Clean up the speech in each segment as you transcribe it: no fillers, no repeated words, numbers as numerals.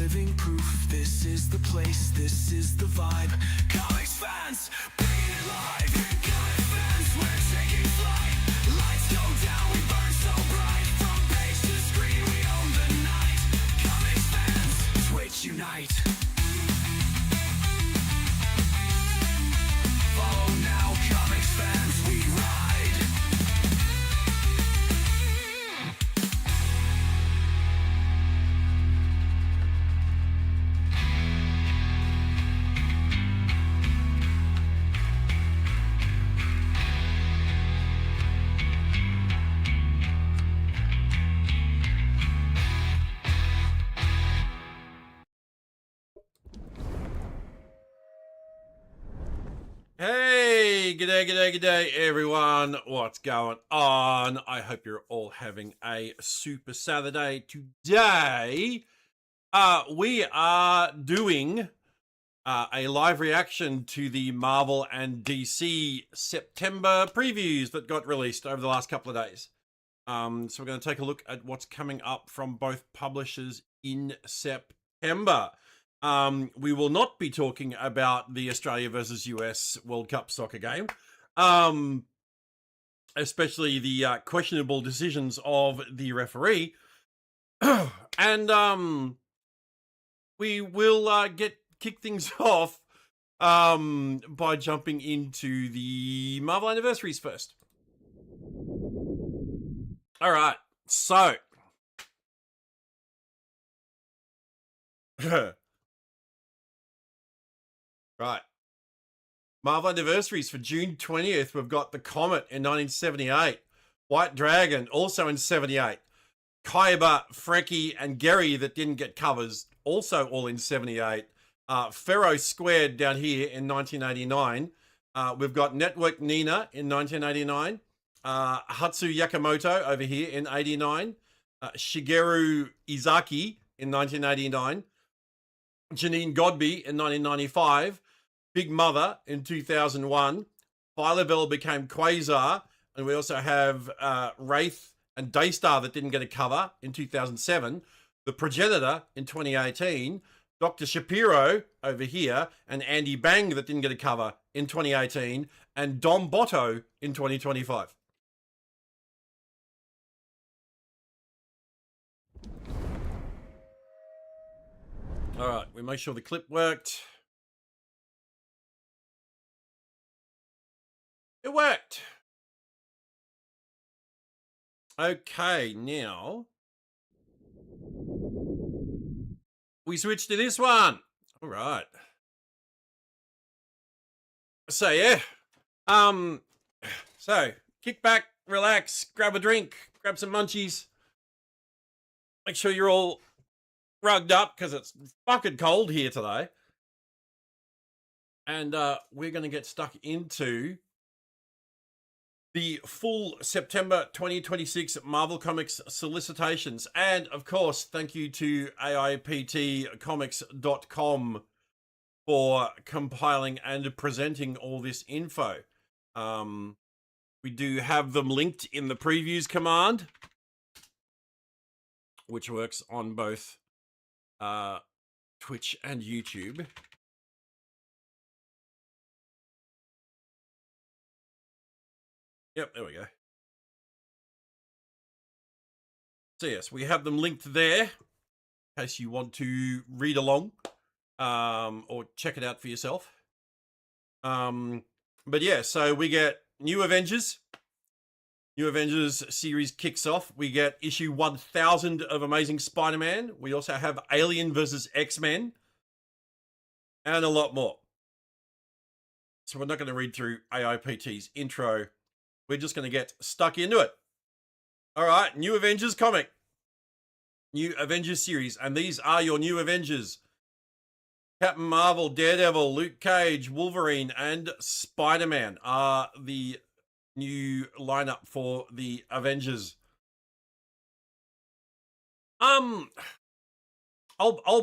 living proof. This is the place, this is the vibe. Comics fans, bring it alive. Comics fans, we're taking flight. Lights go down, we burn so bright. From page to screen, we own the night. Comics fans, Twitch unite. Follow now, comics fans, we ride. Hey, g'day everyone. What's going on? I hope you're all having a super Saturday. Today, we are doing a live reaction to the Marvel and DC September previews that got released over the last couple of days. So we're going to take a look at what's coming up from both publishers in September. We will not be talking about the Australia versus US World Cup soccer game, especially the questionable decisions of the referee. And we will kick things off by jumping into the Marvel anniversaries first. All right, so right. Marvel anniversaries for June 20th. We've got The Comet in 1978. White Dragon, also in 78. Kaiba, Frankie, and Gary that didn't get covers, also all in 78. Pharaoh Squared down here in 1989. We've got Network Nina in 1989. Hatsu Yakamoto over here in 89. Shigeru Izaki in 1989. Janine Godby in 1995. Big Mother in 2001. Phyla-Vell became Quasar. And we also have Wraith and Daystar that didn't get a cover in 2007. The Progenitor in 2018. Dr. Shapiro over here. And Andy Bang that didn't get a cover in 2018. And Dom Botto in 2025. All right, we make sure the clip worked. It worked. Okay, now we switch to this one. All right. So yeah, so kick back, relax, grab a drink, grab some munchies. Make sure you're all rugged up because it's fucking cold here today. And we're going to get stuck into the full September 2026 Marvel Comics solicitations. And of course, thank you to AIPTcomics.com for compiling and presenting all this info. We do have them linked in the previews command, which works on both Twitch and YouTube. Yep, there we go. So yes, we have them linked there in case you want to read along or check it out for yourself. But yeah, so we get New Avengers. New Avengers series kicks off. We get issue 1000 of Amazing Spider-Man. We also have Alien versus X-Men and a lot more. So we're not going to read through AIPT's intro. We're just going to get stuck into it. All right, New Avengers comic. New Avengers series. And these are your New Avengers. Captain Marvel, Daredevil, Luke Cage, Wolverine, and Spider-Man are the new lineup for the Avengers. I'll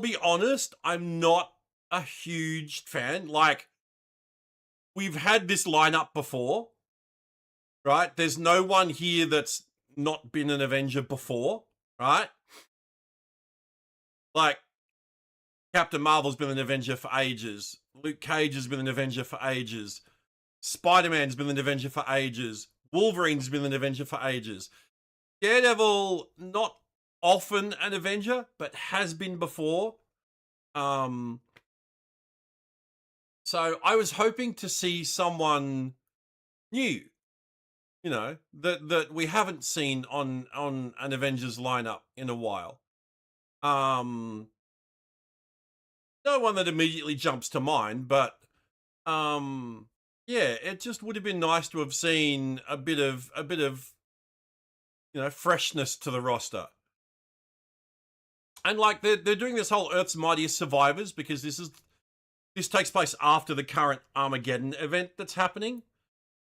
be honest, I'm not a huge fan. Like, we've had this lineup before. Right? There's no one here that's not been an Avenger before, right? Like, Captain Marvel's been an Avenger for ages. Luke Cage has been an Avenger for ages. Spider-Man's been an Avenger for ages. Wolverine's been an Avenger for ages. Daredevil, not often an Avenger, but has been before. So I was hoping to see someone new, that we haven't seen on an Avengers lineup in a while. No one that immediately jumps to mind, but yeah, it just would have been nice to have seen a bit of freshness to the roster. And like they're doing this whole Earth's Mightiest Survivors because this takes place after the current Armageddon event that's happening.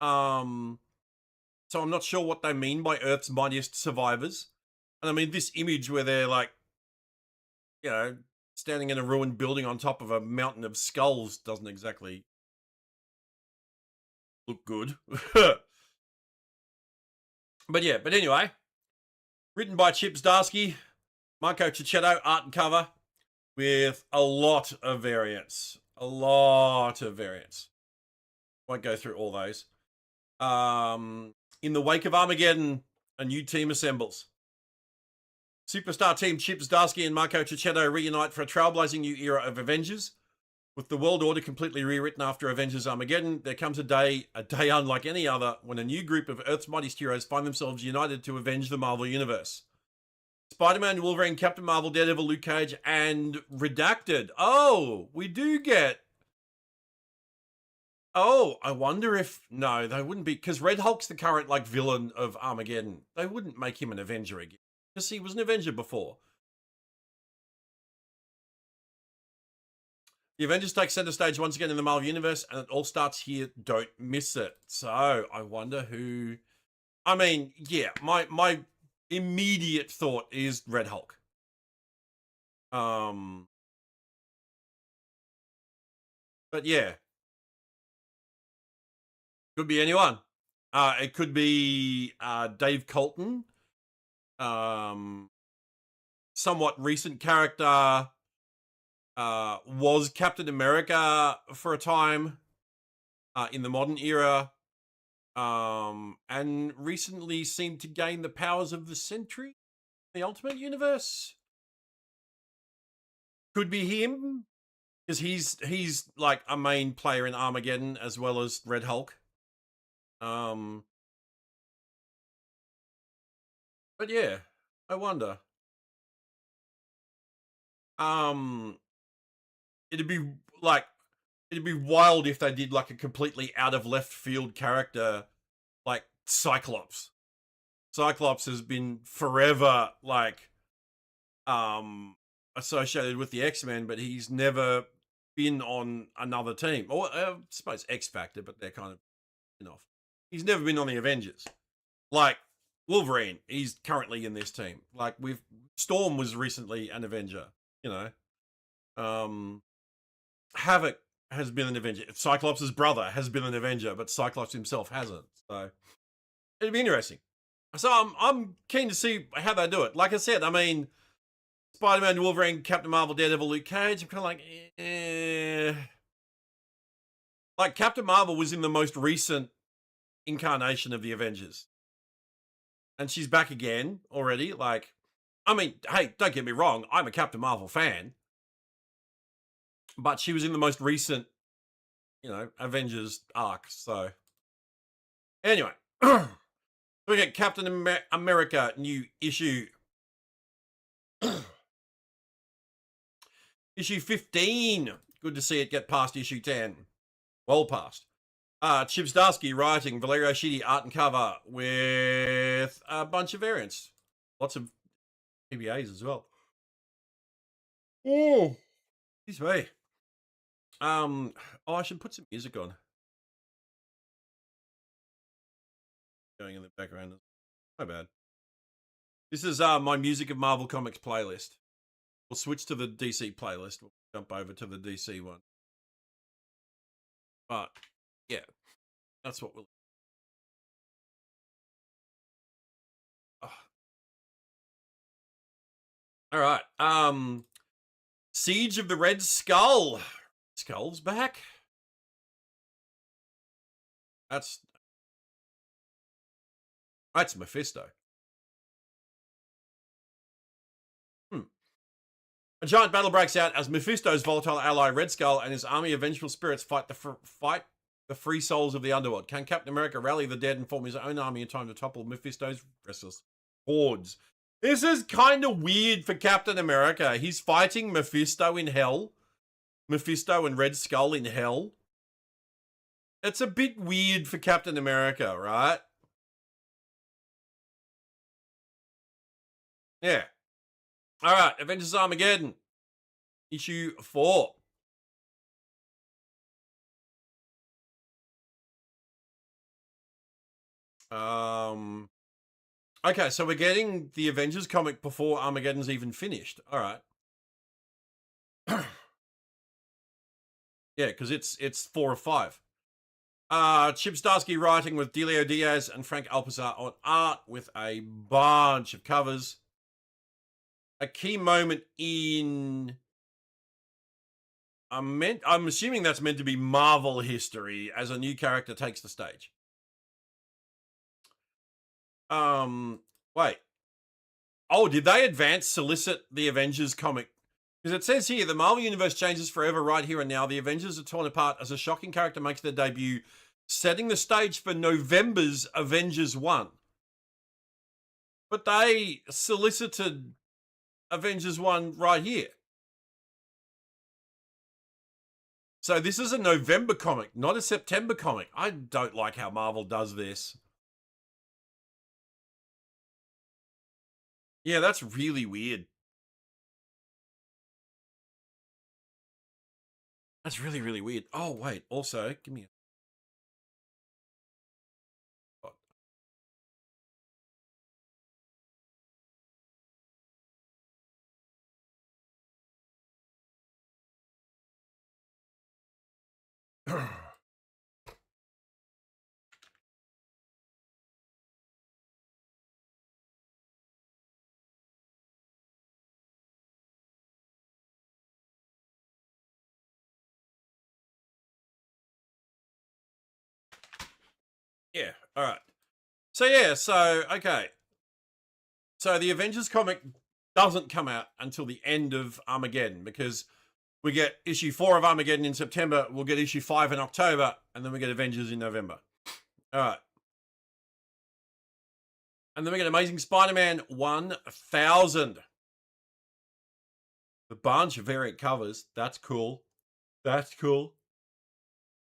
So I'm not sure what they mean by Earth's Mightiest Survivors. And I mean, this image where they're like, standing in a ruined building on top of a mountain of skulls doesn't exactly look good. But anyway, written by Chip Zdarsky, Marco Cicchetto, art and cover, with a lot of variants. Won't go through all those. In the wake of Armageddon, a new team assembles. Superstar team Chip Zdarsky and Marco Cicchetto reunite for a trailblazing new era of Avengers. With the world order completely rewritten after Avengers Armageddon, there comes a day unlike any other, when a new group of Earth's mightiest heroes find themselves united to avenge the Marvel Universe. Spider-Man, Wolverine, Captain Marvel, Daredevil, Luke Cage, and Redacted. Oh, we do get... Oh, I wonder if... No, they wouldn't be... Because Red Hulk's the current, villain of Armageddon. They wouldn't make him an Avenger again. Because he was an Avenger before. The Avengers take center stage once again in the Marvel Universe, and it all starts here. Don't miss it. So, I wonder who... I mean, yeah, my immediate thought is Red Hulk. But yeah. Could be anyone. It could be Dave Colton. Somewhat recent character was Captain America for a time in the modern era, and recently seemed to gain the powers of the Sentry, the Ultimate Universe. Could be him, because he's like a main player in Armageddon as well as Red Hulk. But yeah, I wonder. It'd be wild if they did like a completely out of left field character like Cyclops. Cyclops has been forever associated with the X-Men, but he's never been on another team. Or I suppose X Factor, but they're kind of off. He's never been on the Avengers. Like Wolverine, he's currently in this team. Like Storm was recently an Avenger, Havoc has been an Avenger. Cyclops' brother has been an Avenger, but Cyclops himself hasn't. So it'd be interesting. So I'm keen to see how they do it. Like I said, I mean, Spider-Man, Wolverine, Captain Marvel, Daredevil, Luke Cage, I'm kind of like, eh. Like, Captain Marvel was in the most recent incarnation of the Avengers. And she's back again already. Like, I mean, hey, don't get me wrong, I'm a Captain Marvel fan. But she was in the most recent, Avengers arc. So, anyway, we get Captain America new issue. Issue 15. Good to see it get past issue 10. Well past. Chip Zdarsky writing, Valerio Schiti art and cover with a bunch of variants. Lots of PBAs as well. Oh, excuse me. I should put some music on. Going in the background. My bad. This is my Music of Marvel Comics playlist. We'll switch to the DC playlist. We'll jump over to the DC one. But, yeah. That's what we'll... Oh. All right. Siege of the Red Skull. Skull's back. That's Mephisto. A giant battle breaks out as Mephisto's volatile ally Red Skull and his army of vengeful spirits fight the free souls of the underworld. Can Captain America rally the dead and form his own army in time to topple Mephisto's restless hordes? This is kind of weird for Captain America. He's fighting Mephisto in hell. Mephisto and Red Skull in hell. It's a bit weird for Captain America, right? Yeah. All right, Avengers Armageddon, issue 4. Okay, so we're getting the Avengers comic before Armageddon's even finished. All right. Yeah, because it's 4 or 5. Chip Zdarsky writing with Delio Diaz and Frank Alpizar on art with a bunch of covers. A key moment in... I'm assuming that's meant to be Marvel history as a new character takes the stage. Wait. Oh, did they advance solicit the Avengers comic? Because it says here, the Marvel Universe changes forever right here and now. The Avengers are torn apart as a shocking character makes their debut, setting the stage for November's Avengers 1. But they solicited Avengers 1 right here. So this is a November comic, not a September comic. I don't like how Marvel does this. Yeah, that's really weird. That's really, really weird. Oh, wait. Also, give me a... Yeah, all right. So, yeah, okay. So the Avengers comic doesn't come out until the end of Armageddon because we get issue 4 of Armageddon in September, we'll get issue 5 in October, and then we get Avengers in November. All right. And then we get Amazing Spider-Man 1000. A bunch of variant covers. That's cool. That's cool.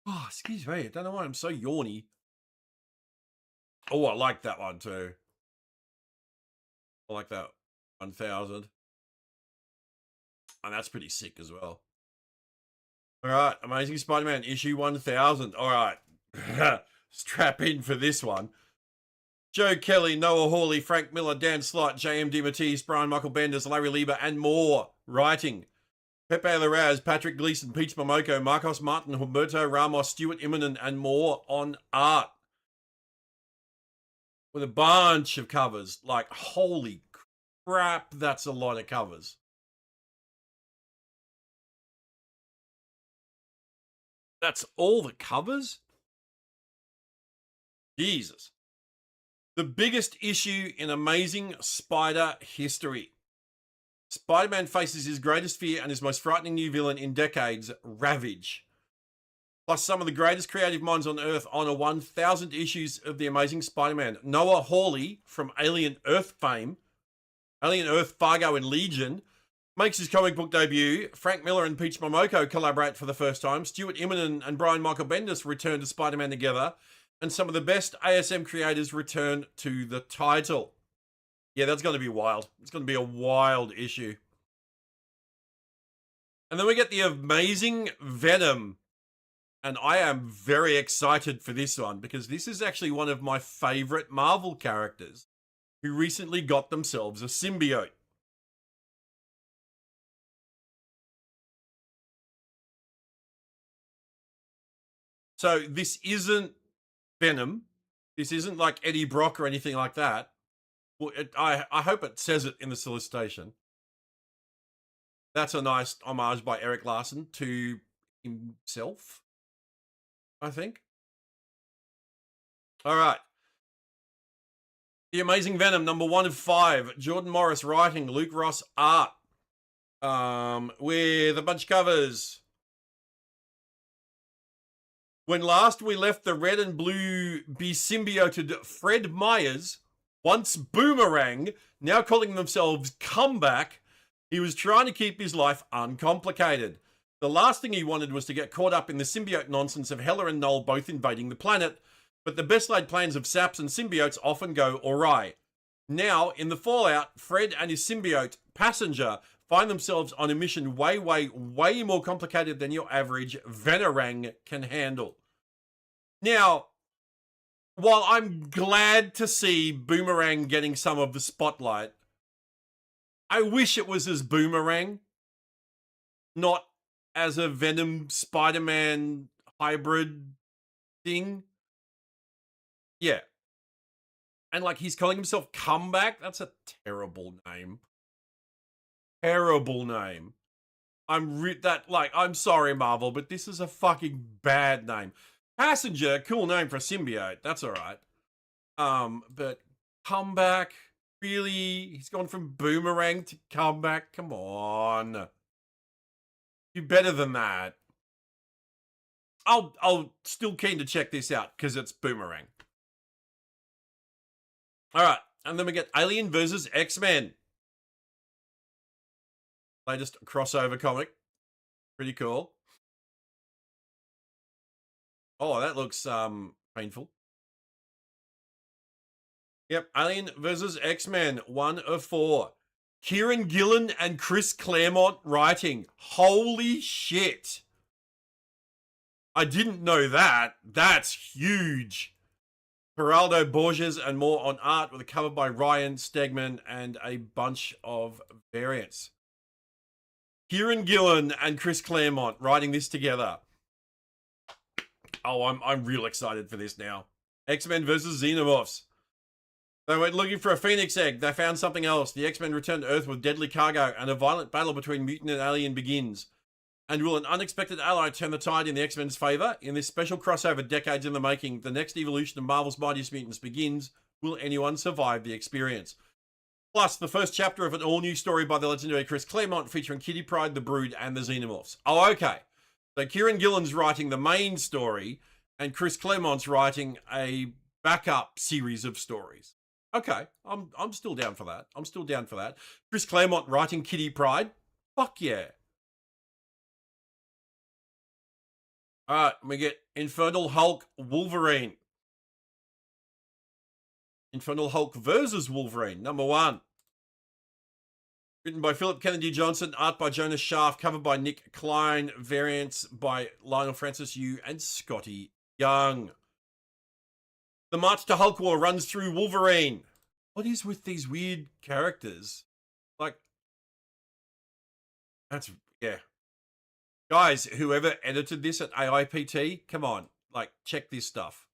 Oh, excuse me. I don't know why I'm so yawny. Oh, I like that one too. I like that 1000. And that's pretty sick as well. All right. Amazing Spider-Man issue 1000. All right. Strap in for this one. Joe Kelly, Noah Hawley, Frank Miller, Dan Slott, J.M. DeMatteis, Brian Michael Bendis, Larry Lieber, and more. Writing. Pepe Larraz, Patrick Gleason, Peach Momoko, Marcos Martin, Humberto Ramos, Stuart Immonen, and more on art. With a bunch of covers. Like, holy crap, that's a lot of covers. That's all the covers? Jesus. The biggest issue in Amazing Spider history. Spider-Man faces his greatest fear and his most frightening new villain in decades, Ravage. Plus some of the greatest creative minds on Earth honor 1,000 issues of The Amazing Spider-Man. Noah Hawley from Alien Earth fame, Alien Earth, Fargo, and Legion, makes his comic book debut. Frank Miller and Peach Momoko collaborate for the first time. Stuart Immonen and Brian Michael Bendis return to Spider-Man together. And some of the best ASM creators return to the title. Yeah, that's going to be wild. It's going to be a wild issue. And then we get the Amazing Venom. And I am very excited for this one because this is actually one of my favorite Marvel characters who recently got themselves a symbiote. So this isn't Venom. This isn't like Eddie Brock or anything like that. Well, I hope it says it in the solicitation. That's a nice homage by Eric Larson to himself, I think. All right. The Amazing Venom, number 1 of 5. Jordan Morris writing, Luke Ross art. With a bunch of covers. When last we left the red and blue be-symbioted Fred Myers, once Boomerang, now calling themselves Comeback, he was trying to keep his life uncomplicated. The last thing he wanted was to get caught up in the symbiote nonsense of Hela and Noel both invading the planet, but the best laid plans of saps and symbiotes often go awry. Now, in the fallout, Fred and his symbiote, Passenger, find themselves on a mission way more complicated than your average Venorang can handle. Now, while I'm glad to see Boomerang getting some of the spotlight, I wish it was as Boomerang, not as a Venom Spider-Man hybrid thing. Yeah. And like he's calling himself Comeback. That's a terrible name. Terrible name. I'm sorry, Marvel, but this is a fucking bad name. Passenger, cool name for a symbiote. That's all right. But Comeback, really? He's gone from Boomerang to Comeback? Come on. Do better than that. I'll still keen to check this out because it's Boomerang. All right, and then we get Alien versus X-Men. Latest crossover comic. Pretty cool. Oh, that looks painful. Yep, Alien versus X-Men, 1 of 4. Kieran Gillen and Chris Claremont writing. Holy shit. I didn't know that. That's huge. Geraldo Borges and more on art with a cover by Ryan Stegman and a bunch of variants. Kieran Gillen and Chris Claremont writing this together. Oh, I'm real excited for this now. X-Men versus Xenomorphs. They went looking for a Phoenix egg. They found something else. The X-Men return to Earth with deadly cargo, and a violent battle between mutant and alien begins. And will an unexpected ally turn the tide in the X-Men's favor? In this special crossover decades in the making, the next evolution of Marvel's Mightiest Mutants begins. Will anyone survive the experience? Plus, the first chapter of an all-new story by the legendary Chris Claremont featuring Kitty Pryde, the Brood, and the Xenomorphs. Oh, okay. So Kieran Gillen's writing the main story, and Chris Claremont's writing a backup series of stories. Okay, I'm still down for that. I'm still down for that. Chris Claremont writing Kitty Pryde. Fuck yeah. All right, we get Infernal Hulk Wolverine. Infernal Hulk versus Wolverine, number 1. Written by Philip Kennedy Johnson, art by Jonas Schaff, cover by Nick Klein, variants by Lionel Francis Yu and Scotty Young. The march to Hulk War runs through Wolverine. What is with these weird characters? Like, that's, yeah. Guys, whoever edited this at AIPT, come on, like, check this stuff.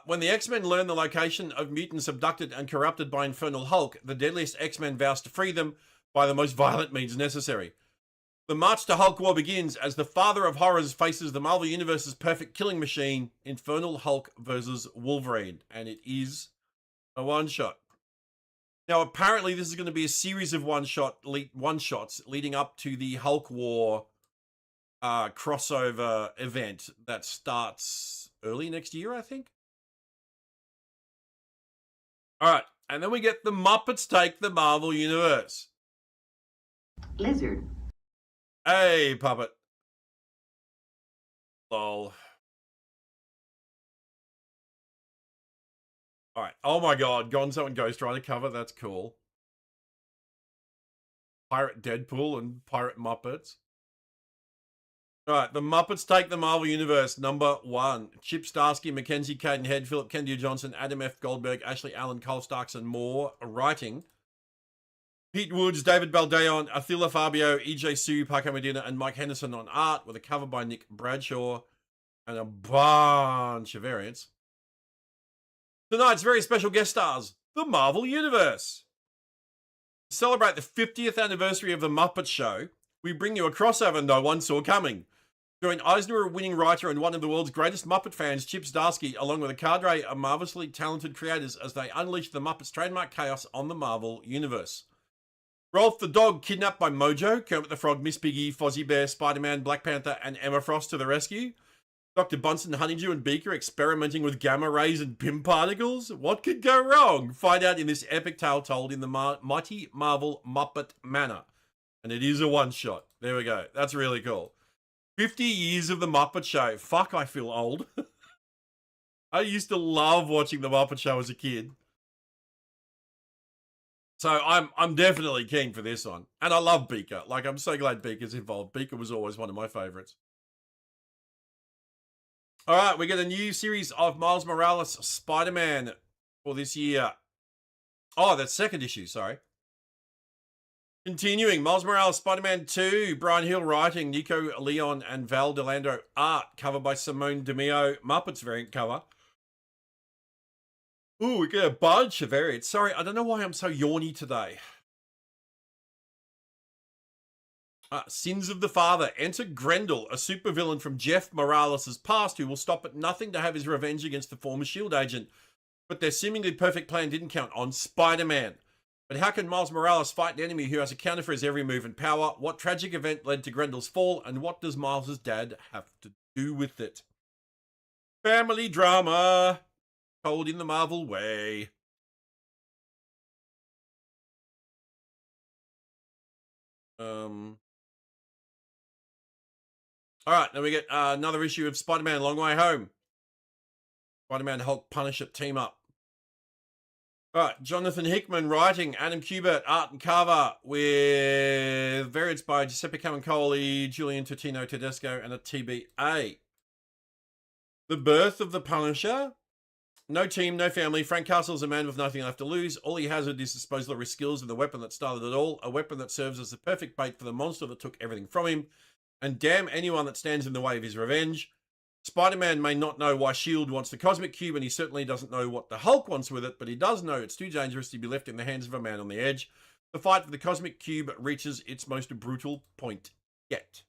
When the X-Men learn the location of mutants abducted and corrupted by Infernal Hulk, the deadliest X-Men vows to free them by the most violent means necessary. The march to Hulk War begins as the father of horrors faces the Marvel Universe's perfect killing machine, Infernal Hulk versus Wolverine, and it is a one-shot. Now, apparently, this is going to be a series of one-shots leading up to the Hulk War crossover event that starts early next year, I think. All right, and then we get the Muppets Take the Marvel Universe. Lizard. Hey, puppet. Lol. All right. Oh my God, Gonzo and Ghost Rider cover. That's cool. Pirate Deadpool and Pirate Muppets. All right, the Muppets Take the Marvel Universe, number 1. Chip Starsky, Mackenzie Cadenhead, Philip Kennedy Johnson, Adam F. Goldberg, Ashley Allen, Cole Starks, and more. Writing. Pete Woods, David Baldeon, Attila Fabio, EJ Sue, Paco Medina, and Mike Henderson on art with a cover by Nick Bradshaw and a bunch of variants. Tonight's very special guest stars, the Marvel Universe. To celebrate the 50th anniversary of The Muppet Show, we bring you a crossover no one saw coming. Join Eisner-winning writer and one of the world's greatest Muppet fans, Chip Zdarsky, along with a cadre of marvelously talented creators as they unleash the Muppets' trademark chaos on the Marvel Universe. Rolf the dog kidnapped by Mojo, Kermit the Frog, Miss Piggy, Fozzie Bear, Spider-Man, Black Panther, and Emma Frost to the rescue. Dr. Bunsen, Honeydew, and Beaker experimenting with gamma rays and Pym particles. What could go wrong? Find out in this epic tale told in the mighty Marvel Muppet manner. And it is a one-shot. There we go. That's really cool. 50 years of the Muppet Show. Fuck, I feel old. I used to love watching the Muppet Show as a kid. So I'm definitely keen for this one. And I love Beaker. Like, I'm so glad Beaker's involved. Beaker was always one of my favorites. All right, we get a new series of Miles Morales Spider-Man for this year. Oh, that's second issue, sorry. Continuing, Miles Morales Spider-Man 2, Brian Hill writing, Nico Leon and Val DeLando art, cover by Simone DeMeo, Muppets variant cover. Ooh, we get a bunch of variants. Sorry, I don't know why I'm so yawny today. Sins of the Father. Enter Grendel, a supervillain from Jeff Morales' past who will stop at nothing to have his revenge against the former S.H.I.E.L.D. agent. But their seemingly perfect plan didn't count on Spider-Man. But how can Miles Morales fight an enemy who has accounted for his every move and power? What tragic event led to Grendel's fall? And what does Miles' dad have to do with it? Family drama, told in the Marvel way. All right, then we get another issue of Spider-Man Long Way Home. Spider-Man Hulk Punisher team up. All right, Jonathan Hickman writing, Adam Kubert art and cover with variants by Giuseppe Camuncoli, Julian Totino Tedesco, and a TBA. The birth of the Punisher. No team, no family. Frank Castle's a man with nothing left to lose. All he has at his disposal are his skills and the weapon that started it all. A weapon that serves as the perfect bait for the monster that took everything from him. And damn anyone that stands in the way of his revenge. Spider-Man may not know why S.H.I.E.L.D. wants the Cosmic Cube, and he certainly doesn't know what the Hulk wants with it, but he does know it's too dangerous to be left in the hands of a man on the edge. The fight for the Cosmic Cube reaches its most brutal point yet.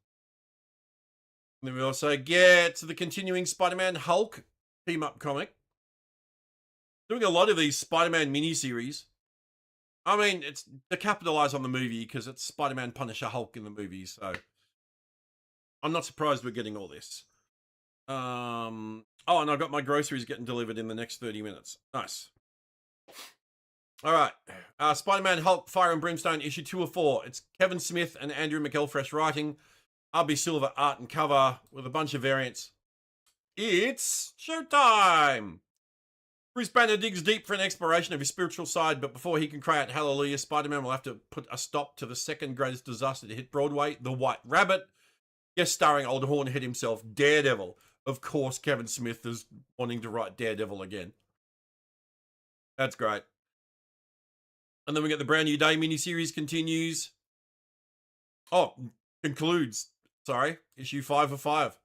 And then we also get the continuing Spider-Man Hulk team-up comic. Doing a lot of these Spider-Man miniseries. I mean, it's to capitalize on the movie because it's Spider-Man Punisher Hulk in the movie, so I'm not surprised we're getting all this. Oh, and I've got my groceries getting delivered in the next 30 minutes. Nice. All right. Spider-Man Hulk Fire and Brimstone issue 2 of 4. It's Kevin Smith and Andrew McElfresh writing. RB Silver art and cover with a bunch of variants. It's showtime! Bruce Banner digs deep for an exploration of his spiritual side, but before he can cry out hallelujah, Spider-Man will have to put a stop to the second greatest disaster to hit Broadway, The White Rabbit. Guest starring old Hornhead himself, Daredevil. Of course, Kevin Smith is wanting to write Daredevil again. That's great. And then we get the Brand New Day miniseries continues. Oh, concludes. Sorry, issue 5 of 5.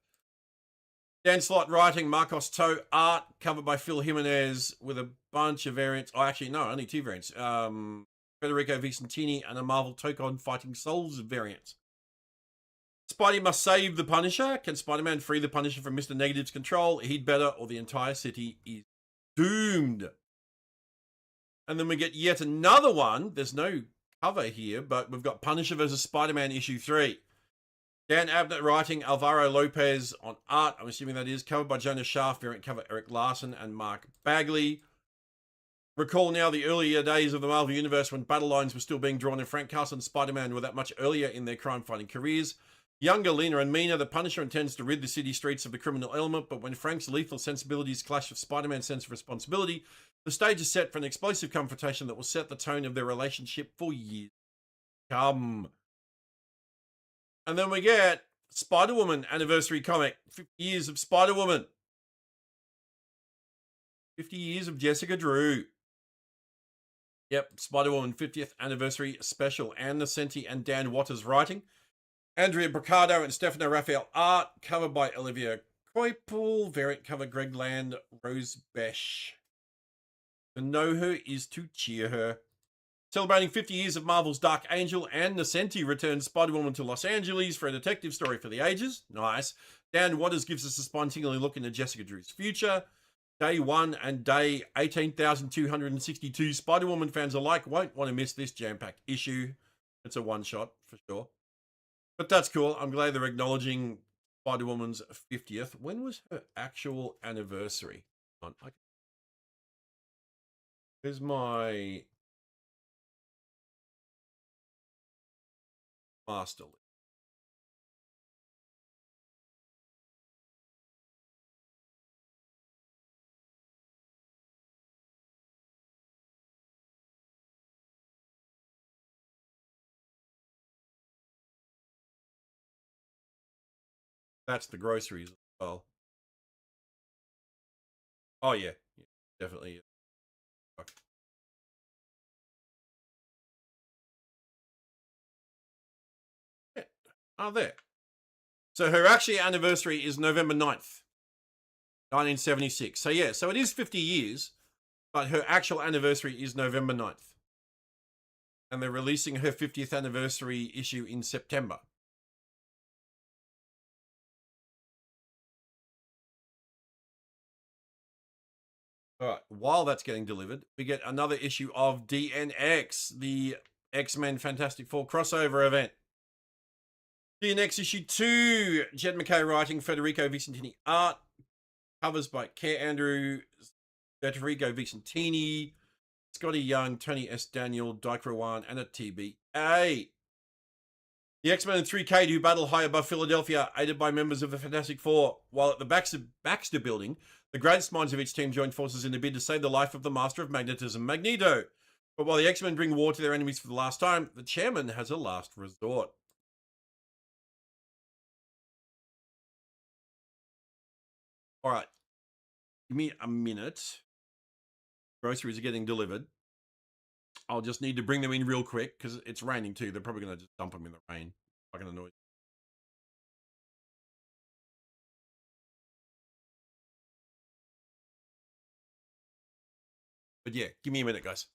Dan Slott writing, Marcos Toe art, covered by Phil Jimenez with a bunch of variants. Oh, actually, no, only 2 variants. Federico Vicentini and a Marvel Tokon Fighting Souls variant. Spidey must save the Punisher. Can Spider-Man free the Punisher from Mr. Negative's control? He'd better, or the entire city is doomed. And then we get yet another one. There's no cover here, but we've got Punisher vs. Spider-Man issue 3. Dan Abnett writing, Alvaro Lopez on art. I'm assuming that is covered by Jonas Schaaf, variant cover Eric Larson and Mark Bagley. Recall now the earlier days of the Marvel Universe when battle lines were still being drawn and Frank Castle and Spider-Man were that much earlier in their crime-fighting careers. Younger, leaner, and meaner, the Punisher intends to rid the city streets of the criminal element, but when Frank's lethal sensibilities clash with Spider-Man's sense of responsibility, the stage is set for an explosive confrontation that will set the tone of their relationship for years to come. And then we get Spider-Woman anniversary comic, 50 years of Spider-Woman. 50 years of Jessica Drew. Yep, Spider-Woman 50th anniversary special. Ann Nocenti and Dan Waters writing. Andrea Bricado and Stefano Raphael art, covered by Olivia Coipel, variant cover Greg Land, Rose Besh. To know her is to cheer her. Celebrating 50 years of Marvel's Dark Angel, Ann Nocenti returns Spider-Woman to Los Angeles for a detective story for the ages. Nice. Dan Waters gives us a spine-tingling look into Jessica Drew's future. Day 1 and day 18,262 Spider-Woman fans alike won't want to miss this jam-packed issue. It's a one-shot, for sure. But that's cool. I'm glad they're acknowledging Spider-Woman's 50th. When was her actual anniversary? Here's my master list. That's the groceries as well. Oh, yeah. Definitely. Yeah. Oh, there. So her actual anniversary is November 9th, 1976. So, yeah, so it is 50 years, but her actual anniversary is November 9th. And they're releasing her 50th anniversary issue in September. All right, while that's getting delivered, we get another issue of DNX, the X-Men Fantastic Four crossover event. DNX issue 2, Jed McKay writing, Federico Vicentini art, covers by Care Andrew, Federico Vicentini, Scotty Young, Tony S. Daniel, Dyke Rowan, and a TBA. The X-Men and 3K do battle high above Philadelphia, aided by members of the Fantastic Four, while at the Baxter building, the greatest minds of each team join forces in a bid to save the life of the Master of Magnetism, Magneto. But while the X-Men bring war to their enemies for the last time, the Chairman has a last resort. All right, give me a minute. Groceries are getting delivered. I'll just need to bring them in real quick because it's raining too. They're probably going to just dump them in the rain. Fucking annoying. But yeah, give me a minute, guys.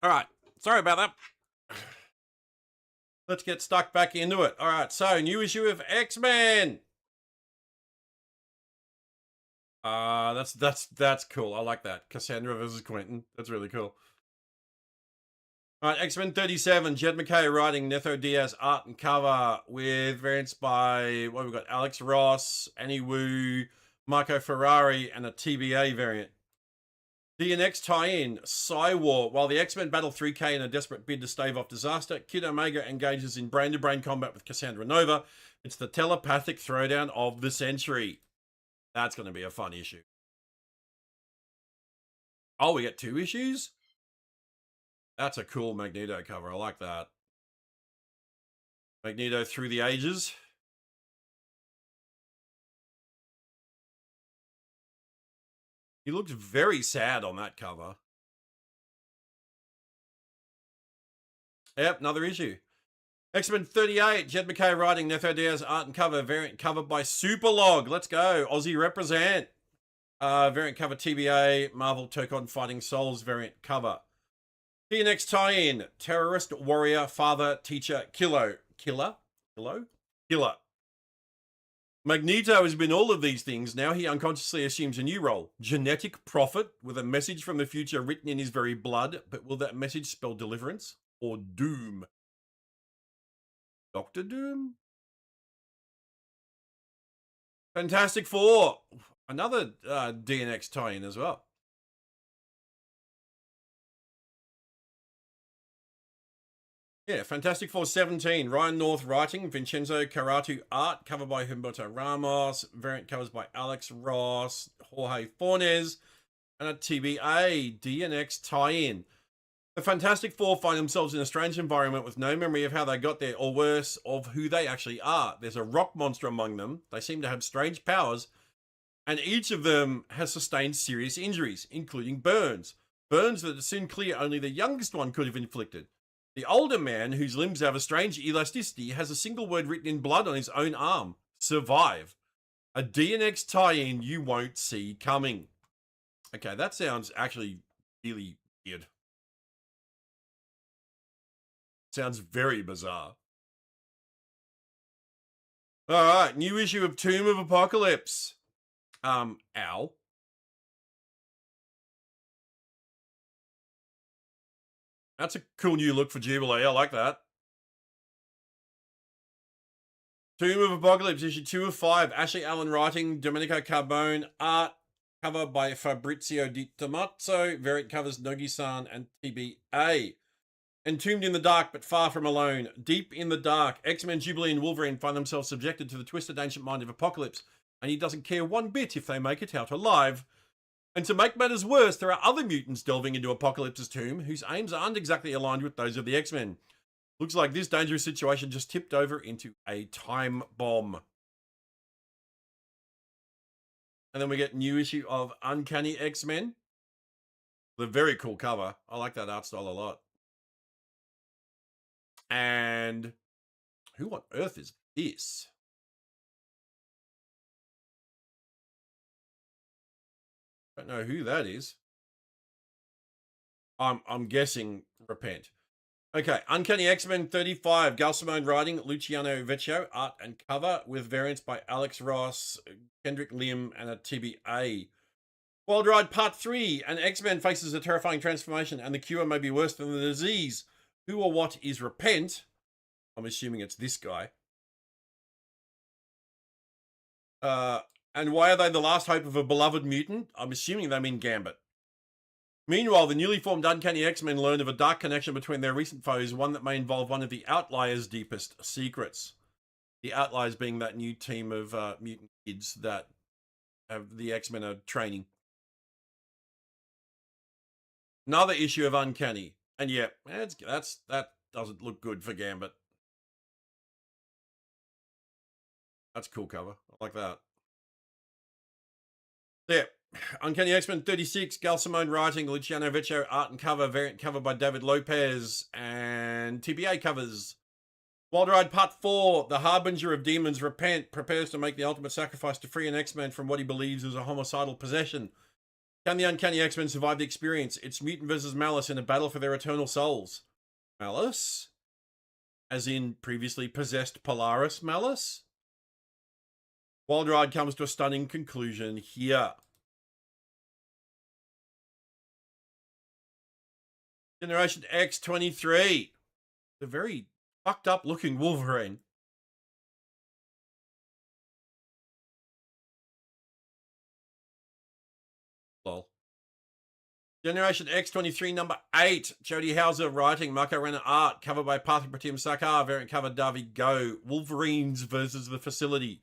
All right. Sorry about that. Let's get stuck back into it. All right. So, new issue of X-Men. That's cool. I like that. Cassandra versus Quentin. That's really cool. All right, X-Men 37, Jed McKay writing, Netho Diaz art and cover with variants by, what we've got, Alex Ross, Annie Wu, Marco Ferrari, and a TBA variant. DNX tie-in, Psywar. While the X-Men battle 3K in a desperate bid to stave off disaster, Kid Omega engages in brain-to-brain combat with Cassandra Nova. It's the telepathic throwdown of the century. That's going to be a fun issue. Oh, we get 2 issues? That's a cool Magneto cover. I like that. Magneto through the ages. He looks very sad on that cover. Yep, another issue. X-Men 38, Jed McKay writing, Netho Diaz art and cover, variant cover by Superlog. Let's go. Aussie represent. Variant cover TBA, Marvel Tokon Fighting Souls variant cover. DNX tie-in, terrorist, warrior, father, teacher, killer. Magneto has been all of these things. Now he unconsciously assumes a new role. Genetic prophet with a message from the future written in his very blood. But will that message spell deliverance or doom? Doctor Doom? Fantastic Four. Another DNX tie-in as well. Yeah, Fantastic Four 17. Ryan North writing, Vincenzo Caratu art, cover by Humberto Ramos, variant covers by Alex Ross, Jorge Fornes, and a TBA DNX tie-in. The Fantastic Four find themselves in a strange environment with no memory of how they got there, or worse, of who they actually are. There's a rock monster among them. They seem to have strange powers, and each of them has sustained serious injuries, including burns. Burns that it's soon clear only the youngest one could have inflicted. The older man, whose limbs have a strange elasticity, has a single word written in blood on his own arm. Survive. A DNX tie-in you won't see coming. Okay, that sounds actually really weird. Sounds very bizarre. All right, new issue of Tomb of Apocalypse. Ow. That's a cool new look for Jubilee. I like that. Tomb of Apocalypse, issue 2 of 5. Ashley Allen writing, Domenico Carbone art, cover by Fabrizio Di Tommaso, variant covers Nogi-san and TBA. Entombed in the dark, but far from alone. Deep in the dark, X-Men, Jubilee, and Wolverine find themselves subjected to the twisted ancient mind of Apocalypse, and he doesn't care one bit if they make it out alive. And to make matters worse, there are other mutants delving into Apocalypse's tomb whose aims aren't exactly aligned with those of the X-Men. Looks like this dangerous situation just tipped over into a time bomb. And then we get new issue of Uncanny X-Men. The very cool cover. I like that art style a lot. And who on earth is this? I don't know who that is. I'm guessing Repent. Okay, Uncanny X-Men 35. Gal Simone writing, Luciano Vecchio art and cover with variants by Alex Ross, Kendrick Lim, and a TBA. Wild Ride Part 3. An X-Men faces a terrifying transformation, and the cure may be worse than the disease. Who or what is Repent? I'm assuming it's this guy. And why are they the last hope of a beloved mutant? I'm assuming they mean Gambit. Meanwhile, the newly formed Uncanny X-Men learn of a dark connection between their recent foes, one that may involve one of the Outliers' deepest secrets. The Outliers being that new team of mutant kids that have the X-Men are training. Another issue of Uncanny. And yeah, that doesn't look good for Gambit. That's a cool cover. I like that. Yeah. Uncanny X-Men 36, Gal Simone writing, Luciano Vecchio art and cover, variant cover by David Lopez, and TBA covers. Wild Ride Part 4, the Harbinger of Demons, Repent, prepares to make the ultimate sacrifice to free an X-Men from what he believes is a homicidal possession. Can the Uncanny X-Men survive the experience? It's Mutant versus Malice in a battle for their eternal souls. Malice? As in previously possessed Polaris Malice? Wild Ride comes to a stunning conclusion here. Generation X-23. The very fucked up looking Wolverine. Lol. Generation X-23 number 8. Jody Hauser writing, Marco Renner art, cover by Partha Pratim Sakar, variant cover Davi Go. Wolverines versus the Facility.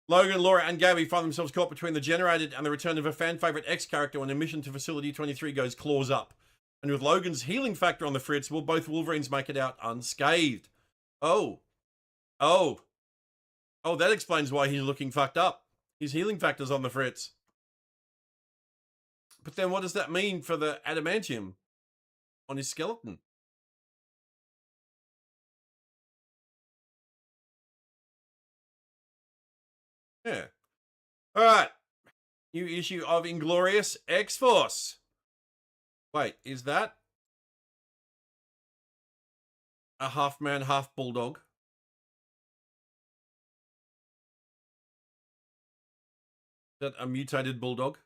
Logan, Laura, and Gabby find themselves caught between the generated and the return of a fan favorite X character when a mission to Facility 23 goes claws up. And with Logan's healing factor on the fritz, will both Wolverines make it out unscathed? Oh, that explains why he's looking fucked up. His healing factor's on the fritz. But then what does that mean for the adamantium on his skeleton? Yeah. All right. New issue of Inglorious X-Force. Wait, is that a half man, half bulldog? Is that a mutated bulldog?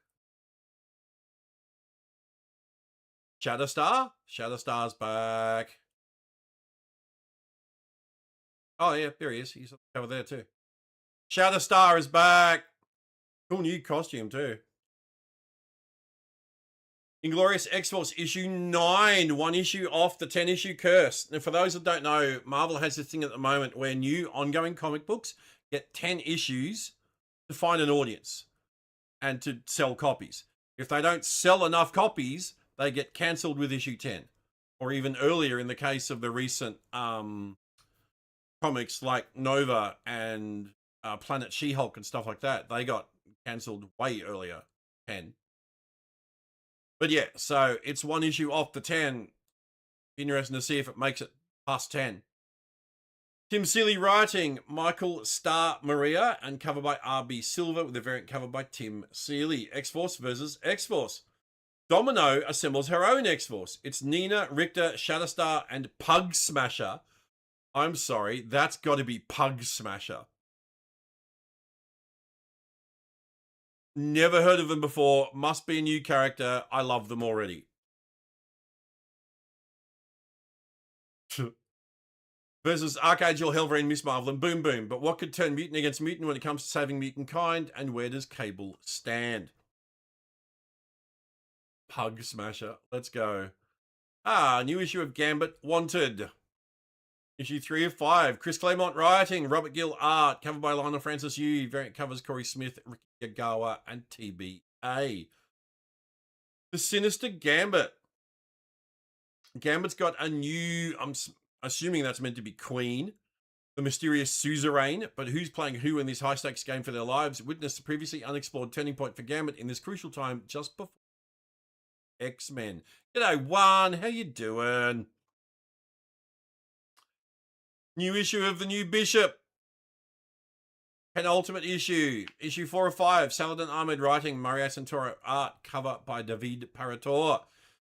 Shatterstar? Shatterstar's back. Oh, yeah, there he is. He's over there, too. Shatterstar is back. Cool new costume, too. Inglorious X-Force issue 9. One issue off the 10-issue curse. Now, for those that don't know, Marvel has this thing at the moment where new ongoing comic books get 10 issues to find an audience and to sell copies. If they don't sell enough copies, they get cancelled with issue 10. Or even earlier in the case of the recent comics like Nova and Planet She-Hulk and stuff like that. They got cancelled way earlier, 10. But yeah, so it's one issue off the 10. Interesting to see if it makes it past 10. Tim Seeley writing, Michael Star Maria, and cover by RB Silver with a variant cover by Tim Seeley. X-Force versus X-Force. Domino assembles her own X-Force. It's Nina, Richter, Shatterstar, and Pug Smasher. I'm sorry, that's got to be Pug Smasher. Never heard of them before. Must be a new character. I love them already. Versus Archangel, Hellrain, Miss Marvel, and Boom Boom. But what could turn mutant against mutant when it comes to saving mutant kind? And where does Cable stand? Pug Smasher. Let's go. New issue of Gambit Wanted. Issue 3 of 5. Chris Claremont writing. Robert Gill art. Covered by Lionel Francis Yu. Variant covers Corey Smith, Ricky Gagawa, and TBA. The Sinister Gambit. Gambit's got a new, I'm assuming that's meant to be Queen. The mysterious suzerain. But who's playing who in this high-stakes game for their lives? Witness the previously unexplored turning point for Gambit in this crucial time just before X-Men. G'day, Juan. How you doing? New issue of the new Bishop. Penultimate issue. Issue 4 of 5. Saladin Ahmed writing. Maria Santoro art. Cover by David Parator.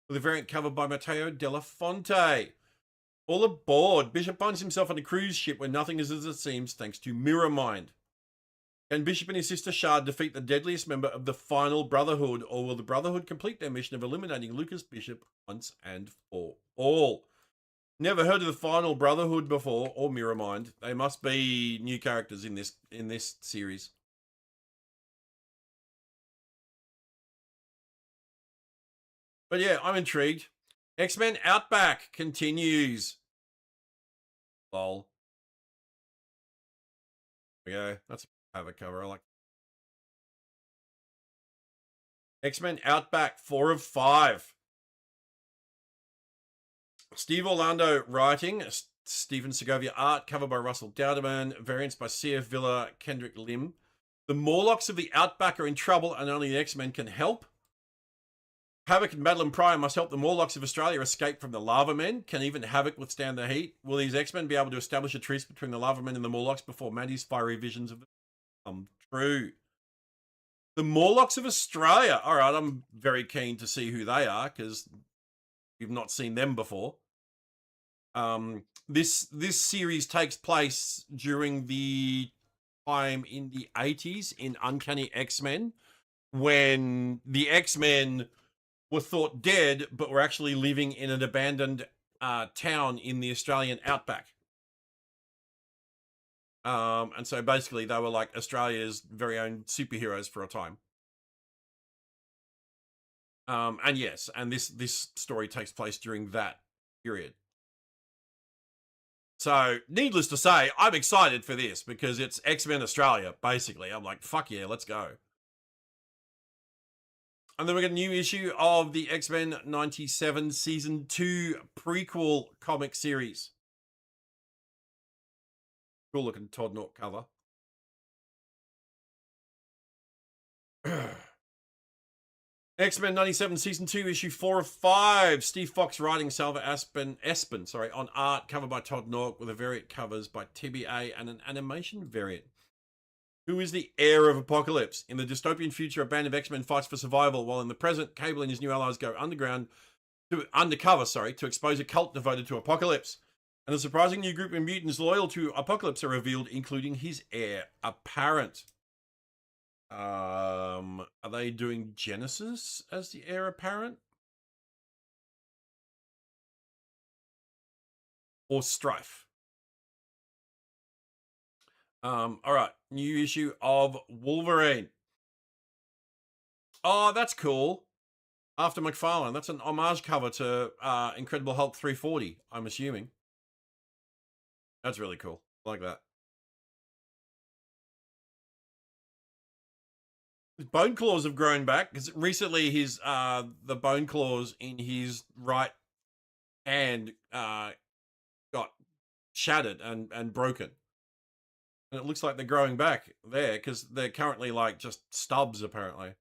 With a variant cover by Matteo Della Fonte. All aboard. Bishop finds himself on a cruise ship where nothing is as it seems thanks to Mirror Mind. Can Bishop and his sister Shard defeat the deadliest member of the Final Brotherhood, or will the Brotherhood complete their mission of eliminating Lucas Bishop once and for all? Never heard of the Final Brotherhood before, or Mirror Mind. They must be new characters in this series. But yeah, I'm intrigued. X-Men Outback continues. Lol. There we go. That's a cover cover. I like X-Men Outback 4 of 5. Steve Orlando writing. Stephen Segovia art. Cover by Russell Dowderman. Variants by C.F. Villa, Kendrick Lim. The Morlocks of the Outback are in trouble and only the X-Men can help. Havoc and Madeline Pryor must help the Morlocks of Australia escape from the Lava Men. Can even Havoc withstand the heat? Will these X-Men be able to establish a truce between the Lava Men and the Morlocks before Mandy's fiery visions of them come true? The Morlocks of Australia. All right, I'm very keen to see who they are because we've not seen them before. This series takes place during the time in the 80s in Uncanny X-Men, when the X-Men were thought dead, but were actually living in an abandoned town in the Australian outback. And so basically they were like Australia's very own superheroes for a time. And yes, and this story takes place during that period. So, needless to say, I'm excited for this because it's X-Men Australia, basically. I'm like, fuck yeah, let's go. And then we get a new issue of the X-Men 97 Season 2 prequel comic series. Cool looking Todd Nork cover. X-Men 97 Season 2 issue 4 of 5. Steve Fox writing, Salva Espen, on art, cover by Todd Nork with a variant covers by TBA and an animation variant. Who is the heir of Apocalypse? In the dystopian future, a band of X-Men fights for survival, while in the present, Cable and his new allies go undercover to expose a cult devoted to Apocalypse. And a surprising new group of mutants loyal to Apocalypse are revealed, including his heir apparent. Are they doing Genesis as the heir apparent? Or Strife? All right, new issue of Wolverine. Oh, that's cool. After McFarlane, that's an homage cover to Incredible Hulk 340, I'm assuming. That's really cool. I like that. His bone claws have grown back because recently his the bone claws in his right hand got shattered and broken. And it looks like they're growing back there because they're currently like just stubs, apparently.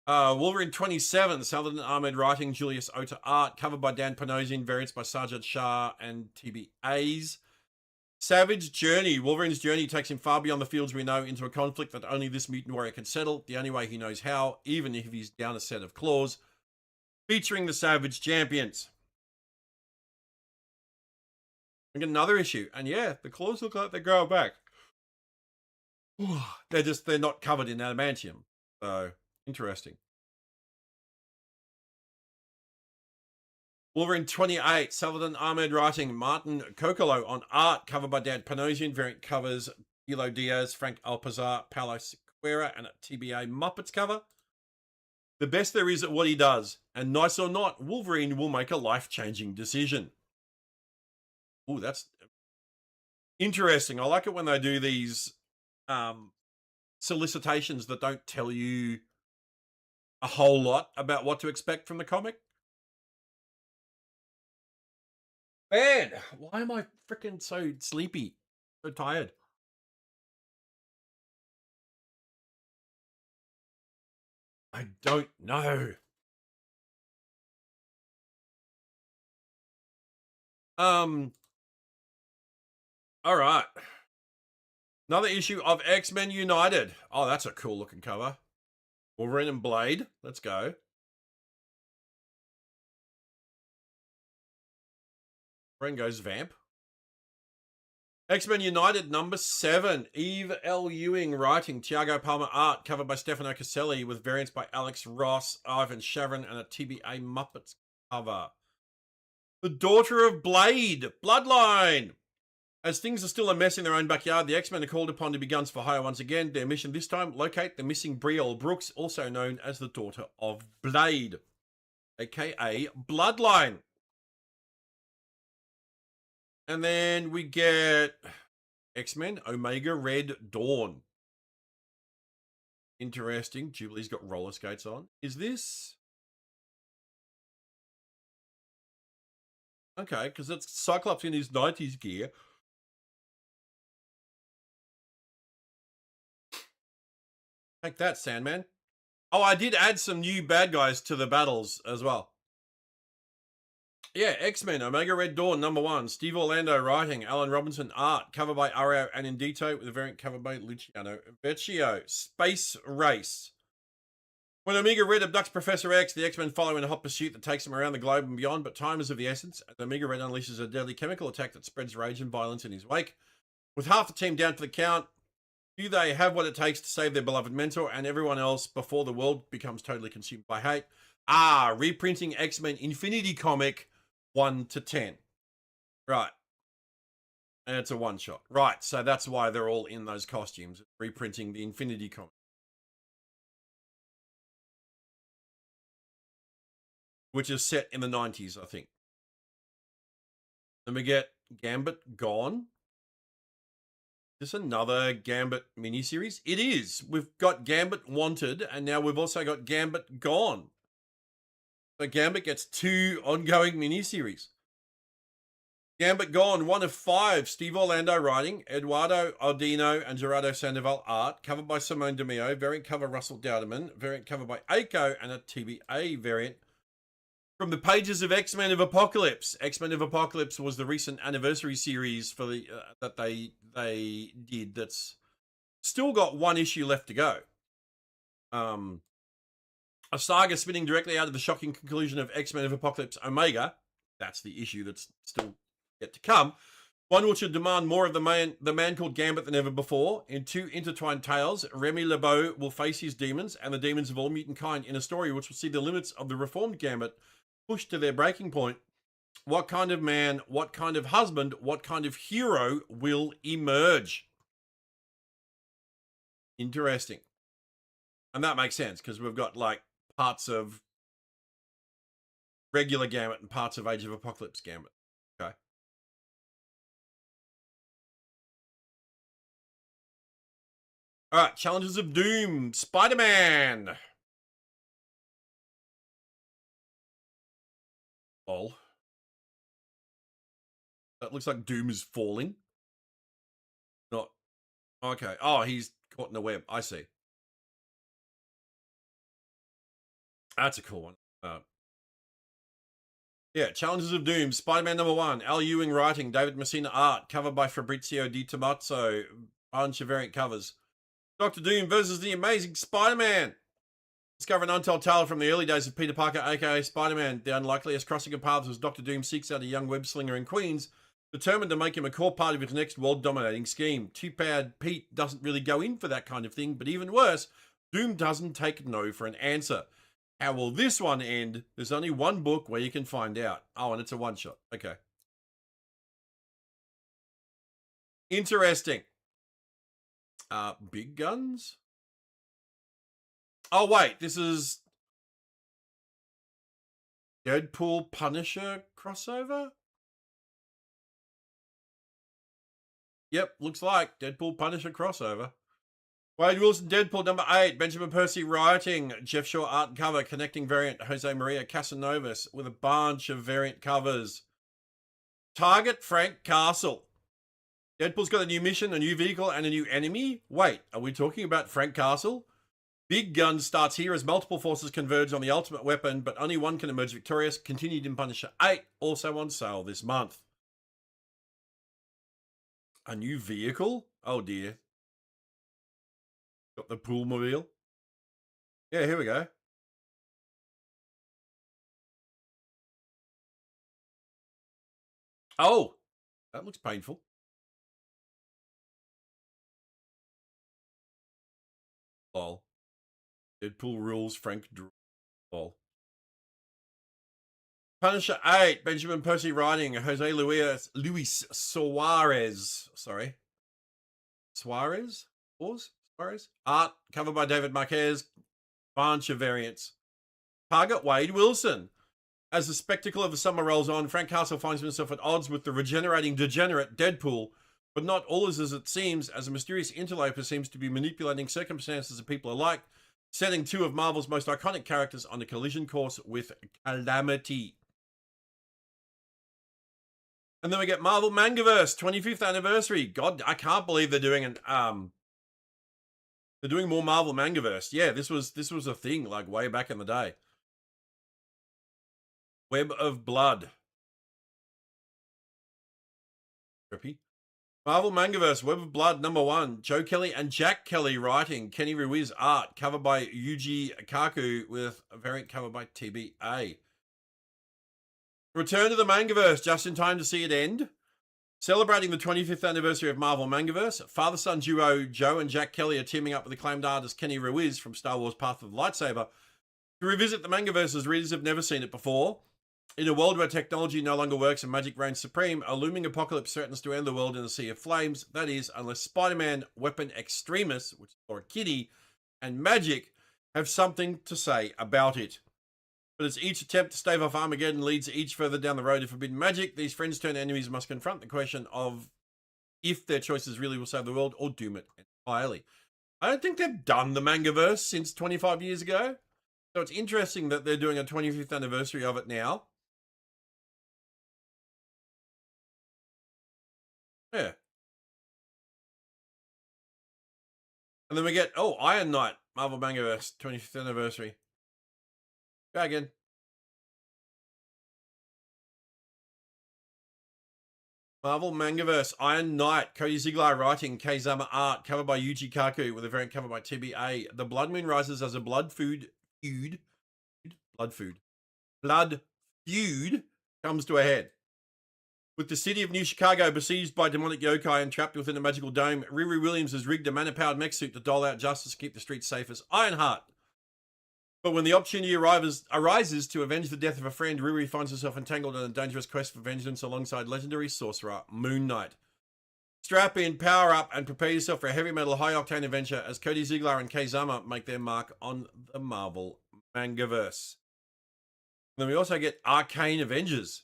Wolverine 27, Southern Armored writing, Julius Ota art, covered by Dan Panosian, variants by Sajid Shah and TBAs. Savage Journey. Wolverine's journey takes him far beyond the fields we know into a conflict that only this mutant warrior can settle, the only way he knows how, even if he's down a set of claws. Featuring the Savage Champions. We get another issue, and yeah, the claws look like they grow back. They're not covered in adamantium. So, interesting. Wolverine 28, Southern Armored writing, Martin Kokolo on art, covered by Dan Panosian, variant covers Hilo Diaz, Frank Alpazar, Paulo Sequeira, and a TBA Muppets cover. The best there is at what he does, and nice or not, Wolverine will make a life-changing decision. Ooh, that's interesting. I like it when they do these solicitations that don't tell you a whole lot about what to expect from the comic. Man, why am I freaking so sleepy? So tired. I don't know. All right. Another issue of X-Men United. Oh, that's a cool looking cover. Wolverine and Blade. Let's go. Wolverine goes vamp. X-Men United number 7. Eve L. Ewing writing. Tiago Palmer art. Covered by Stefano Caselli with variants by Alex Ross, Ivan Shavron, and a TBA Muppets cover. The Daughter of Blade. Bloodline. As things are still a mess in their own backyard, the X-Men are called upon to be guns for hire once again. Their mission this time, locate the missing Brielle Brooks, also known as the Daughter of Blade, aka Bloodline. And then we get X-Men Omega Red Dawn. Interesting. Jubilee's got roller skates on. Is this... Okay, because it's Cyclops in his 90s gear. Take that, Sandman. Oh, I did add some new bad guys to the battles as well. Yeah, X-Men, Omega Red Dawn, #1. Steve Orlando writing, Alan Robinson art, cover by Ario Anindito, with a variant cover by Luciano Vecchio. Space Race. When Omega Red abducts Professor X, the X-Men follow in a hot pursuit that takes him around the globe and beyond, but time is of the essence, and Omega Red unleashes a deadly chemical attack that spreads rage and violence in his wake. With half the team down to the count, do they have what it takes to save their beloved mentor and everyone else before the world becomes totally consumed by hate? Reprinting X-Men Infinity comic 1 to 10. Right. And it's a one-shot. Right, so that's why they're all in those costumes, reprinting the Infinity comic. Which is set in the 90s, I think. Then we get Gambit Gone. Is this another Gambit miniseries? It is. We've got Gambit Wanted, and now we've also got Gambit Gone. So Gambit gets 2 ongoing miniseries. Gambit Gone, 1 of 5. Steve Orlando writing, Eduardo Aldino and Gerardo Sandoval art, covered by Simone DeMeo, variant cover Russell Dowderman, variant cover by Aiko, and a TBA variant from the pages of X-Men of Apocalypse. X-Men of Apocalypse was the recent anniversary series for the that they did. That's still got 1 issue left to go. A saga spinning directly out of the shocking conclusion of X-Men of Apocalypse Omega. That's the issue that's still yet to come. One which should demand more of the man called Gambit than ever before. In 2 intertwined tales, Remy LeBeau will face his demons and the demons of all mutant kind in a story which will see the limits of the reformed Gambit pushed to their breaking point. What kind of man, what kind of husband, what kind of hero will emerge? Interesting. And that makes sense because we've got like parts of regular Gambit and parts of Age of Apocalypse Gambit. Okay. All right, Challenges of Doom, Spider-Man. Oh. That looks like Doom is falling. Not. Okay. Oh, he's caught in the web. I see. That's a cool one. Yeah, Challenges of Doom, Spider-Man #1, Al Ewing writing, David Messina art, cover by Fabrizio Di Tommaso, bunch of variant covers. Dr. Doom versus the Amazing Spider-Man. Discover an untold tale from the early days of Peter Parker, aka Spider-Man. The unlikeliest crossing of paths as Dr. Doom seeks out a young web slinger in Queens, determined to make him a core part of his next world-dominating scheme. Too bad Pete doesn't really go in for that kind of thing, but even worse, Doom doesn't take no for an answer. How will this one end? There's only 1 book where you can find out. Oh, and it's a one-shot. Okay. Interesting. Big Guns? Oh, wait. This is Deadpool Punisher crossover? Yep, looks like Deadpool Punisher crossover. Wade Wilson, Deadpool #8, Benjamin Percy writing, Jeff Shaw art and cover, connecting variant, Jose Maria Casanovas with a bunch of variant covers. Target Frank Castle. Deadpool's got a new mission, a new vehicle, and a new enemy? Wait, are we talking about Frank Castle? Big Guns starts here as multiple forces converge on the ultimate weapon, but only one can emerge victorious. Continued in Punisher 8, also on sale this month. A new vehicle? Oh dear. Got the Poolmobile. Yeah, here we go. Oh, that looks painful. Lol. Deadpool rules, Frank Lol. Punisher 8, Benjamin Percy writing, Jose Luis Suarez. Sorry. Suarez? Suarez? Art, covered by David Marquez. Bunch of variants. Target Wade Wilson. As the spectacle of the summer rolls on, Frank Castle finds himself at odds with the regenerating degenerate Deadpool. But not all is as it seems, as a mysterious interloper seems to be manipulating circumstances of people alike, setting 2 of Marvel's most iconic characters on a collision course with calamity. And then we get Marvel Mangaverse, 25th anniversary. God, I can't believe they're doing they're doing more Marvel Mangaverse. Yeah, this was a thing like way back in the day. Web of Blood. Trippy. Marvel Mangaverse, Web of Blood #1, Joe Kelly and Jack Kelly writing, Kenny Ruiz art, cover by Yuji Kaku with a variant cover by TBA. Return to the Mangaverse, just in time to see it end. Celebrating the 25th anniversary of Marvel Mangaverse, father-son duo Joe and Jack Kelly are teaming up with acclaimed artist Kenny Ruiz from Star Wars Path of the Lightsaber to revisit the Mangaverse as readers have never seen it before. In a world where technology no longer works and magic reigns supreme, a looming apocalypse threatens to end the world in a sea of flames. That is, unless Spider-Man, Weapon Extremis, which is for a kitty, and Magic have something to say about it. But as each attempt to stave off Armageddon leads each further down the road of forbidden magic, these friends turned enemies must confront the question of if their choices really will save the world or doom it entirely. I don't think they've done the Mangaverse since 25 years ago. So it's interesting that they're doing a 25th anniversary of it now. Yeah. And then we get, Iron Knight, Marvel Mangaverse, 25th anniversary. Go again. Marvel Mangaverse, Iron Knight, Cody Ziegler writing, Kazama art, cover by Yuji Kaku with a variant cover by TBA. The Blood Moon rises as a blood feud comes to a head. With the city of New Chicago besieged by demonic yokai and trapped within a magical dome, Riri Williams has rigged a mana-powered mech suit to dole out justice to keep the streets safe as Ironheart. But when the opportunity arises to avenge the death of a friend, Riri finds herself entangled in a dangerous quest for vengeance alongside legendary sorcerer Moon Knight. Strap in, power up, and prepare yourself for a heavy metal, high-octane adventure as Cody Ziegler and Kazama make their mark on the Marvel Mangaverse. Then we also get Arcane Avengers.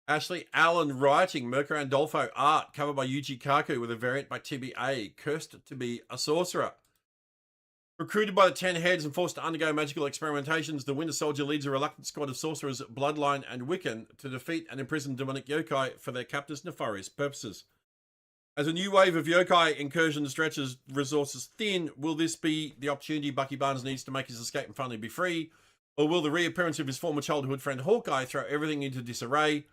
Ashley Allen writing, Mirka Andolfo art, cover by Yuji Kaku with a variant by TBA, cursed to be a sorcerer. Recruited by the 10 heads and forced to undergo magical experimentations, the Winter Soldier leads a reluctant squad of sorcerers, Bloodline and Wiccan, to defeat and imprison demonic yokai for their captors' nefarious purposes. As a new wave of yokai incursion stretches resources thin, will this be the opportunity Bucky Barnes needs to make his escape and finally be free? Or will the reappearance of his former childhood friend Hawkeye throw everything into disarray?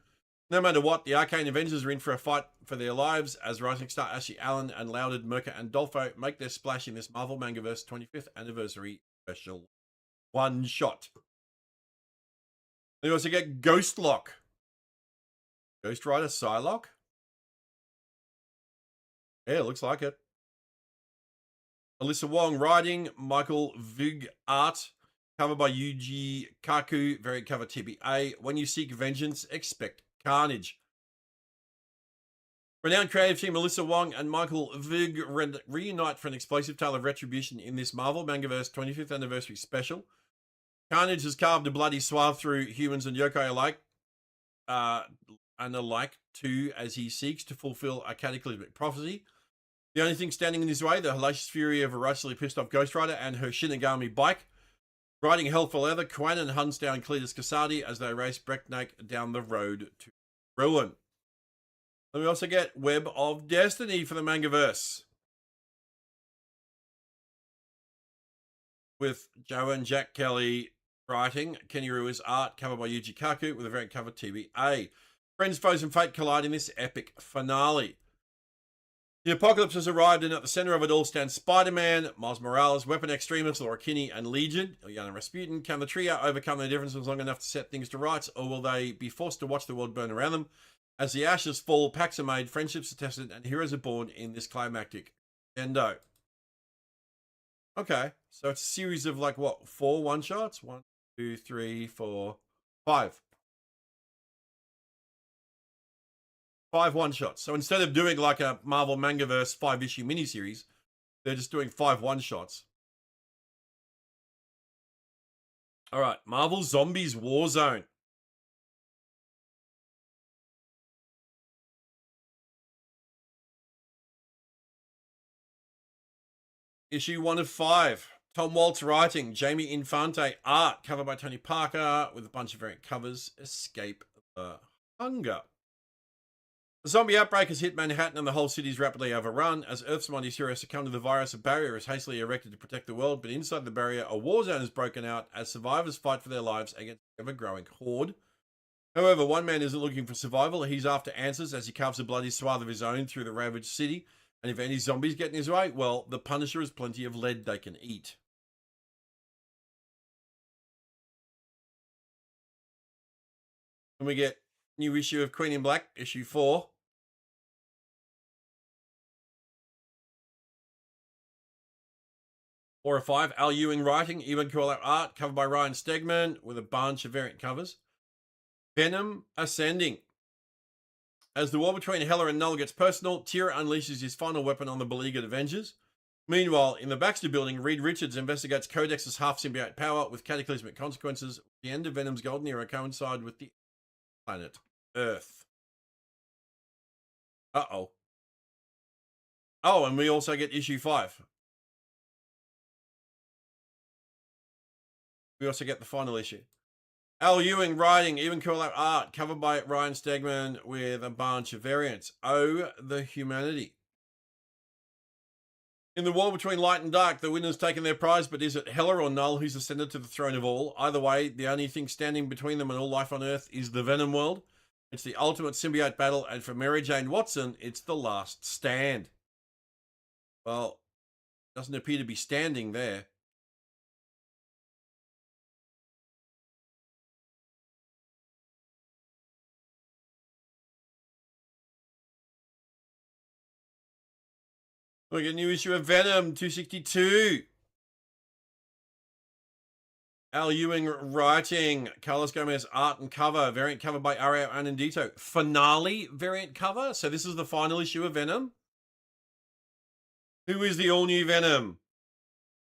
No matter what, the Arcane Avengers are in for a fight for their lives as rising star Ashley Allen and lauded Mirka Andolfo make their splash in this Marvel Mangaverse 25th anniversary special one shot. Then you also get Ghostlock. Ghost Rider Psylocke? Yeah, it looks like it. Alyssa Wong writing, Michael Vig art, cover by Yuji Kaku, variant cover TBA. When you seek vengeance, expect carnage. Renowned creative team Alyssa Wong and Michael Vig reunite for an explosive tale of retribution in this Marvel Mangaverse 25th anniversary special. Carnage has carved a bloody swath through humans and yokai alike, too, as he seeks to fulfill a cataclysmic prophecy. The only thing standing in his way, the hellacious fury of a righteously pissed off Ghost Rider and her Shinigami bike. Riding hell for leather, Quanon hunts down Cletus Kasady as they race breakneck down the road to ruin. Then we also get Web of Destiny for the Mangaverse, with Joe and Jack Kelly writing, Kenny Ruiz art, cover by Yuji Kaku with a variant cover TBA. Friends, foes, and fate collide in this epic finale. The apocalypse has arrived, and at the center of it all stands Spider-Man, Miles Morales, Weapon Extremis, Laura Kinney, and Legion, Ilyana Rasputin. Can the trio overcome their differences long enough to set things to rights, or will they be forced to watch the world burn around them? As the ashes fall, pacts are made, friendships are tested, and heroes are born in this climactic endo. Okay, so it's a series of 4 one-shots? 1, 2, 3, 4, 5. 5 one-shots. So instead of doing like a Marvel Mangaverse 5-issue miniseries, they're just doing 5 one-shots. All right, Marvel Zombies Warzone. Issue 1 of 5. Tom Waltz writing, Jamie Infante art, cover by Tony Parker with a bunch of variant covers. Escape the Hunger. A zombie outbreak has hit Manhattan and the whole city is rapidly overrun. As Earth's mightiest heroes succumb to the virus, a barrier is hastily erected to protect the world, but inside the barrier, a war zone has broken out as survivors fight for their lives against an ever-growing horde. However, one man isn't looking for survival, he's after answers as he carves a bloody swath of his own through the ravaged city. And if any zombies get in his way, well, the Punisher has plenty of lead they can eat. And we get new issue of Queen in Black, issue 4. Or a 5, Al Ewing writing, even call art, covered by Ryan Stegman with a bunch of variant covers. Venom Ascending. As the war between Hela and Null gets personal, Tira unleashes his final weapon on the beleaguered Avengers. Meanwhile, in the Baxter building, Reed Richards investigates Codex's half-symbiote power with cataclysmic consequences. The end of Venom's golden era coincide with the planet Earth. Uh-oh. Oh, and we also get issue 5. We also get the final issue. Al Ewing writing, even call out art, covered by Ryan Stegman with a bunch of variants. Oh, the humanity. In the war between light and dark, the winner's taken their prize, but is it Hela or Null who's ascended to the throne of all? Either way, the only thing standing between them and all life on Earth is the Venom world. It's the ultimate symbiote battle, and for Mary Jane Watson, it's the last stand. Well, doesn't appear to be standing there. We get a new issue of Venom 262. Al Ewing writing, Carlos Gomez art and cover, variant cover by Ariel Anandito. Finale variant cover. So this is the final issue of Venom. Who is the all-new Venom?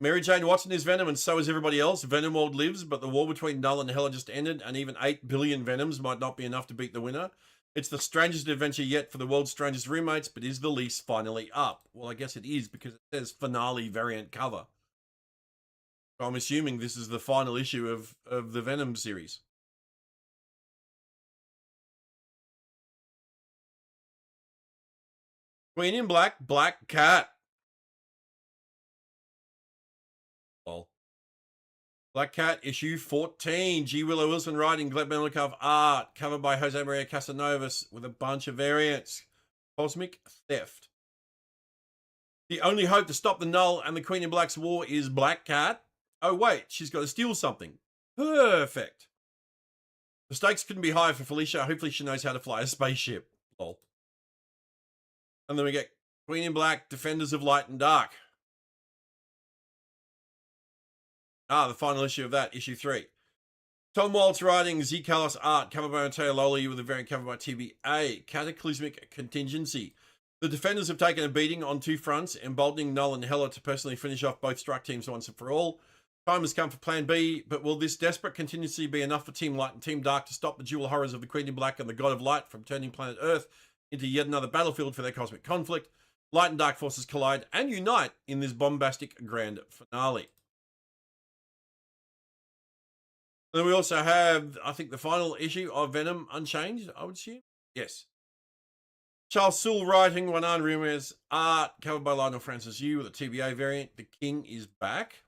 Mary Jane Watson is Venom, and so is everybody else. Venom world lives, but the war between Null and Hela just ended, and even 8 billion Venoms might not be enough to beat the winner. It's the strangest adventure yet for the world's strangest roommates, but is the lease finally up? Well, I guess it is, because it says finale variant cover. So I'm assuming this is the final issue of the Venom series. Queen in Black, Black Cat. Well, Black Cat issue 14. G. Willow Wilson writing, Gleb Melikov art, covered by Jose Maria Casanovas with a bunch of variants. Cosmic Theft. The only hope to stop the Null and the Queen in Black's war is Black Cat. Oh, wait, she's got to steal something. Perfect. The stakes couldn't be higher for Felicia. Hopefully she knows how to fly a spaceship. Lol. And then we get Queen in Black, Defenders of Light and Dark. The final issue of that, issue 3. Tom Waltz writing, Z. Carlos art, covered by Mateo Loli with a variant cover by TBA. Cataclysmic Contingency. The Defenders have taken a beating on 2 fronts, emboldening Null and Hela to personally finish off both strike teams once and for all. Time has come for Plan B, but will this desperate contingency be enough for Team Light and Team Dark to stop the dual horrors of the Queen in Black and the God of Light from turning planet Earth into yet another battlefield for their cosmic conflict? Light and dark forces collide and unite in this bombastic grand finale. Then we also have, I think, the final issue of Venom Unchanged, I would assume. Yes. Charles Soule writing, Juanan Ramirez art, covered by Lionel Francis Yu with a TBA variant. The King is back.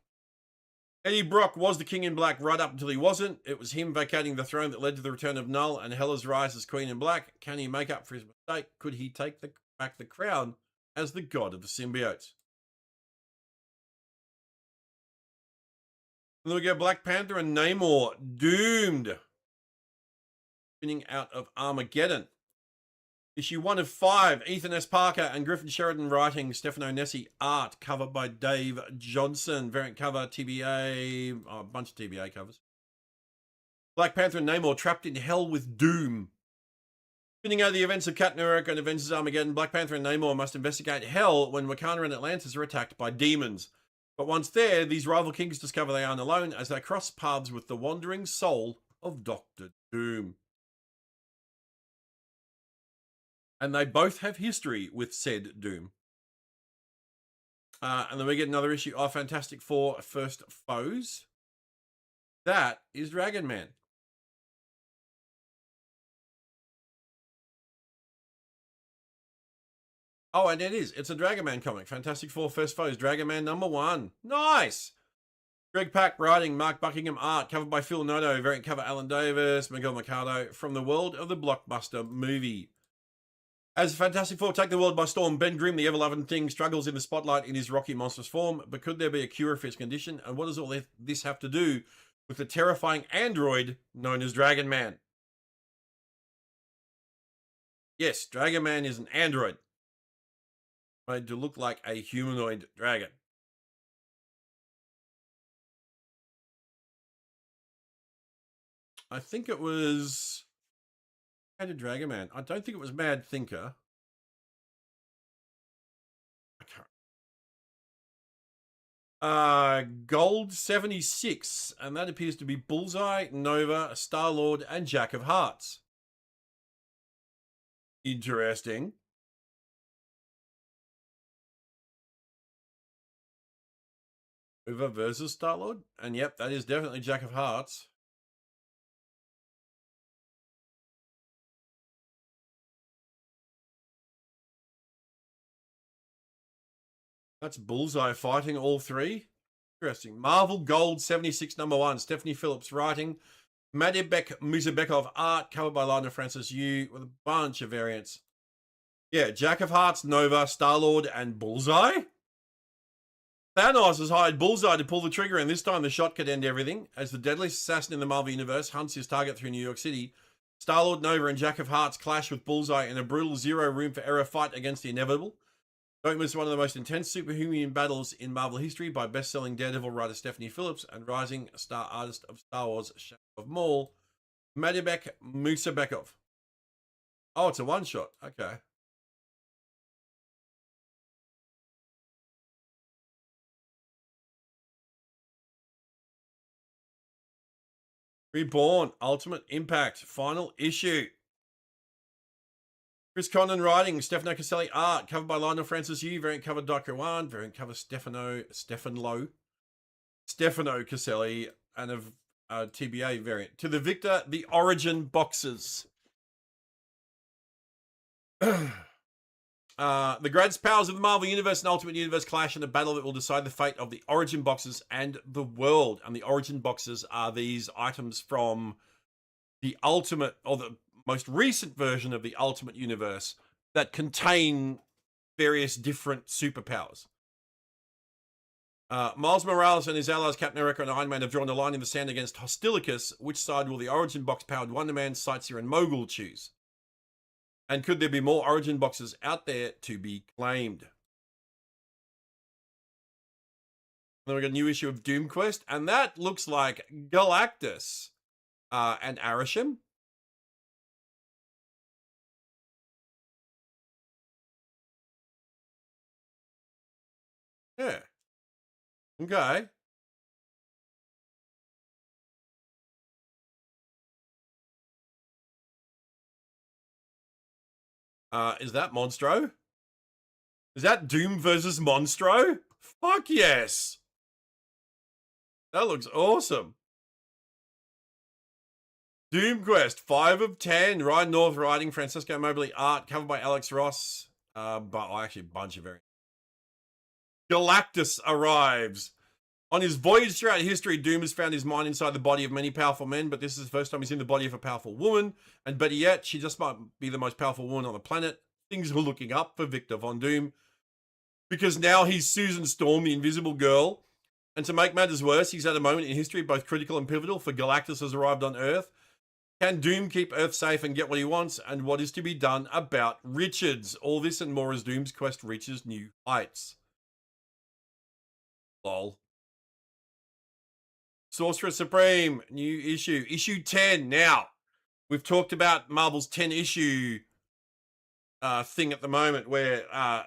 Eddie Brock was the King in Black right up until he wasn't. It was him vacating the throne that led to the return of Null and Hela's rise as Queen in Black. Can he make up for his mistake? Could he take back the crown as the god of the symbiotes? And then we go Black Panther and Namor, doomed. Spinning out of Armageddon. Issue 1 of 5, Ethan S. Parker and Griffin Sheridan writing, Stefano Nessi art, covered by Dave Johnson, variant cover, TBA, a bunch of TBA covers. Black Panther and Namor trapped in hell with doom. Spinning out of the events of Captain America and Avengers Armageddon, Black Panther and Namor must investigate hell when Wakanda and Atlantis are attacked by demons. But once there, these rival kings discover they aren't alone as they cross paths with the wandering soul of Doctor Doom. And they both have history with said Doom. And then we get another issue of Fantastic Four First Foes. That is Dragon Man. Oh, and it is. It's a Dragon Man comic. Fantastic Four First Foes, Dragon Man #1. Nice! Greg Pak writing, Mark Buckingham art, covered by Phil Noto, variant cover Alan Davis, Miguel Mercado, from the world of the blockbuster movie. As Fantastic Four take the world by storm, Ben Grimm, the ever-loving thing, struggles in the spotlight in his rocky monstrous form, but could there be a cure for his condition? And what does all this have to do with the terrifying android known as Dragon Man? Yes, Dragon Man is an android made to look like a humanoid dragon. I think it was... How did Dragon Man? I don't think it was Mad Thinker. I can't. Gold 76, and that appears to be Bullseye, Nova, Star-Lord, and Jack of Hearts. Interesting. Nova versus Star-Lord? And yep, that is definitely Jack of Hearts. That's Bullseye fighting all three. Interesting. Marvel Gold 76 #1. Stephanie Phillips writing. Madibek Musabekov art, covered by Lionel Francis Yu, with a bunch of variants. Yeah, Jack of Hearts, Nova, Star-Lord, and Bullseye? Thanos has hired Bullseye to pull the trigger, and this time the shot could end everything. As the deadliest assassin in the Marvel Universe hunts his target through New York City, Star-Lord, Nova, and Jack of Hearts clash with Bullseye in a brutal zero room for error fight against the inevitable. Don't miss one of the most intense superhuman battles in Marvel history by best-selling Daredevil writer Stephanie Phillips and rising star artist of Star Wars Shadow of Maul, Madibek Musabekov. Oh, it's a one-shot. Okay. Reborn, Ultimate Impact, final issue. Chris Condon writing, Stefano Caselli art, covered by Lionel Francis Yu, variant cover Dr. Wan, variant cover Stefano Caselli, and a TBA variant. To the Victor, the Origin boxes. The greatest powers of the Marvel Universe and Ultimate Universe clash in a battle that will decide the fate of the Origin boxes and the world. And the Origin boxes are these items from the Ultimate, or the most recent version of the Ultimate Universe, that contain various different superpowers. Miles Morales and his allies Captain America and Iron Man have drawn a line in the sand against Hostilicus. Which side will the Origin box-powered Wonder Man, Sightseer, and Mogul choose? And could there be more Origin boxes out there to be claimed? Then we got a new issue of Doom Quest, and that looks like Galactus and Arisham. Yeah. Okay. Is that Monstro? Is that Doom versus Monstro? Fuck yes. That looks awesome. Doom Quest, 5 of 10. Ryan North writing, Francisco Mobley art, covered by Alex Ross. But actually a bunch of variants. Galactus arrives. On his voyage throughout history, Doom has found his mind inside the body of many powerful men, but this is the first time he's in the body of a powerful woman. And better yet, she just might be the most powerful woman on the planet. Things are looking up for Victor Von Doom, because now he's Susan Storm, the Invisible Girl. And to make matters worse, he's at a moment in history both critical and pivotal, for Galactus has arrived on Earth. Can Doom keep Earth safe and get what he wants? And what is to be done about Richards? All this and more as Doom's quest reaches new heights. Lol. Sorcerer Supreme, new issue. Issue 10. Now, we've talked about Marvel's 10-issue thing at the moment, where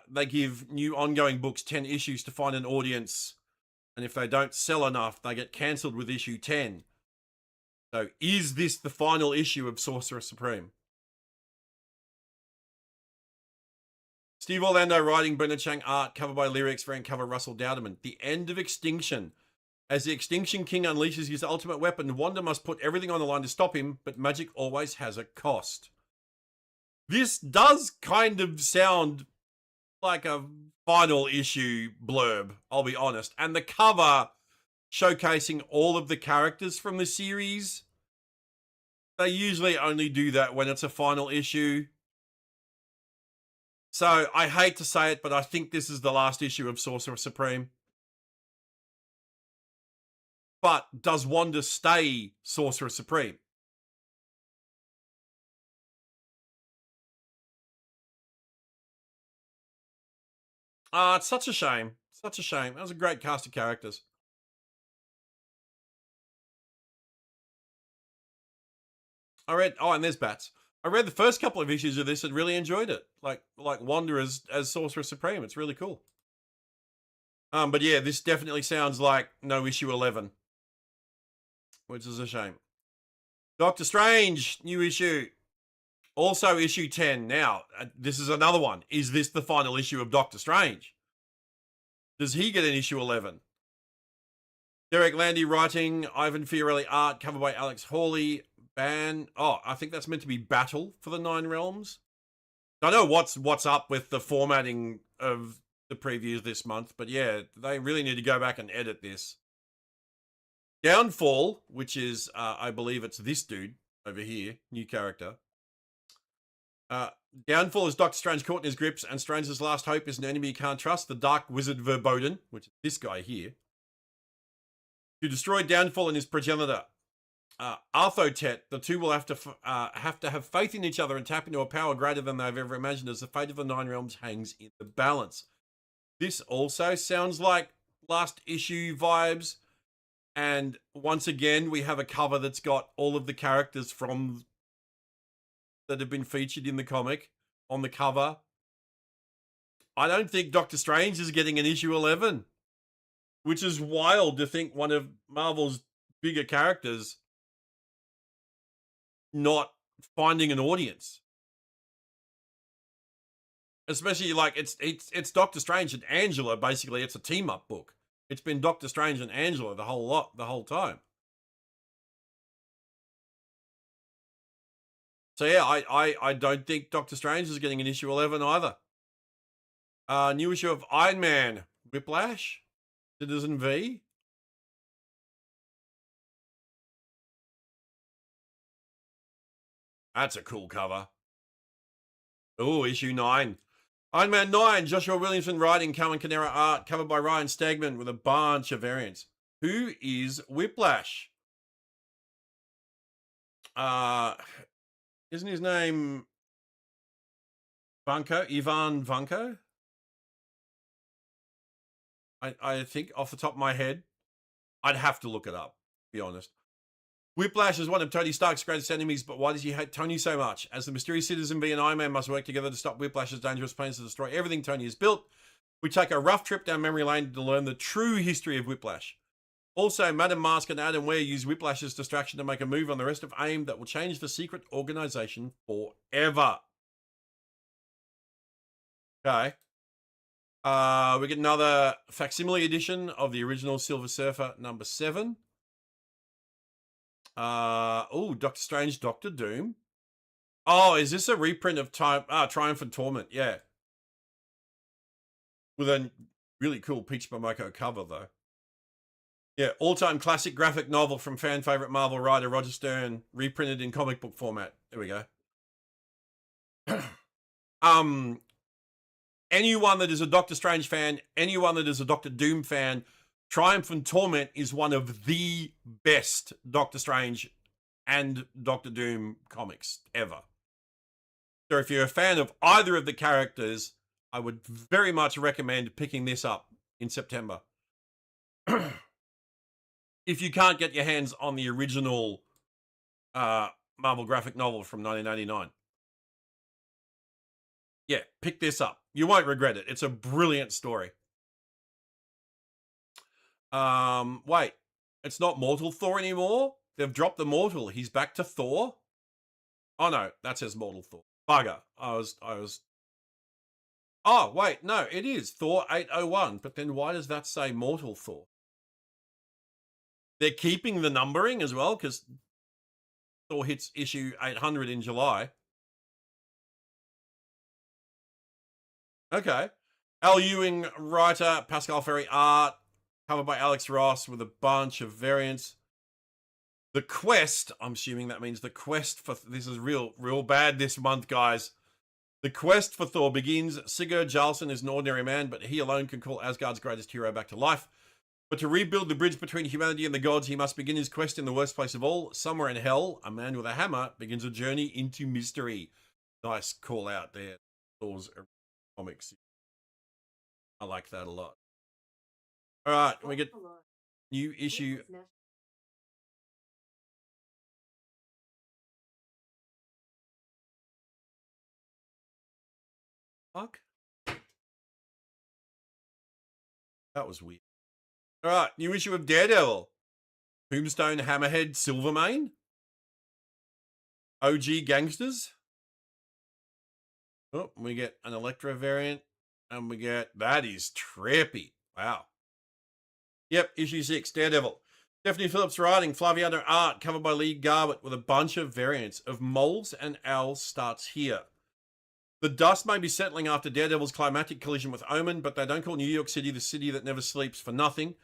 they give new ongoing books 10 issues to find an audience. And if they don't sell enough, they get cancelled with issue 10. So is this the final issue of Sorcerer Supreme? Steve Orlando writing, Brendan Chang art, covered by Lyrics, variant cover Russell Dowderman. The end of Extinction. As the Extinction King unleashes his ultimate weapon, Wanda must put everything on the line to stop him, but magic always has a cost. This does kind of sound like a final issue blurb, I'll be honest. And the cover showcasing all of the characters from the series, they usually only do that when it's a final issue. So I hate to say it, but I think this is the last issue of Sorcerer Supreme. But does Wanda stay Sorcerer Supreme? It's such a shame. Such a shame. That was a great cast of characters. I read, and there's Bats. I read the first couple of issues of this and really enjoyed it. Like Wanda as Sorcerer Supreme. It's really cool. But yeah, this definitely sounds like no issue 11, which is a shame. Doctor Strange, new issue. Also issue 10. Now, this is another one. Is this the final issue of Doctor Strange? Does he get an issue 11? Derek Landy writing, Ivan Fiorelli art, covered by Alex Hawley. I think that's meant to be Battle for the Nine Realms. I know what's up with the formatting of the previews this month, but yeah, they really need to go back and edit this. Downfall, which is, I believe it's this dude over here, new character. Downfall is Doctor Strange caught in his grips, and Strange's last hope is an enemy he can't trust, the Dark Wizard Verboten, which is this guy here, to destroy Downfall and his progenitor. Arthotet, the two will have to have faith in each other and tap into a power greater than they've ever imagined as the fate of the Nine Realms hangs in the balance. This also sounds like last issue vibes. And once again, we have a cover that's got all of the characters from that have been featured in the comic on the cover. I don't think Doctor Strange is getting an issue 11, which is wild to think one of Marvel's bigger characters not finding an audience. Especially like it's Doctor Strange and Angela, basically it's a team up book. It's been Doctor Strange and Angela the whole time. So yeah, I don't think Doctor Strange is getting an issue 11 either. New issue of Iron Man, Whiplash, Citizen V. That's a cool cover. Oh, issue 9. Iron Man 9, Joshua Williamson writing, Carmen Canera art, covered by Ryan Stegman with a bunch of variants. Who is Whiplash? Isn't his name Vanko? Ivan Vanko? I think off the top of my head. I'd have to look it up, to be honest. Whiplash is one of Tony Stark's greatest enemies, but why does he hate Tony so much? As the mysterious Citizen B and Iron Man must work together to stop Whiplash's dangerous plans to destroy everything Tony has built, we take a rough trip down memory lane to learn the true history of Whiplash. Also, Madam Mask and Adam Ware use Whiplash's distraction to make a move on the rest of AIM that will change the secret organization forever. Okay. We get another facsimile edition of the original Silver Surfer number 7. Doctor Strange, Doctor Doom. Oh, is this a reprint of Triumph and Torment? Yeah. With a really cool Peach Momoko cover, though. Yeah, all-time classic graphic novel from fan favorite Marvel writer Roger Stern, reprinted in comic book format. There we go. Anyone that is a Doctor Strange fan, anyone that is a Doctor Doom fan, Triumph and Torment is one of the best Doctor Strange and Doctor Doom comics ever. So if you're a fan of either of the characters, I would very much recommend picking this up in September. If you can't get your hands on the original Marvel graphic novel from 1989. Yeah, pick this up. You won't regret it. It's a brilliant story. Wait, it's not Mortal Thor anymore? They've dropped the Mortal. He's back to Thor? Oh no, that says Mortal Thor. Bugger. I was... Oh, wait, no, it is Thor 801, but then why does that say Mortal Thor? They're keeping the numbering as well, because Thor hits issue 800 in July. Okay. Al Ewing, writer, Pascal Ferry, art, covered by Alex Ross with a bunch of variants. The quest, I'm assuming that means the quest for, this is real bad this month, guys. The quest for Thor begins. Sigurd Jarlson is an ordinary man, but he alone can call Asgard's greatest hero back to life. But to rebuild the bridge between humanity and the gods, he must begin his quest in the worst place of all. Somewhere in hell, a man with a hammer begins a journey into mystery. Nice call out there. Thor's comics. I like that a lot. All right, we get new issue. Fuck. That was weird. All right, new issue of Daredevil. Tombstone, Hammerhead, Silvermane. OG Gangsters. Oh, we get an Elektra variant. And we get, that is trippy. Wow. Yep, issue 6, Daredevil. Stephanie Phillips writing, Flaviano art, covered by Lee Garbutt with a bunch of variants of moles and owls starts here. The dust may be settling after Daredevil's climatic collision with Omen, but they don't call New York City the city that never sleeps for nothing.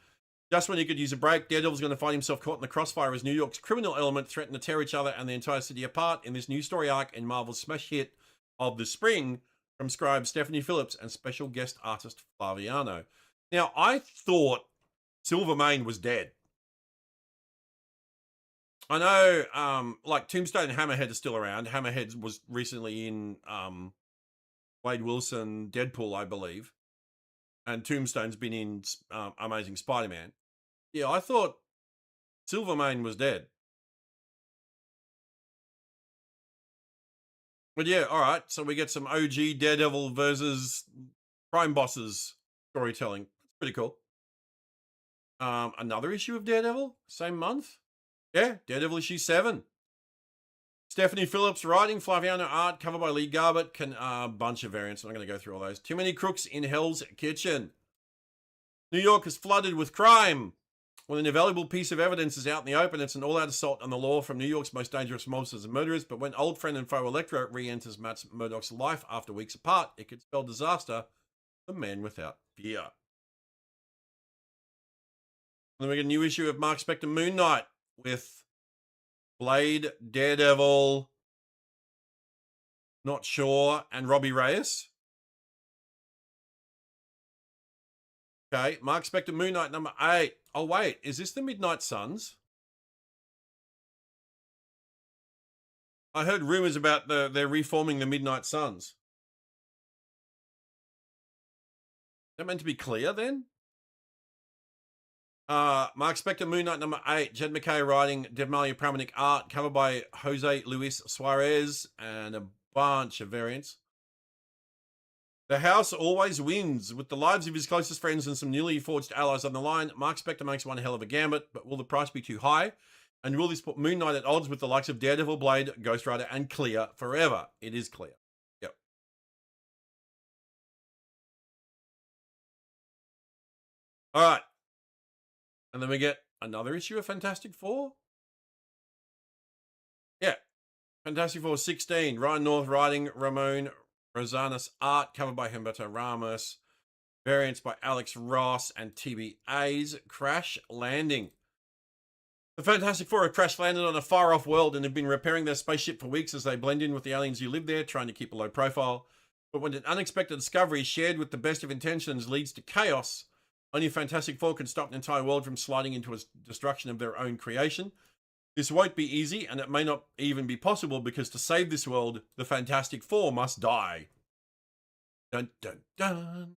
Just when you could use a break, Daredevil's going to find himself caught in the crossfire as New York's criminal element threaten to tear each other and the entire city apart in this new story arc in Marvel's smash hit of the spring from scribe Stephanie Phillips and special guest artist Flaviano. Now, I thought Silvermane was dead. I know, like Tombstone and Hammerhead are still around. Hammerhead was recently in Wade Wilson, Deadpool, I believe. And Tombstone's been in Amazing Spider-Man. Yeah, I thought Silvermane was dead. But yeah, all right. So we get some OG Daredevil versus Crime Bosses storytelling. It's pretty cool. Another issue of Daredevil, same month. Yeah, Daredevil issue 7. Stephanie Phillips writing, Flaviano art, covered by Lee Garbutt. A bunch of variants. I'm not going to go through all those. Too many crooks in Hell's Kitchen. New York is flooded with crime. When an invaluable piece of evidence is out in the open, it's an all-out assault on the law from New York's most dangerous mobsters and murderers. But when old friend and foe Elektra re-enters Matt Murdock's life after weeks apart, it could spell disaster for men without fear. And then we get a new issue of Mark Spector Moon Knight with Blade, Daredevil, not sure, and Robbie Reyes. Okay, Mark Spector Moon Knight number 8. Oh, wait, is this the Midnight Suns? I heard rumors about they're reforming the Midnight Suns. Is that meant to be clear then? Mark Spector Moon Knight number 8. Jed McKay writing, Devmalia Pramanik art, covered by Jose Luis Suarez, and a bunch of variants. The house always wins. With the lives of his closest friends and some newly forged allies on the line, Mark Spector makes one hell of a gambit, but will the price be too high? And will this put Moon Knight at odds with the likes of Daredevil, Blade, Ghost Rider, and Clear forever? It is Clear. Yep. All right. And then we get another issue of Fantastic Four. Yeah. Fantastic Four 16. Ryan North writing, Ramon Rosanas art, covered by Humberto Ramos. Variants by Alex Ross and TBA's Crash Landing. The Fantastic Four have crash landed on a far-off world and have been repairing their spaceship for weeks as they blend in with the aliens who live there, trying to keep a low profile. But when an unexpected discovery shared with the best of intentions leads to chaos, only Fantastic Four can stop an entire world from sliding into a destruction of their own creation. This won't be easy, and it may not even be possible, because to save this world, the Fantastic Four must die. Dun, dun, dun.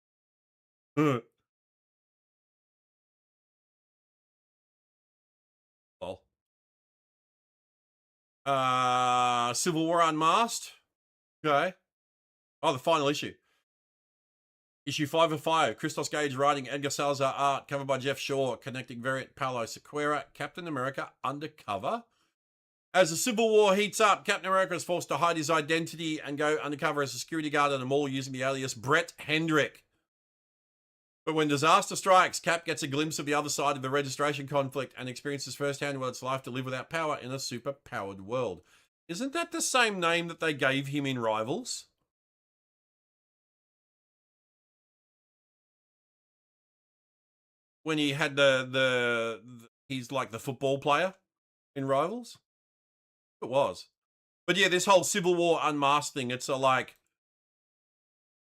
Well. Civil War Unmasked. Okay. Oh, the final issue. Issue 5 of 5. Christos Gage writing, Edgar Salazar art, covered by Jeff Shaw, connecting variant Paolo Sequeira, Captain America undercover. As the Civil War heats up, Captain America is forced to hide his identity and go undercover as a security guard at a mall using the alias Brett Hendrick. But when disaster strikes, Cap gets a glimpse of the other side of the registration conflict and experiences firsthand what it's like to live without power in a super-powered world. Isn't that the same name that they gave him in Rivals? when he had he's like the football player in Rivals. It was. But yeah, this whole Civil War unmasked thing, it's a like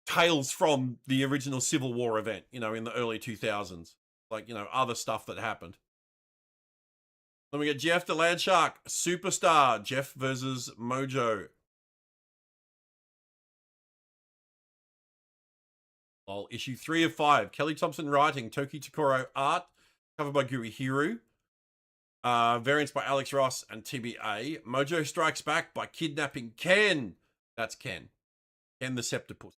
tales from the original Civil War event, in the early 2000s. Like, other stuff that happened. Then we get Jeff the Landshark, Superstar, Jeff versus Mojo. Issue 3 of 5. Kelly Thompson writing, Toki Takoro art, covered by Guri Hiru. Variants by Alex Ross and TBA. Mojo strikes back by kidnapping Ken. That's Ken. Ken the Septipus.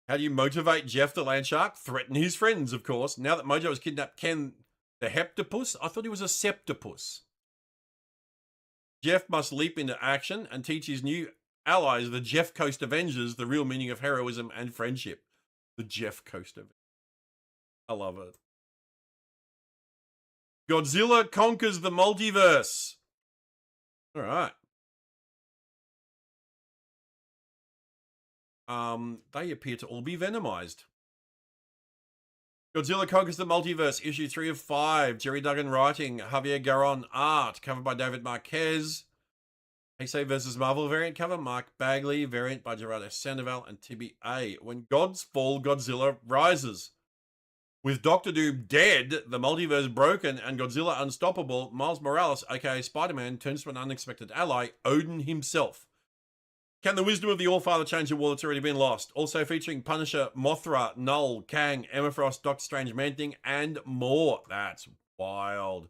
How do you motivate Jeff the Landshark? Threaten his friends, of course. Now that Mojo has kidnapped Ken the Heptopus, I thought he was a Septopus. Jeff must leap into action and teach his new allies, the Jeff Coast Avengers, the real meaning of heroism and friendship. The Jeff Coast Avengers. I love it. Godzilla conquers the multiverse. All right. They appear to all be venomized. Godzilla conquers the multiverse, issue 3 of 5. Jerry Duggan writing, Javier Garon art, covered by David Marquez. Heisei versus Marvel variant cover, Mark Bagley, variant by Gerardo Sandoval and TBA. When gods fall, Godzilla rises. With Doctor Doom dead, the multiverse broken, and Godzilla unstoppable, Miles Morales, aka Spider-Man, turns to an unexpected ally, Odin himself. Can the wisdom of the All-Father change a war that's already been lost? Also featuring Punisher, Mothra, Null, Kang, Emma Frost, Doctor Strange, Man-Thing, and more. That's wild.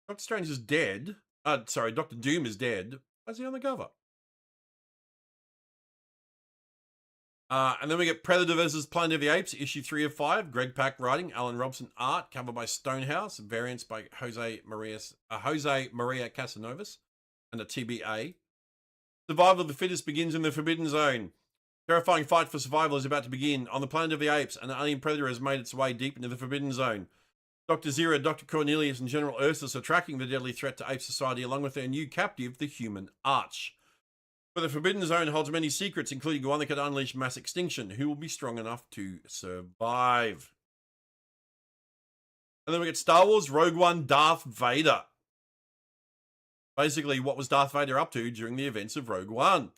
Doctor Strange is dead. Doctor Doom is dead. Why's he on the cover? And then we get Predator versus Planet of the Apes, issue 3 of 5. Greg Pak writing, Alan Robson art, cover by Stonehouse, variants by Jose Maria Casanovas and a TBA. Survival of the fittest begins in the Forbidden Zone. Terrifying fight for survival is about to begin. On the Planet of the Apes, an alien predator has made its way deep into the Forbidden Zone. Dr. Zira, Dr. Cornelius, and General Ursus are tracking the deadly threat to ape society along with their new captive, the Human Arch. But the Forbidden Zone holds many secrets, including one that could unleash mass extinction. Who will be strong enough to survive? And then we get Star Wars Rogue One Darth Vader. Basically, what was Darth Vader up to during the events of Rogue One?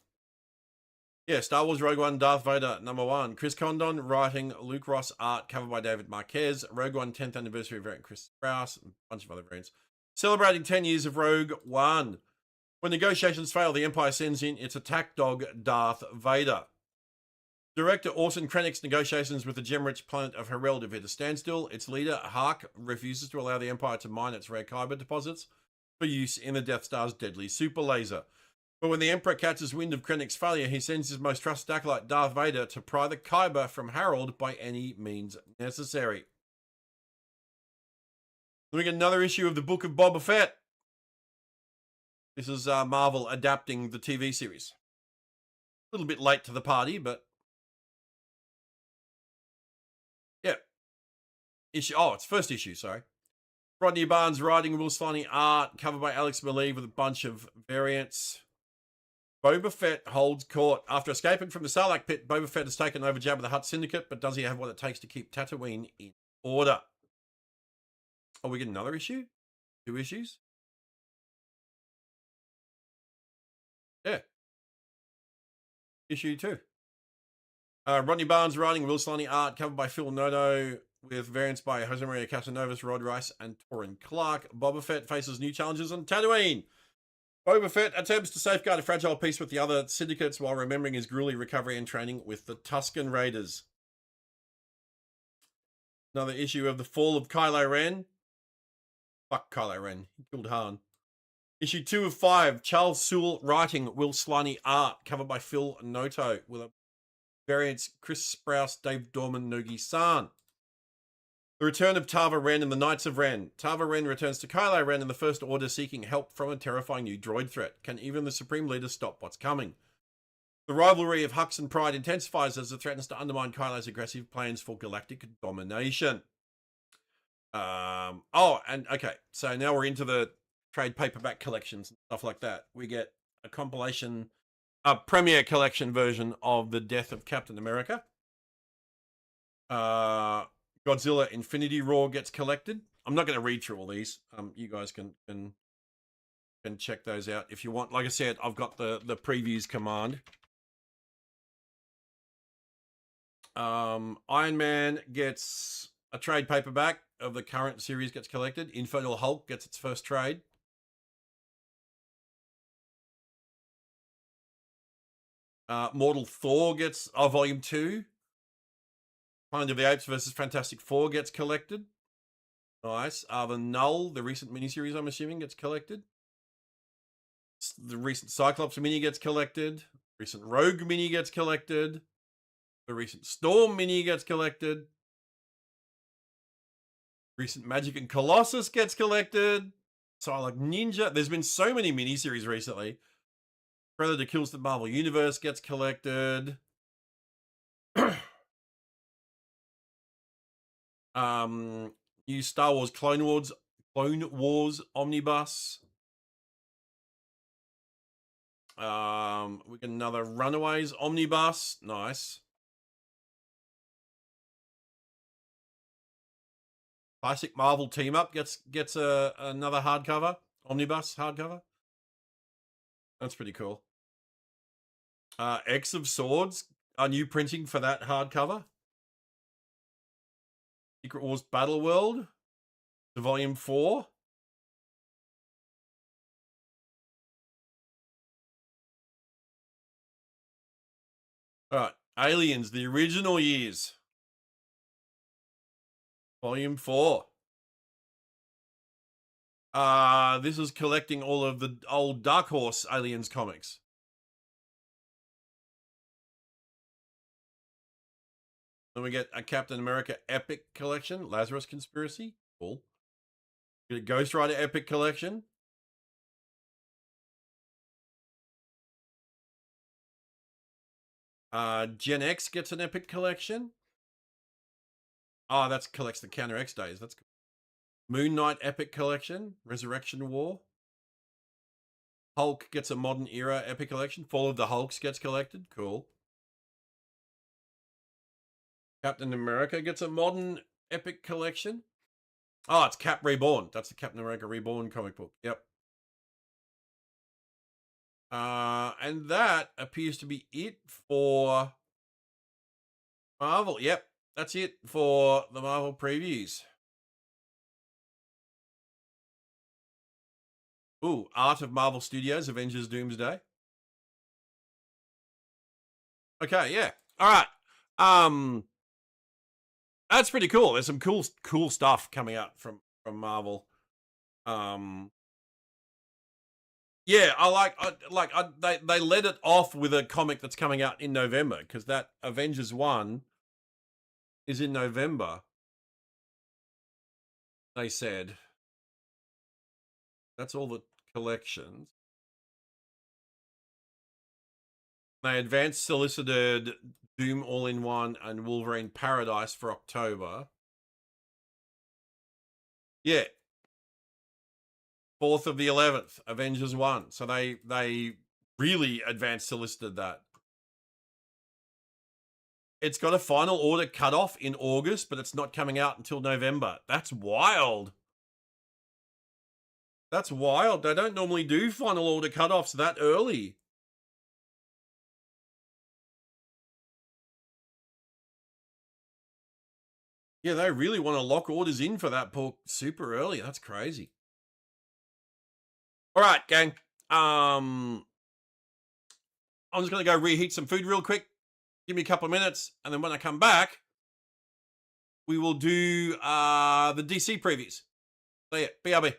Yeah, Star Wars Rogue One Darth Vader #1. Chris Condon writing, Luke Ross art, covered by David Marquez. Rogue One 10th anniversary variant Chris Sprouse, and a bunch of other variants. Celebrating 10 years of Rogue One. When negotiations fail, the Empire sends in its attack dog, Darth Vader. Director Orson Krennic's negotiations with the gem-rich planet of Hereld have hit a standstill. Its leader, Hark, refuses to allow the Empire to mine its rare kyber deposits for use in the Death Star's deadly super laser. But when the Emperor catches wind of Krennic's failure, he sends his most trusted acolyte, Darth Vader, to pry the kyber from Harold by any means necessary. Then we get another issue of the Book of Boba Fett. This is Marvel adapting the TV series. A little bit late to the party, but yeah. It's first issue, sorry. Rodney Barnes writing, Will Slaney art, covered by Alex Maleev with a bunch of variants. Boba Fett holds court. After escaping from the Sarlacc pit, Boba Fett has taken over Jabba the Hutt Syndicate, but does he have what it takes to keep Tatooine in order? Oh, we get another issue? 2 issues? Yeah. Issue 2. Rodney Barnes writing, Will Slaney art, covered by Phil Noto, with variants by Jose Maria Casanovas, Rod Rice, and Torin Clark. Boba Fett faces new challenges on Tatooine. Boba Fett attempts to safeguard a fragile peace with the other syndicates while remembering his grueling recovery and training with the Tusken Raiders. Another issue of The Fall of Kylo Ren. Fuck Kylo Ren. He killed Han. Issue 2 of 5. Charles Sewell writing, Will Slaney art, covered by Phil Noto, with a variants Chris Sprouse, Dave Dorman, Nogi-san. The return of Tava Ren and the Knights of Ren. Tava Ren returns to Kylo Ren in the First Order seeking help from a terrifying new droid threat. Can even the Supreme Leader stop what's coming? The rivalry of Hux and Pride intensifies as it threatens to undermine Kylo's aggressive plans for galactic domination. So now we're into the trade paperback collections and stuff like that. We get a compilation, a premiere collection version of The Death of Captain America. Godzilla Infinity Roar gets collected. I'm not going to read through all these. You guys can check those out if you want. Like I said, I've got the previews command. Iron Man gets a trade paperback of the current series gets collected. Infernal Hulk gets its first trade. Mortal Thor gets Volume 2. Planet of the Apes versus Fantastic Four gets collected. Nice. The Null, the recent miniseries, I'm assuming, gets collected. The recent Cyclops mini gets collected. Recent Rogue mini gets collected. The recent Storm mini gets collected. Recent Magic and Colossus gets collected. Psylocke Ninja. There's been so many miniseries recently. Predator Kills the Marvel Universe gets collected. New Star Wars Clone Wars Omnibus. We get another Runaways Omnibus. Nice. Classic Marvel Team Up gets another hardcover. Omnibus hardcover. That's pretty cool. X of Swords, a new printing for that hardcover. Secret Wars Battle World, the Volume 4. All right, Aliens, the original years. Volume 4. This is collecting all of the old Dark Horse Aliens comics. Then we get a Captain America Epic collection, Lazarus Conspiracy. Cool. Get a Ghost Rider Epic collection. Gen X gets an Epic collection. Oh, that collects the Counter X days. That's cool. Moon Knight Epic collection, Resurrection War. Hulk gets a Modern Era Epic collection. Fall of the Hulks gets collected. Cool. Captain America gets a Modern Epic collection. Oh, it's Cap Reborn. That's the Captain America Reborn comic book. Yep. And that appears to be it for Marvel. Yep, that's it for the Marvel previews. Ooh, Art of Marvel Studios, Avengers Doomsday. Okay, yeah. All right. That's pretty cool. There's some cool stuff coming out from Marvel. Yeah, they let it off with a comic that's coming out in November because that Avengers 1 is in November. They said that's all the collections. They advanced solicited Doom All-in-One and Wolverine Paradise for October. Yeah. 4th of the 11th, Avengers 1. So they really advanced solicited that. It's got a final order cutoff in August, but it's not coming out until November. That's wild. That's wild. They don't normally do final order cutoffs that early. Yeah, they really want to lock orders in for that book super early. That's crazy. All right, gang. I'm just going to go reheat some food real quick. Give me a couple of minutes, and then when I come back, we will do the DC previews. So yeah, BRB.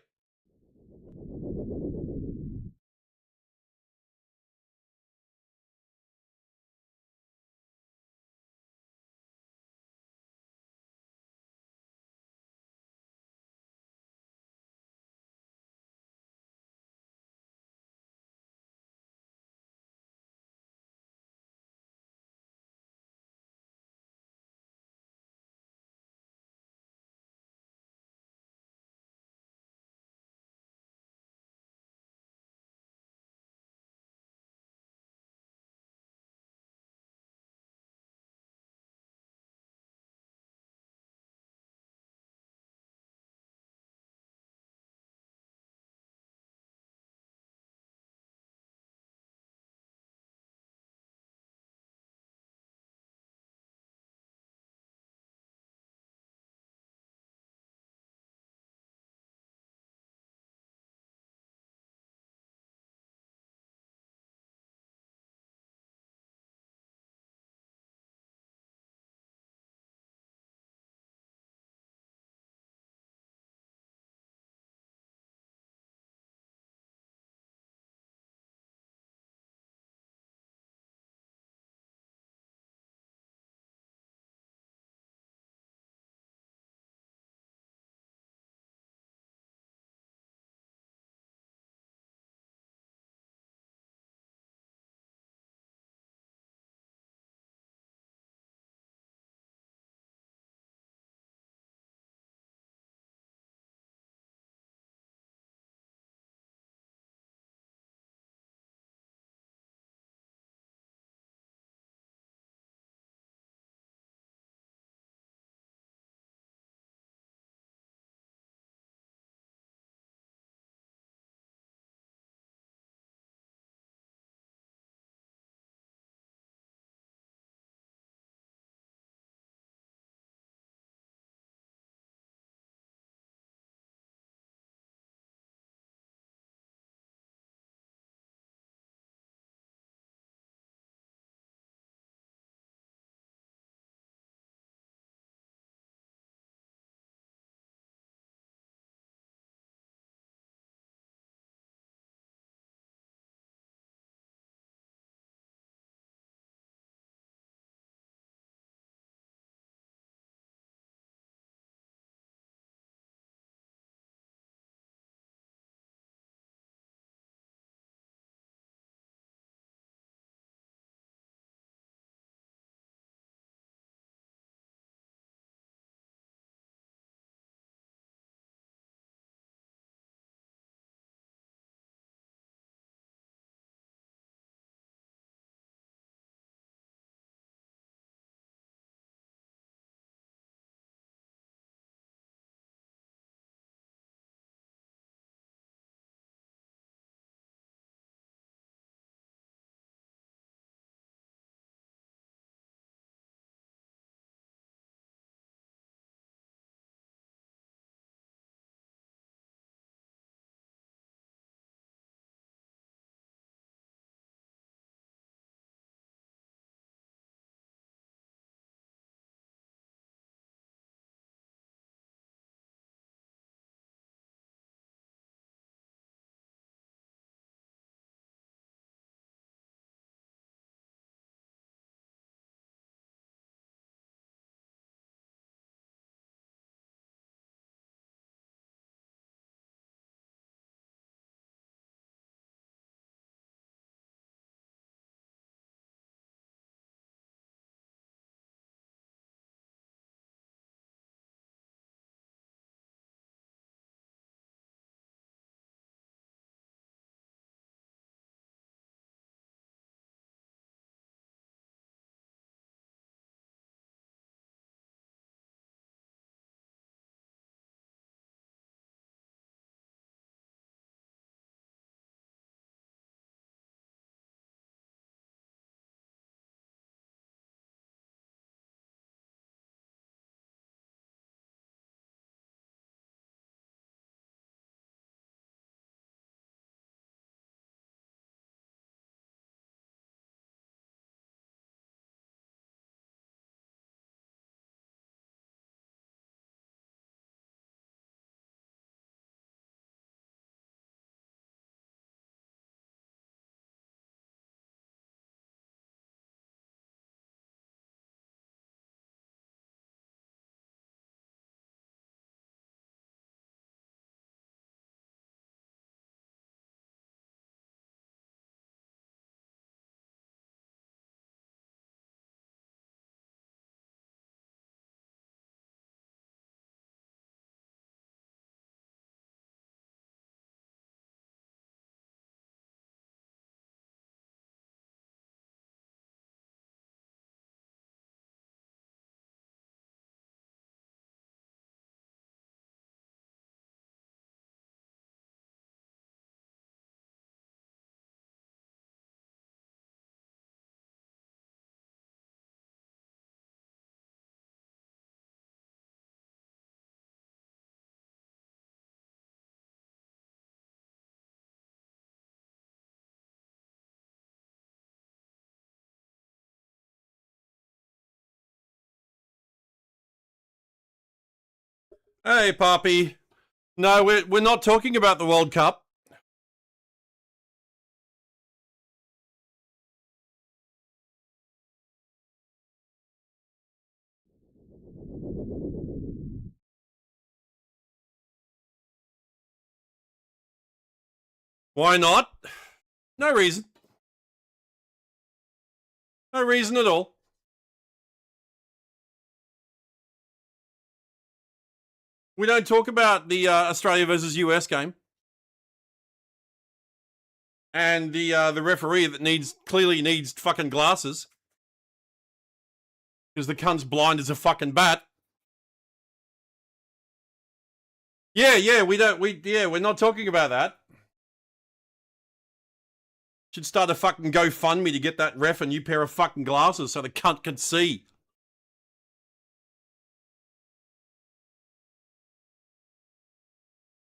Hey, Poppy. No, we're not talking about the World Cup. Why not? No reason. No reason at all. We don't talk about the Australia versus US game. And the referee that clearly needs fucking glasses. Because the cunt's blind as a fucking bat. Yeah, we're not talking about that. Should start a fucking GoFundMe to get that ref a new pair of fucking glasses so the cunt can see.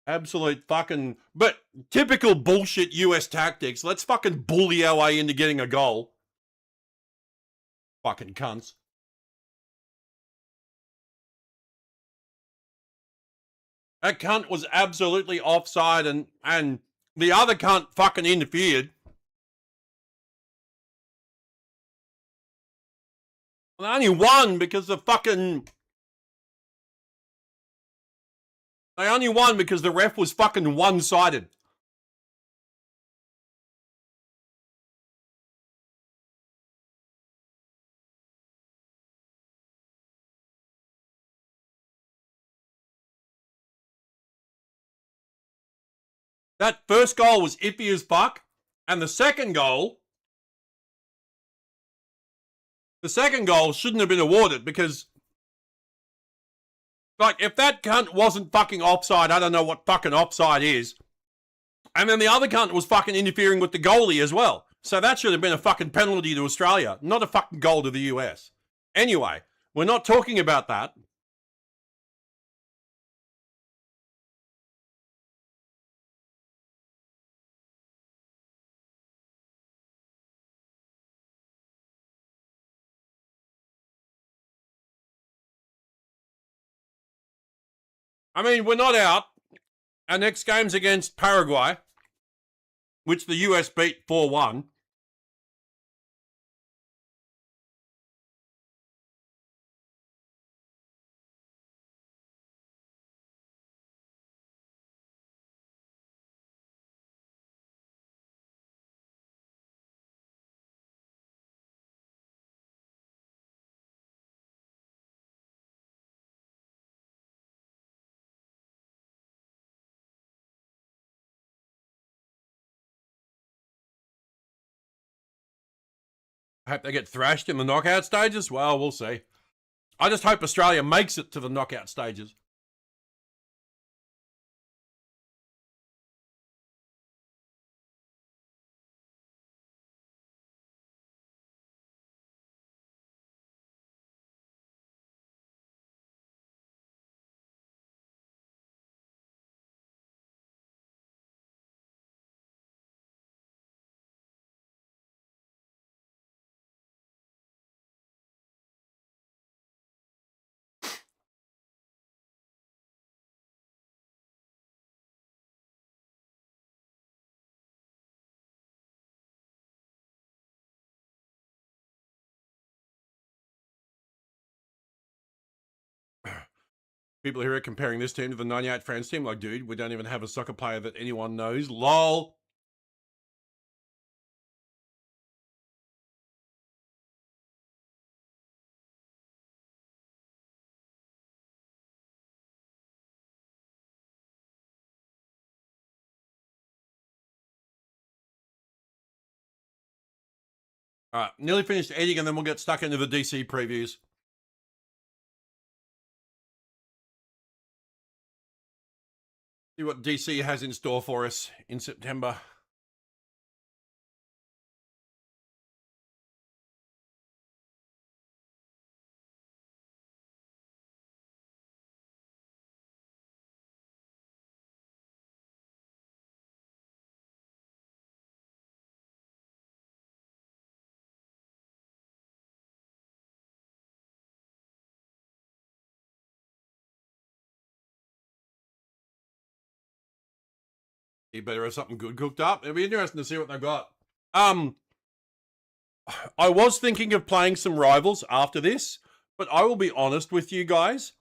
Absolute fucking... But typical bullshit US tactics. Let's fucking bully our way into getting a goal. Fucking cunts. That cunt was absolutely offside and the other cunt fucking interfered. They only won because the fucking... They only won because the ref was fucking one-sided. That first goal was iffy as fuck. And the second goal shouldn't have been awarded because, like, if that cunt wasn't fucking offside, I don't know what fucking offside is. And then the other cunt was fucking interfering with the goalie as well. So that should have been a fucking penalty to Australia, not a fucking goal to the US. Anyway, we're not talking about that. I mean, we're not out. Our next game's against Paraguay, which the US beat 4-1. I hope they get thrashed in the knockout stages. Well, we'll see. I just hope Australia makes it to the knockout stages. People here are comparing this team to the 98 France team. Like, dude, we don't even have a soccer player that anyone knows. LOL. All right, nearly finished eating and then we'll get stuck into the DC previews. See what DC has in store for us in September. You better have something good cooked up. It'll be interesting to see what they've got. I was thinking of playing some Rivals after this, but I will be honest with you guys.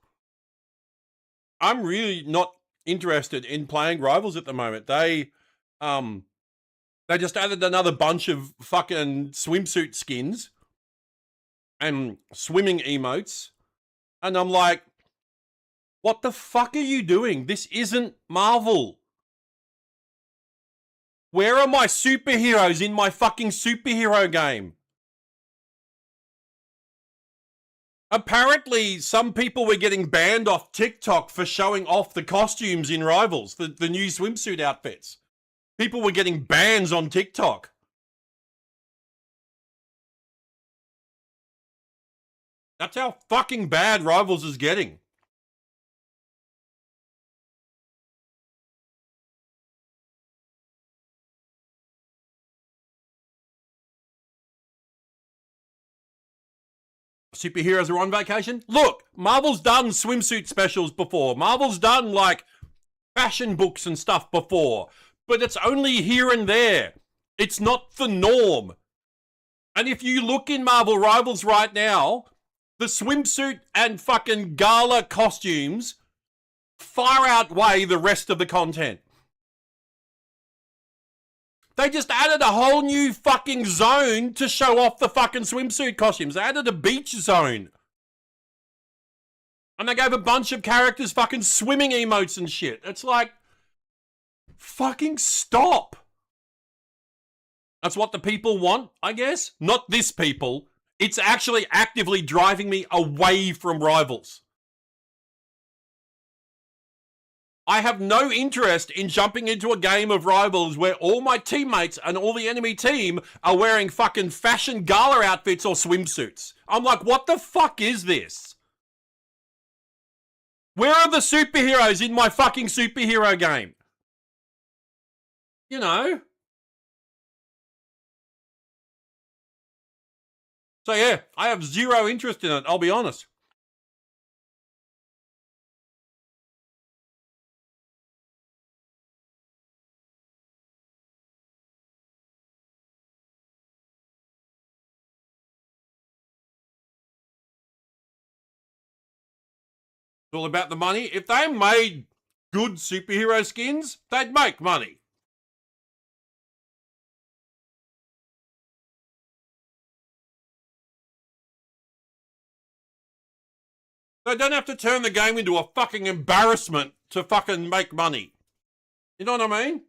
I'm really not interested in playing Rivals at the moment. They just added another bunch of fucking swimsuit skins and swimming emotes. And I'm like, what the fuck are you doing? This isn't Marvel. Where are my superheroes in my fucking superhero game? Apparently, some people were getting banned off TikTok for showing off the costumes in Rivals, the new swimsuit outfits. People were getting bans on TikTok. That's how fucking bad Rivals is getting. Superheroes are on vacation. Look, Marvel's done swimsuit specials before. Marvel's done like fashion books and stuff before, but it's only here and there. It's not the norm. And if you look in Marvel Rivals right now, the swimsuit and fucking gala costumes far outweigh the rest of the content. They just added a whole new fucking zone to show off the fucking swimsuit costumes. They added a beach zone. And they gave a bunch of characters fucking swimming emotes and shit. It's like, fucking stop. That's what the people want, I guess. Not this people. It's actually actively driving me away from Rivals. I have no interest in jumping into a game of Rivals where all my teammates and all the enemy team are wearing fucking fashion gala outfits or swimsuits. I'm like, what the fuck is this? Where are the superheroes in my fucking superhero game? You know? So yeah, I have zero interest in it, I'll be honest. It's all about the money. If they made good superhero skins, they'd make money. They don't have to turn the game into a fucking embarrassment to fucking make money. You know what I mean?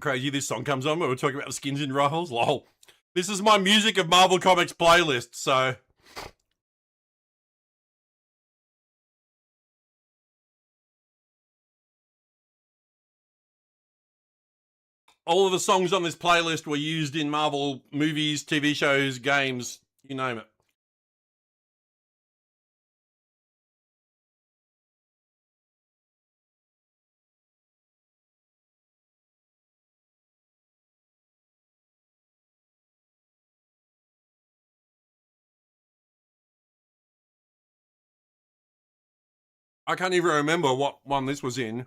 Crazy this song comes on when we're talking about the skins in Rivals. Lol. This is my music of Marvel Comics playlist, so... all of the songs on this playlist were used in Marvel movies, TV shows, games, you name it. I can't even remember what one this was in.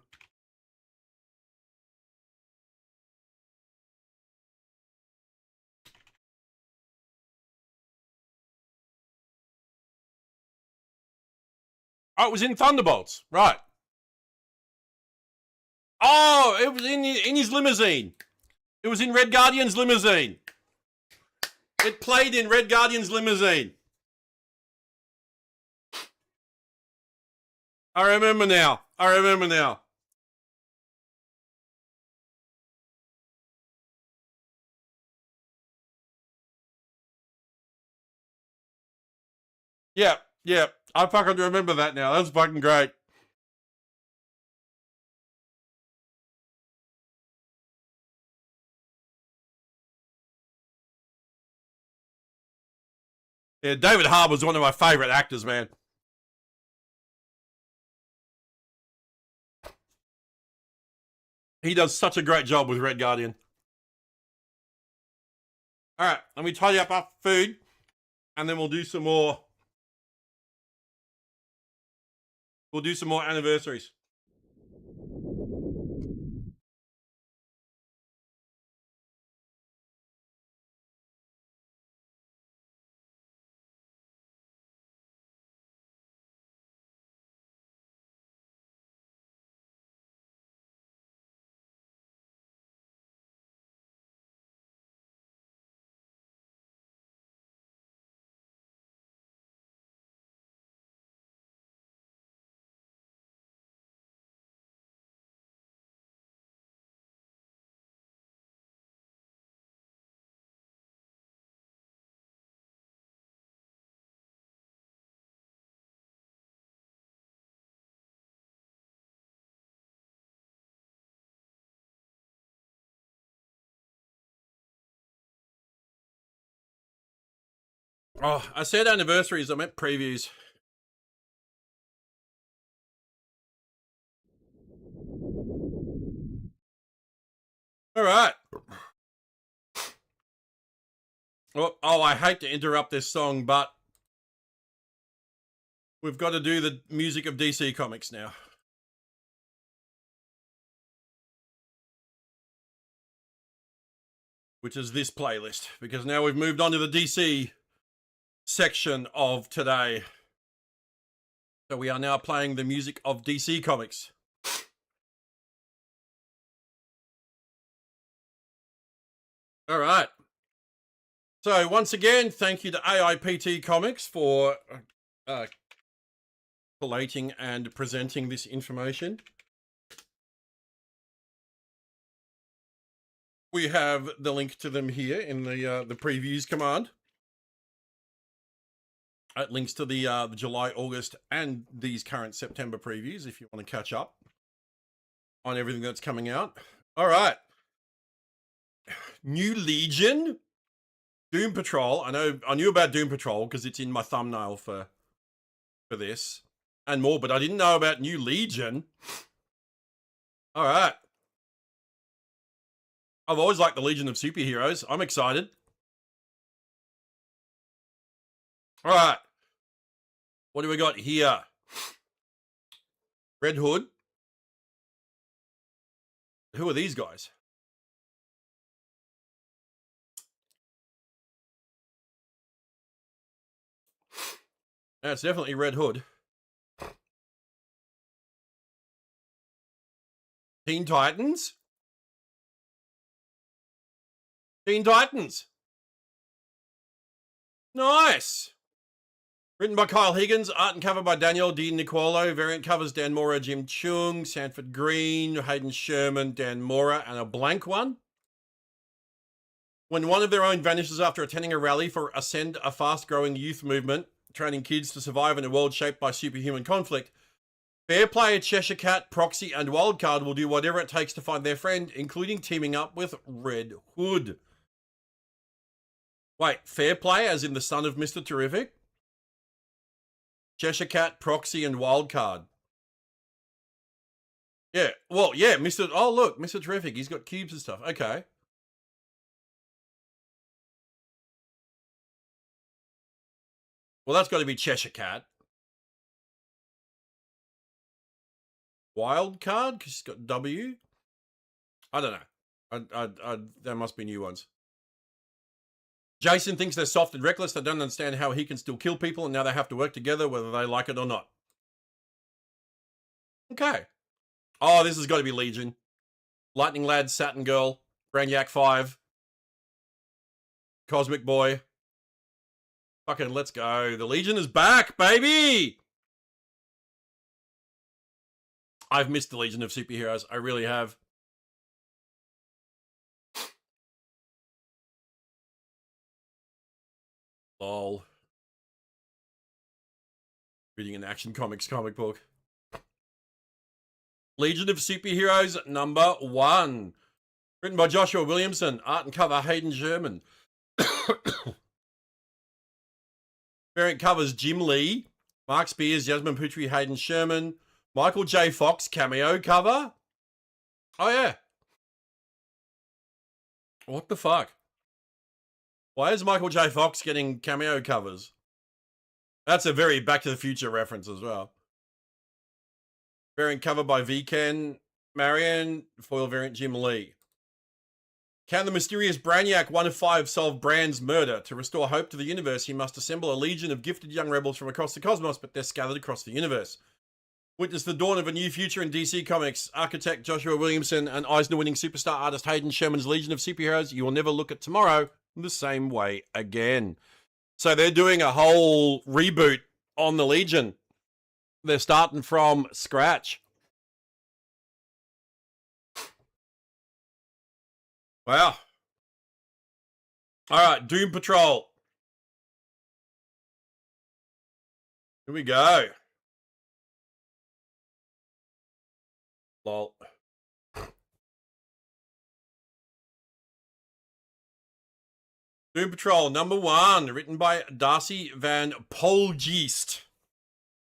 Oh, it was in Thunderbolts, right. Oh, it was in his limousine. It was in Red Guardian's limousine. It played in Red Guardian's limousine. I remember now. Yeah. I fucking remember that now. That's fucking great. Yeah, David Harbour's one of my favourite actors, man. He does such a great job with Red Guardian. All right, let me tidy up our food, and then we'll do some more. We'll do some more anniversaries. Oh, I said anniversaries, I meant previews. All right. Oh, I hate to interrupt this song, but we've got to do the music of DC Comics now. Which is this playlist, because now we've moved on to the DC section of today. So we are now playing the music of DC Comics. All right. So once again, thank you to AIPT Comics for collating and presenting this information. We have the link to them here in the previews command. It links to the July, August, and these current September previews if you want to catch up on everything that's coming out. All right. New Legion, Doom Patrol. I knew about Doom Patrol because it's in my thumbnail for this and more, but I didn't know about New Legion. All right. I've always liked the Legion of Superheroes. I'm excited. All right. What do we got here? Red Hood. Who are these guys? That's definitely Red Hood. Teen Titans. Teen Titans. Nice. Written by Kyle Higgins, art and cover by Daniel Di Nicolo, variant covers Dan Mora, Jim Chung, Sanford Green, Hayden Sherman, Dan Mora, and a blank one. When one of their own vanishes after attending a rally for Ascend, a fast-growing youth movement, training kids to survive in a world shaped by superhuman conflict, Fair Player, Cheshire Cat, Proxy, and Wildcard will do whatever it takes to find their friend, including teaming up with Red Hood. Wait, Fair Play as in the son of Mr. Terrific? Cheshire Cat, Proxy, and Wildcard. Yeah, well, yeah, Mr. Oh, look, Mr. Terrific. He's got cubes and stuff. Okay. Well, that's got to be Cheshire Cat. Wildcard, because she's got W. I don't know. There must be new ones. Jason thinks they're soft and reckless. They don't understand how he can still kill people, and now they have to work together, whether they like it or not. Okay. Oh, this has got to be Legion. Lightning Lad, Saturn Girl, Brainiac 5, Cosmic Boy. Fucking let's go. The Legion is back, baby! I've missed the Legion of Superheroes. I really have. Lol. Reading an Action Comics comic book. Legion of Superheroes #1. Written by Joshua Williamson. Art and cover Hayden Sherman. Variant covers Jim Lee, Mark Spears, Yasmin Putri, Hayden Sherman, Michael J. Fox cameo cover. Oh yeah, What the fuck? Why is Michael J. Fox getting cameo covers? That's a very Back to the Future reference as well. Variant cover by V. Ken Marion, foil variant Jim Lee. Can the mysterious Brainiac 1 of 5 solve Brand's murder? To restore hope to the universe, he must assemble a legion of gifted young rebels from across the cosmos, but they're scattered across the universe. Witness the dawn of a new future in DC Comics. Architect Joshua Williamson and Eisner-winning superstar artist Hayden Sherman's legion of superheroes. You will never look at tomorrow the same way again. So they're doing a whole reboot on the Legion. They're starting from scratch. Wow. All right, Doom Patrol. Here we go. Lol. Doom Patrol number 1, written by Darcy van Polgeest.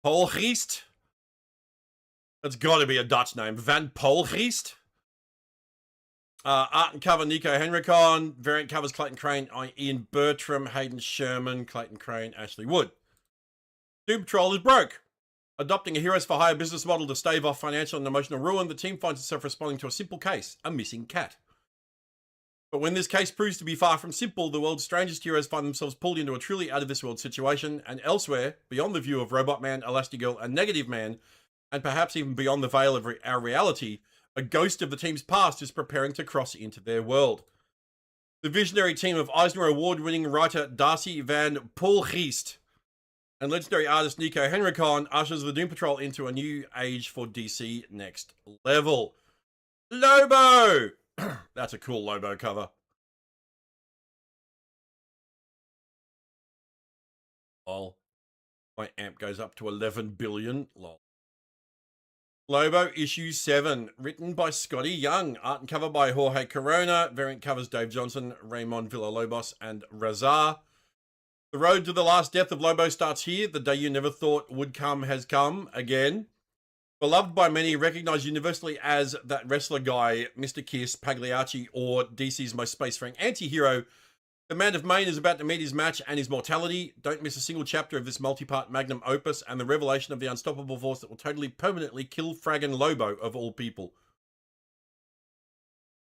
Polgeest? That's got to be a Dutch name. Van Polgeest? Art and cover Nico Henrikon. Variant covers Clayton Crane, Ian Bertram, Hayden Sherman, Clayton Crane, Ashley Wood. Doom Patrol is broke. Adopting a heroes for hire business model to stave off financial and emotional ruin, the team finds itself responding to a simple case, a missing cat. But when this case proves to be far from simple, the world's strangest heroes find themselves pulled into a truly out-of-this-world situation, and elsewhere, beyond the view of Robot Man, Elastigirl, and Negative Man, and perhaps even beyond the veil of our reality, a ghost of the team's past is preparing to cross into their world. The visionary team of Eisner Award-winning writer Darcy van Polgeest and legendary artist Nico Henrikon ushers the Doom Patrol into a new age for DC Next Level. Lobo! That's a cool Lobo cover. Lol. My amp goes up to 11 billion. Lol. Lobo issue 7, written by Scotty Young. Art and cover by Jorge Corona. Variant covers Dave Johnson, Raymond Villalobos, and Razar. The road to the last death of Lobo starts here. The day you never thought would come has come again. Beloved by many, recognized universally as that wrestler guy, Mr. Kiss, Pagliacci, or DC's most spacefaring anti-hero, the Man of Maine is about to meet his match and his mortality. Don't miss a single chapter of this multi-part magnum opus and the revelation of the unstoppable force that will totally permanently kill Fraggin' Lobo of all people.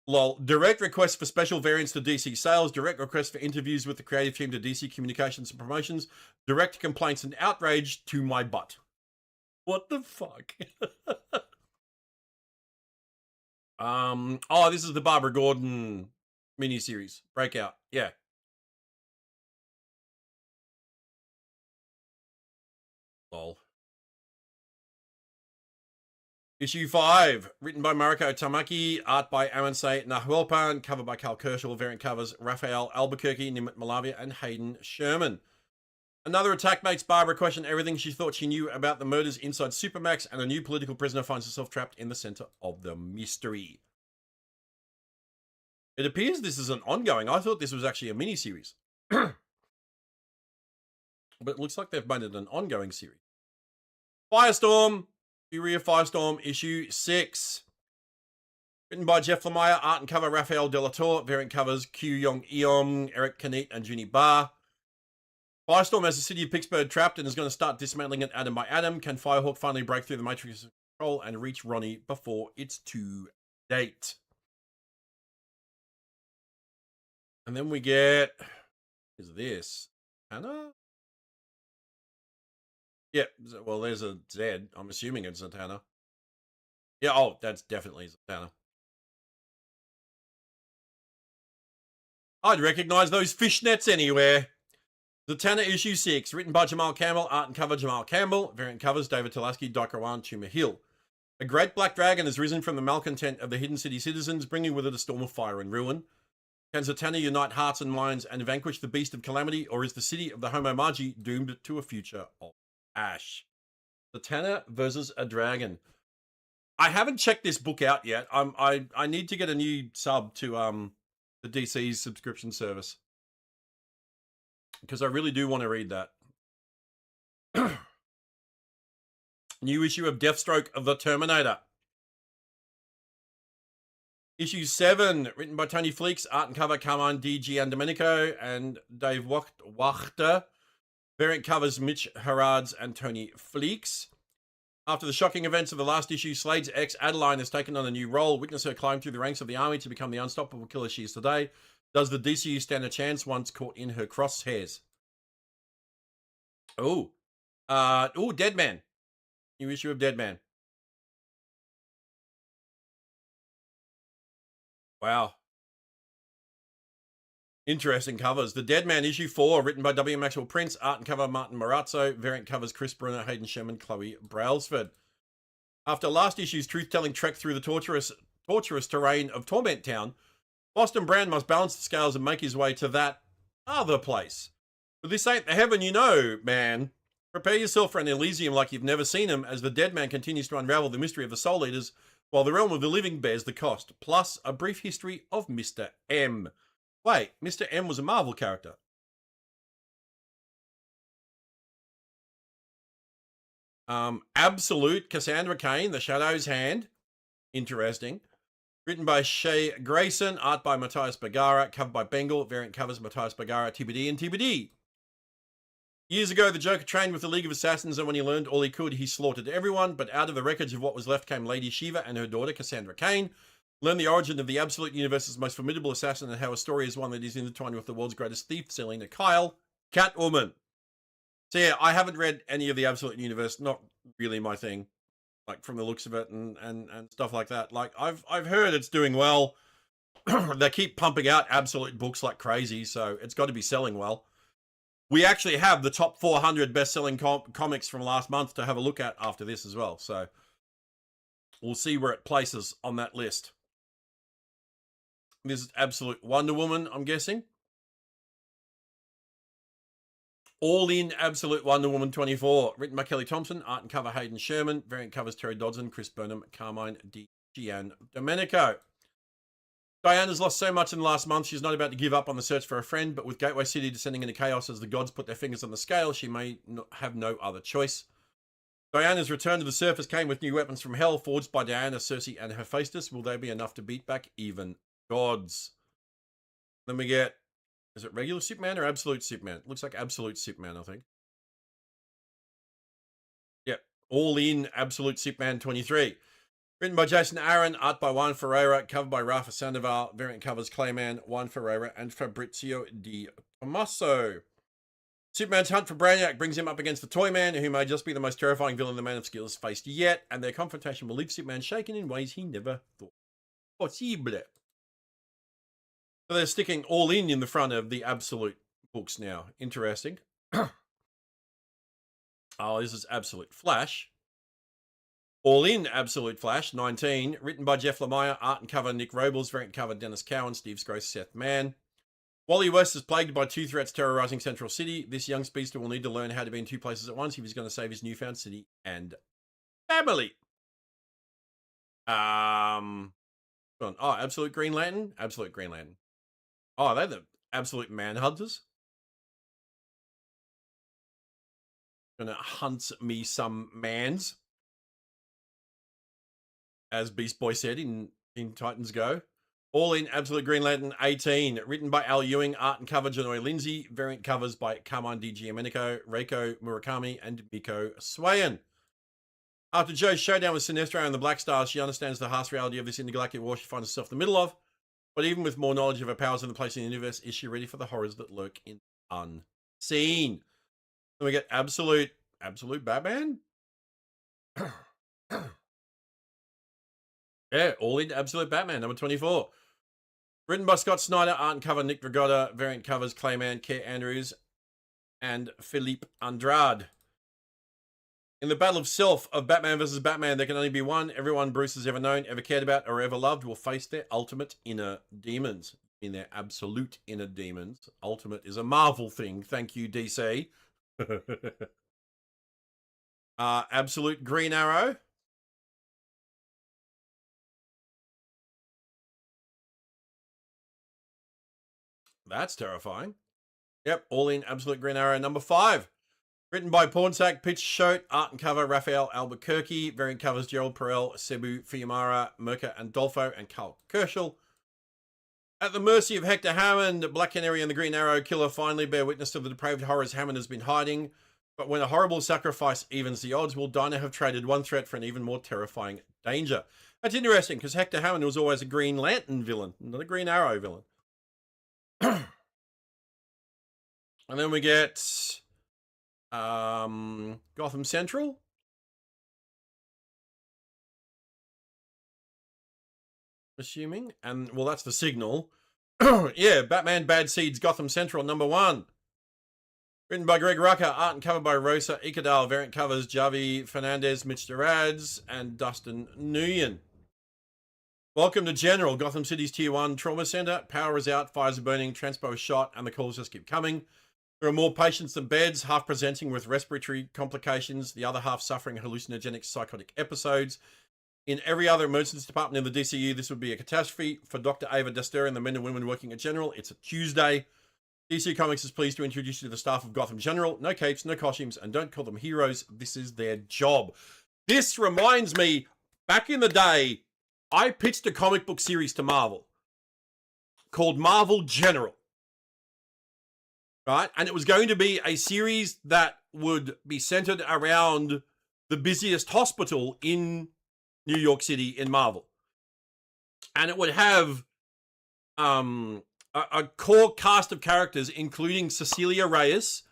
Lol. Direct requests for special variants to DC sales, direct requests for interviews with the creative team to DC communications and promotions, direct complaints and outrage to my butt. What the fuck? Oh, this is the Barbara Gordon miniseries. Breakout. Yeah. Lol. Issue 5, written by Mariko Tamaki, art by Amansei Nahuelpan, cover by Carl Kerschel, variant covers Raphael Albuquerque, Nimit Malavia, and Hayden Sherman. Another attack makes Barbara question everything she thought she knew about the murders inside Supermax, and a new political prisoner finds herself trapped in the center of the mystery. It appears this is an ongoing. I thought this was actually a miniseries. But it looks like they've made it an ongoing series. Firestorm! Fury of Firestorm, issue 6. Written by Jeff Lemire, art and cover Raphael Delator, variant covers Q Yong Eom, Eric Kanit, and Junie Barr. Firestorm has the city of Pittsburgh trapped and is going to start dismantling it atom by atom. Can Firehawk finally break through the matrix of control and reach Ronnie before it's too late? And then we get... is this? Hannah? Yeah, well, there's a Z. I'm assuming it's Zatanna. Yeah, oh, that's definitely Zatanna. I'd recognize those fishnets anywhere. Zatanna issue 6, written by Jamal Campbell, art and cover Jamal Campbell, variant covers David Tulaski, Daikawan, Chuma Hill. A great black dragon has risen from the malcontent of the Hidden City citizens, bringing with it a storm of fire and ruin. Can Zatanna unite hearts and minds and vanquish the beast of calamity, or is the city of the Homo Magi doomed to a future of ash? Zatanna versus a dragon. I haven't checked this book out yet. I need to get a new sub to the DC's subscription service, because I really do want to read that. New issue of Deathstroke of the Terminator. Issue 7, written by Tony Fleeks, art and cover Carmine Di Giandomenico and Dave Wachter. Variant covers Mitch Harards and Tony Fleeks. After the shocking events of the last issue, Slade's ex, Adeline, has taken on a new role. Witness her climb through the ranks of the army to become the unstoppable killer she is today. Does the DCU stand a chance once caught in her crosshairs? Oh. Dead Man. New issue of Dead Man. Wow. Interesting covers. The Dead Man issue 4, written by W. Maxwell Prince, art and cover Martin Marazzo, variant covers Chris Brunner, Hayden Sherman, Chloe Brailsford. After last issue's truth-telling trek through the torturous terrain of Torment Town, Boston Brand must balance the scales and make his way to that other place. But this ain't the heaven you know, man. Prepare yourself for an Elysium like you've never seen him, as the Dead Man continues to unravel the mystery of the Soul Eaters, while the realm of the living bears the cost, plus a brief history of Mr. M. Wait, Mr. M was a Marvel character. Absolute Cassandra Cain, The Shadow's Hand. Interesting. Written by Shay Grayson, art by Matthias Bagara, cover by Bengal, variant covers Matthias Bagara, TBD and TBD. Years ago, the Joker trained with the League of Assassins, and when he learned all he could, he slaughtered everyone, but out of the wreckage of what was left came Lady Shiva and her daughter, Cassandra Cain. Learn the origin of the Absolute Universe's most formidable assassin and how a story is one that is intertwined with the world's greatest thief, Selena Kyle, Catwoman. So yeah, I haven't read any of the Absolute Universe, not really my thing, like from the looks of it and stuff like that. Like I've heard it's doing well. They keep pumping out Absolute books like crazy, so it's got to be selling well. We actually have the top 400 best-selling comics from last month to have a look at after this as well. So we'll see where it places on that list. This is Absolute Wonder Woman, I'm guessing. All in Absolute Wonder Woman 24. Written by Kelly Thompson. Art and cover Hayden Sherman. Variant covers Terry Dodson, Chris Burnham, Carmine Di Giandomenico. Diana's lost so much in the last month, she's not about to give up on the search for a friend, but with Gateway City descending into chaos as the gods put their fingers on the scale, she may have no other choice. Diana's return to the surface came with new weapons from hell, forged by Diana, Cersei, and Hephaestus. Will they be enough to beat back even gods? Then we get, is it regular Superman or Absolute Superman? Looks like Absolute Superman, I think. Yep, all in Absolute Superman 23. Written by Jason Aaron, art by Juan Ferreira, cover by Rafa Sandoval, variant covers Clayman, Juan Ferreira, and Fabrizio Di Tommaso. Superman's hunt for Brainiac brings him up against the Toyman, who may just be the most terrifying villain the Man of Steel has faced yet, and their confrontation will leave Superman shaken in ways he never thought possible. So they're sticking all in the front of the Absolute books now. Interesting. Oh, this is Absolute Flash. All in Absolute Flash 19, written by Jeff Lemire, art and cover Nick Robles, variant cover Dennis Cowan, Steve Gross, Seth Mann. Wally West is plagued by two threats terrorizing Central City. This young speedster will need to learn how to be in two places at once if he's going to save his newfound city and family. Absolute Green Lantern. Absolute Green Lantern. Oh, they're the Absolute Manhunters. Gonna hunt me some mans, as Beast Boy said in Titans Go. All in Absolute Green Lantern 18, written by Al Ewing, art and cover Janoy Lindsay, variant covers by Carmine Di Giandomenico, Reiko Murakami, and Miko Swayan. After Joe's showdown with Sinestro and the Black Stars, she understands the harsh reality of this intergalactic war she finds herself in the middle of. But even with more knowledge of her powers and the place in the universe, is she ready for the horrors that lurk in unseen? Then we get Absolute Batman. Yeah, all in Absolute Batman, number 24. Written by Scott Snyder, art and cover Nick Dragotta, variant covers Clayman, Kerr Andrews, and Philippe Andrade. In the battle of self of Batman vs. Batman, there can only be one. Everyone Bruce has ever known, ever cared about, or ever loved will face their ultimate inner demons. In their absolute inner demons. Ultimate is a Marvel thing. Thank you, DC. Absolute Green Arrow. That's terrifying. Yep, all in Absolute Green Arrow number 5. Written by Pornsack, Pitch Shote, art and cover Raphael Albuquerque, variant covers Gerald Perel, Cebu Fiumara, Merca Andolfo, and Carl Kerschel. At the mercy of Hector Hammond, Black Canary and the Green Arrow Killer finally bear witness to the depraved horrors Hammond has been hiding. But when a horrible sacrifice evens the odds, will Dinah have traded one threat for an even more terrifying danger? That's interesting, because Hector Hammond was always a Green Lantern villain, not a Green Arrow villain. And then we get Gotham Central. Assuming. And, well, that's the signal. Yeah, Batman Bad Seeds, Gotham Central, #1. Written by Greg Rucka, art and cover by Rosa Ikadal, variant covers Javi Fernandez, Mitch Durads, and Dustin Nguyen. Welcome to General, Gotham City's Tier 1 Trauma Center. Power is out, fires are burning, transpo is shot, and the calls just keep coming. There are more patients than beds, half presenting with respiratory complications, the other half suffering hallucinogenic psychotic episodes. In every other emergency department in the DCU, this would be a catastrophe. For Dr. Ava Dester and the men and women working at General, it's a Tuesday. DC Comics is pleased to introduce you to the staff of Gotham General. No capes, no costumes, and don't call them heroes. This is their job. This reminds me, back in the day, I pitched a comic book series to Marvel called Marvel General. Right? And it was going to be a series that would be centered around the busiest hospital in New York City in Marvel. And it would have a core cast of characters, including Cecilia Reyes,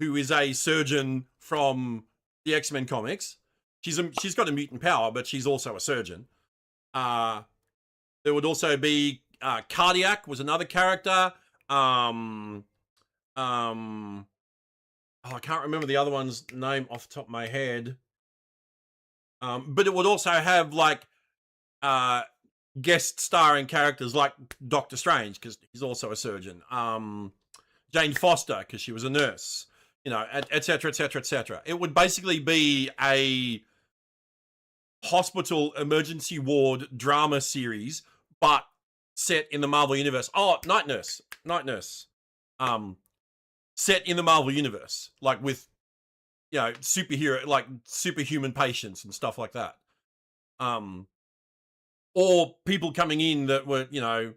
who is a surgeon from the X-Men comics. She's got a mutant power, but she's also a surgeon. There would also be Cardiac was another character. I can't remember the other one's name off the top of my head. But it would also have like guest starring characters like Doctor Strange, because he's also a surgeon. Jane Foster, because she was a nurse. You know, etc., etc., etc. It would basically be a hospital emergency ward drama series, but set in the Marvel universe. Oh, Night Nurse. Set in the Marvel universe, like with, you know, superhero, like superhuman patients and stuff like that. Or people coming in that were, you know,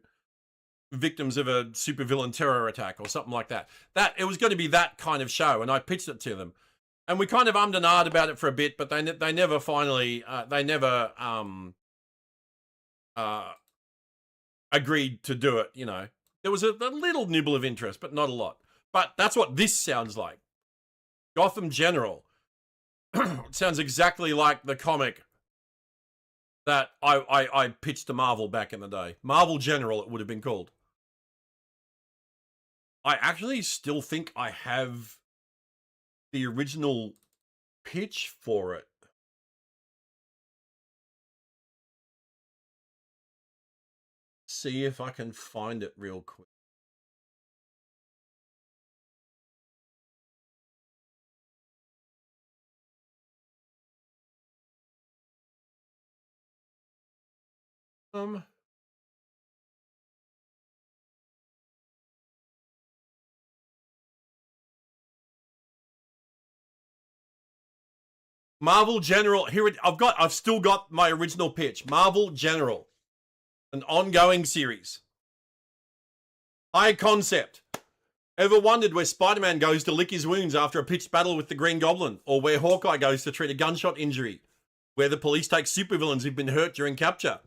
victims of a supervillain terror attack or something like that. That it was going to be that kind of show, and I pitched it to them, and we kind of ummed and ahed about it for a bit, but they never finally agreed to do it. You know, there was a little nibble of interest, but not a lot. But that's what this sounds like. Gotham General. It sounds exactly like the comic that I pitched to Marvel back in the day. Marvel General, it would have been called. I actually still think I have the original pitch for it. See if I can find it real quick. Marvel General. Here I've still got my original pitch. Marvel General, an ongoing series. High concept. Ever wondered where Spider-Man goes to lick his wounds after a pitched battle with the Green Goblin, or where Hawkeye goes to treat a gunshot injury, where the police take supervillains who've been hurt during capture?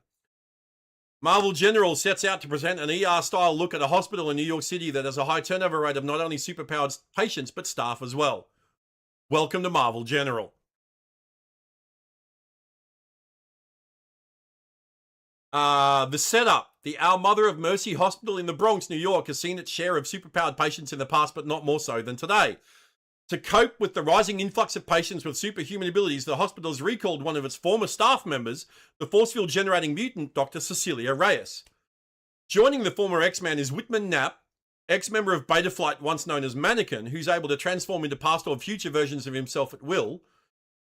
Marvel General sets out to present an ER-style look at a hospital in New York City that has a high turnover rate of not only superpowered patients, but staff as well. Welcome to Marvel General. The setup. The Our Mother of Mercy Hospital in the Bronx, New York, has seen its share of superpowered patients in the past, but not more so than today. To cope with the rising influx of patients with superhuman abilities, the hospital has recalled one of its former staff members, the force field-generating mutant Dr. Cecilia Reyes. Joining the former X-Man is Whitman Knapp, ex-member of Beta Flight, once known as Mannequin, who's able to transform into past or future versions of himself at will.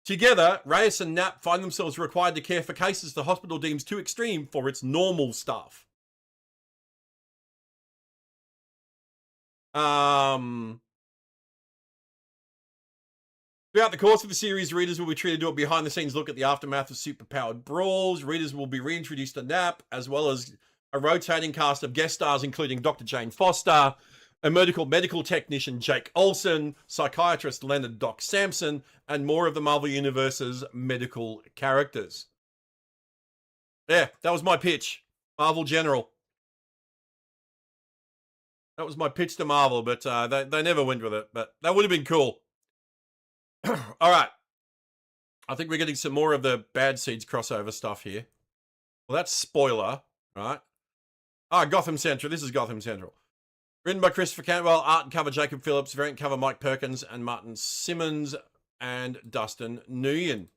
Together, Reyes and Knapp find themselves required to care for cases the hospital deems too extreme for its normal staff. Throughout the course of the series, readers will be treated to a behind-the-scenes look at the aftermath of superpowered brawls. Readers will be reintroduced to Nap, as well as a rotating cast of guest stars, including Dr. Jane Foster, a medical technician Jake Olsen, psychiatrist Leonard Doc Sampson, and more of the Marvel Universe's medical characters. Yeah, that was my pitch. Marvel General. That was my pitch to Marvel, but they never went with it. But that would have been cool. All right. I think we're getting some more of the Bad Seeds crossover stuff here. Well, that's spoiler, right? Gotham Central. This is Gotham Central. Written by Christopher Cantwell, art and cover Jacob Phillips, variant cover Mike Perkins and Martin Simmons and Dustin Nguyen.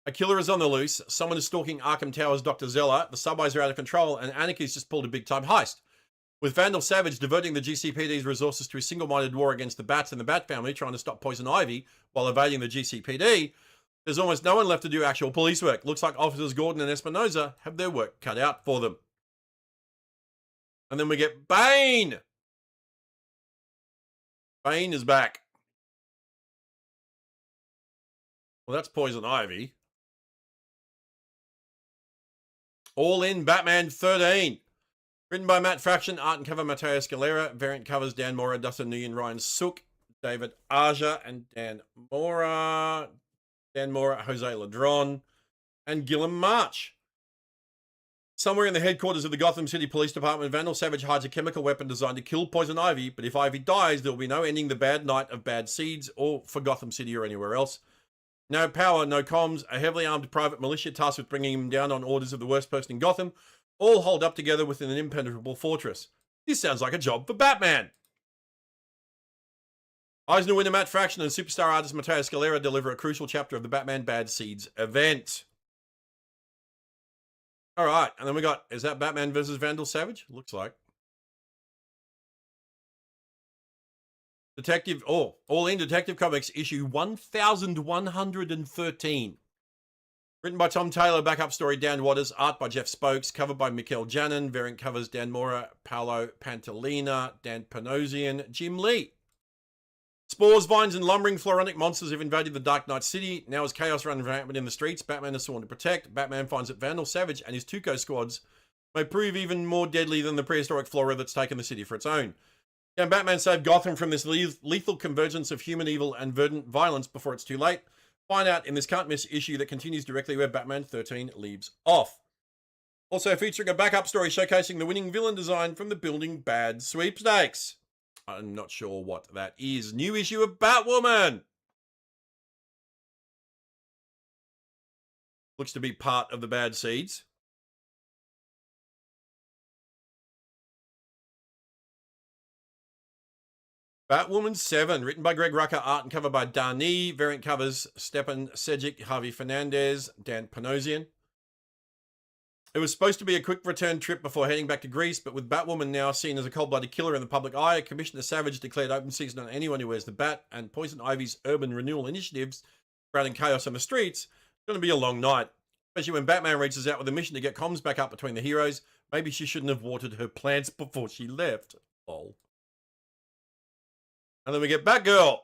A killer is on the loose. Someone is stalking Arkham Tower's Dr. Zeller. The subways are out of control, and anarchy's just pulled a big-time heist. With Vandal Savage diverting the GCPD's resources to a single-minded war against the Bats and the Bat family, trying to stop Poison Ivy while evading the GCPD, there's almost no one left to do actual police work. Looks like Officers Gordon and Espinosa have their work cut out for them. And then we get Bane. Bane is back. Well, that's Poison Ivy. All in Batman 13. Written by Matt Fraction, art and cover Matteo Scalera, variant covers Dan Mora, Dustin Nguyen, Ryan Sook, David Aja, and Dan Mora, Jose Ladron, and Gilliam March. Somewhere in the headquarters of the Gotham City Police Department, Vandal Savage hides a chemical weapon designed to kill Poison Ivy, but if Ivy dies, there will be no ending the bad night of Bad Seeds or for Gotham City or anywhere else. No power, no comms, a heavily armed private militia tasked with bringing him down on orders of the worst person in Gotham, all holed up together within an impenetrable fortress. This sounds like a job for Batman. Eisner winner Matt Fraction and superstar artist Matteo Scalera deliver a crucial chapter of the Batman Bad Seeds event. All right, and then we got, is that Batman versus Vandal Savage? Looks like. All in Detective Comics issue 1113. Written by Tom Taylor, backup story Dan Waters, art by Jeff Spokes, cover by Mikhail Janin, variant covers Dan Mora, Paolo Pantalina, Dan Panosian, Jim Lee. Spores, vines, and lumbering floronic monsters have invaded the Dark Knight City. Now as chaos runs rampant in the streets, Batman is sworn to protect. Batman finds that Vandal Savage and his Tuco squads may prove even more deadly than the prehistoric flora that's taken the city for its own. Can Batman save Gotham from this lethal convergence of human evil and verdant violence before it's too late? Find out in this can't miss issue that continues directly where Batman 13 leaves off. Also featuring a backup story showcasing the winning villain design from the Building Bad sweepstakes. I'm not sure what that is. New issue of Batwoman. Looks to be part of the Bad Seeds. Batwoman 7, written by Greg Rucka, art and cover by Dani, variant covers Stepan Sejic, Javi Fernandez, Dan Panosian. It was supposed to be a quick return trip before heading back to Greece, but with Batwoman now seen as a cold-blooded killer in the public eye, Commissioner Savage declared open season on anyone who wears the bat, and Poison Ivy's urban renewal initiatives, spreading chaos on the streets, it's going to be a long night. Especially when Batman reaches out with a mission to get comms back up between the heroes. Maybe she shouldn't have watered her plants before she left. Lol. And then we get Batgirl.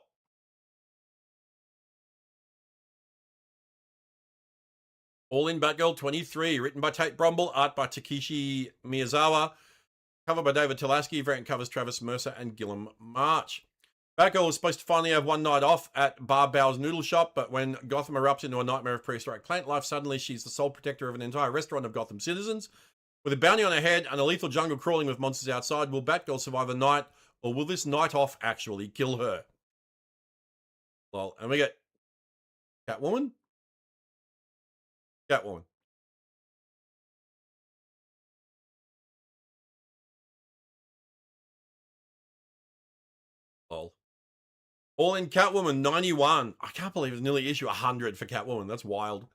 All in Batgirl 23, written by Tate Brumble, art by Takeshi Miyazawa, cover by David Tulaski, variant covers Travis Mercer and Gilliam March. Batgirl was supposed to finally have one night off at Bar Bao's Noodle Shop, but when Gotham erupts into a nightmare of prehistoric plant life, suddenly she's the sole protector of an entire restaurant of Gotham citizens. With a bounty on her head and a lethal jungle crawling with monsters outside, will Batgirl survive the night, or will this night off actually kill her? Well, and we get Catwoman. Catwoman. Lol. All in Catwoman 91. I can't believe it's nearly issue 100 for Catwoman. That's wild.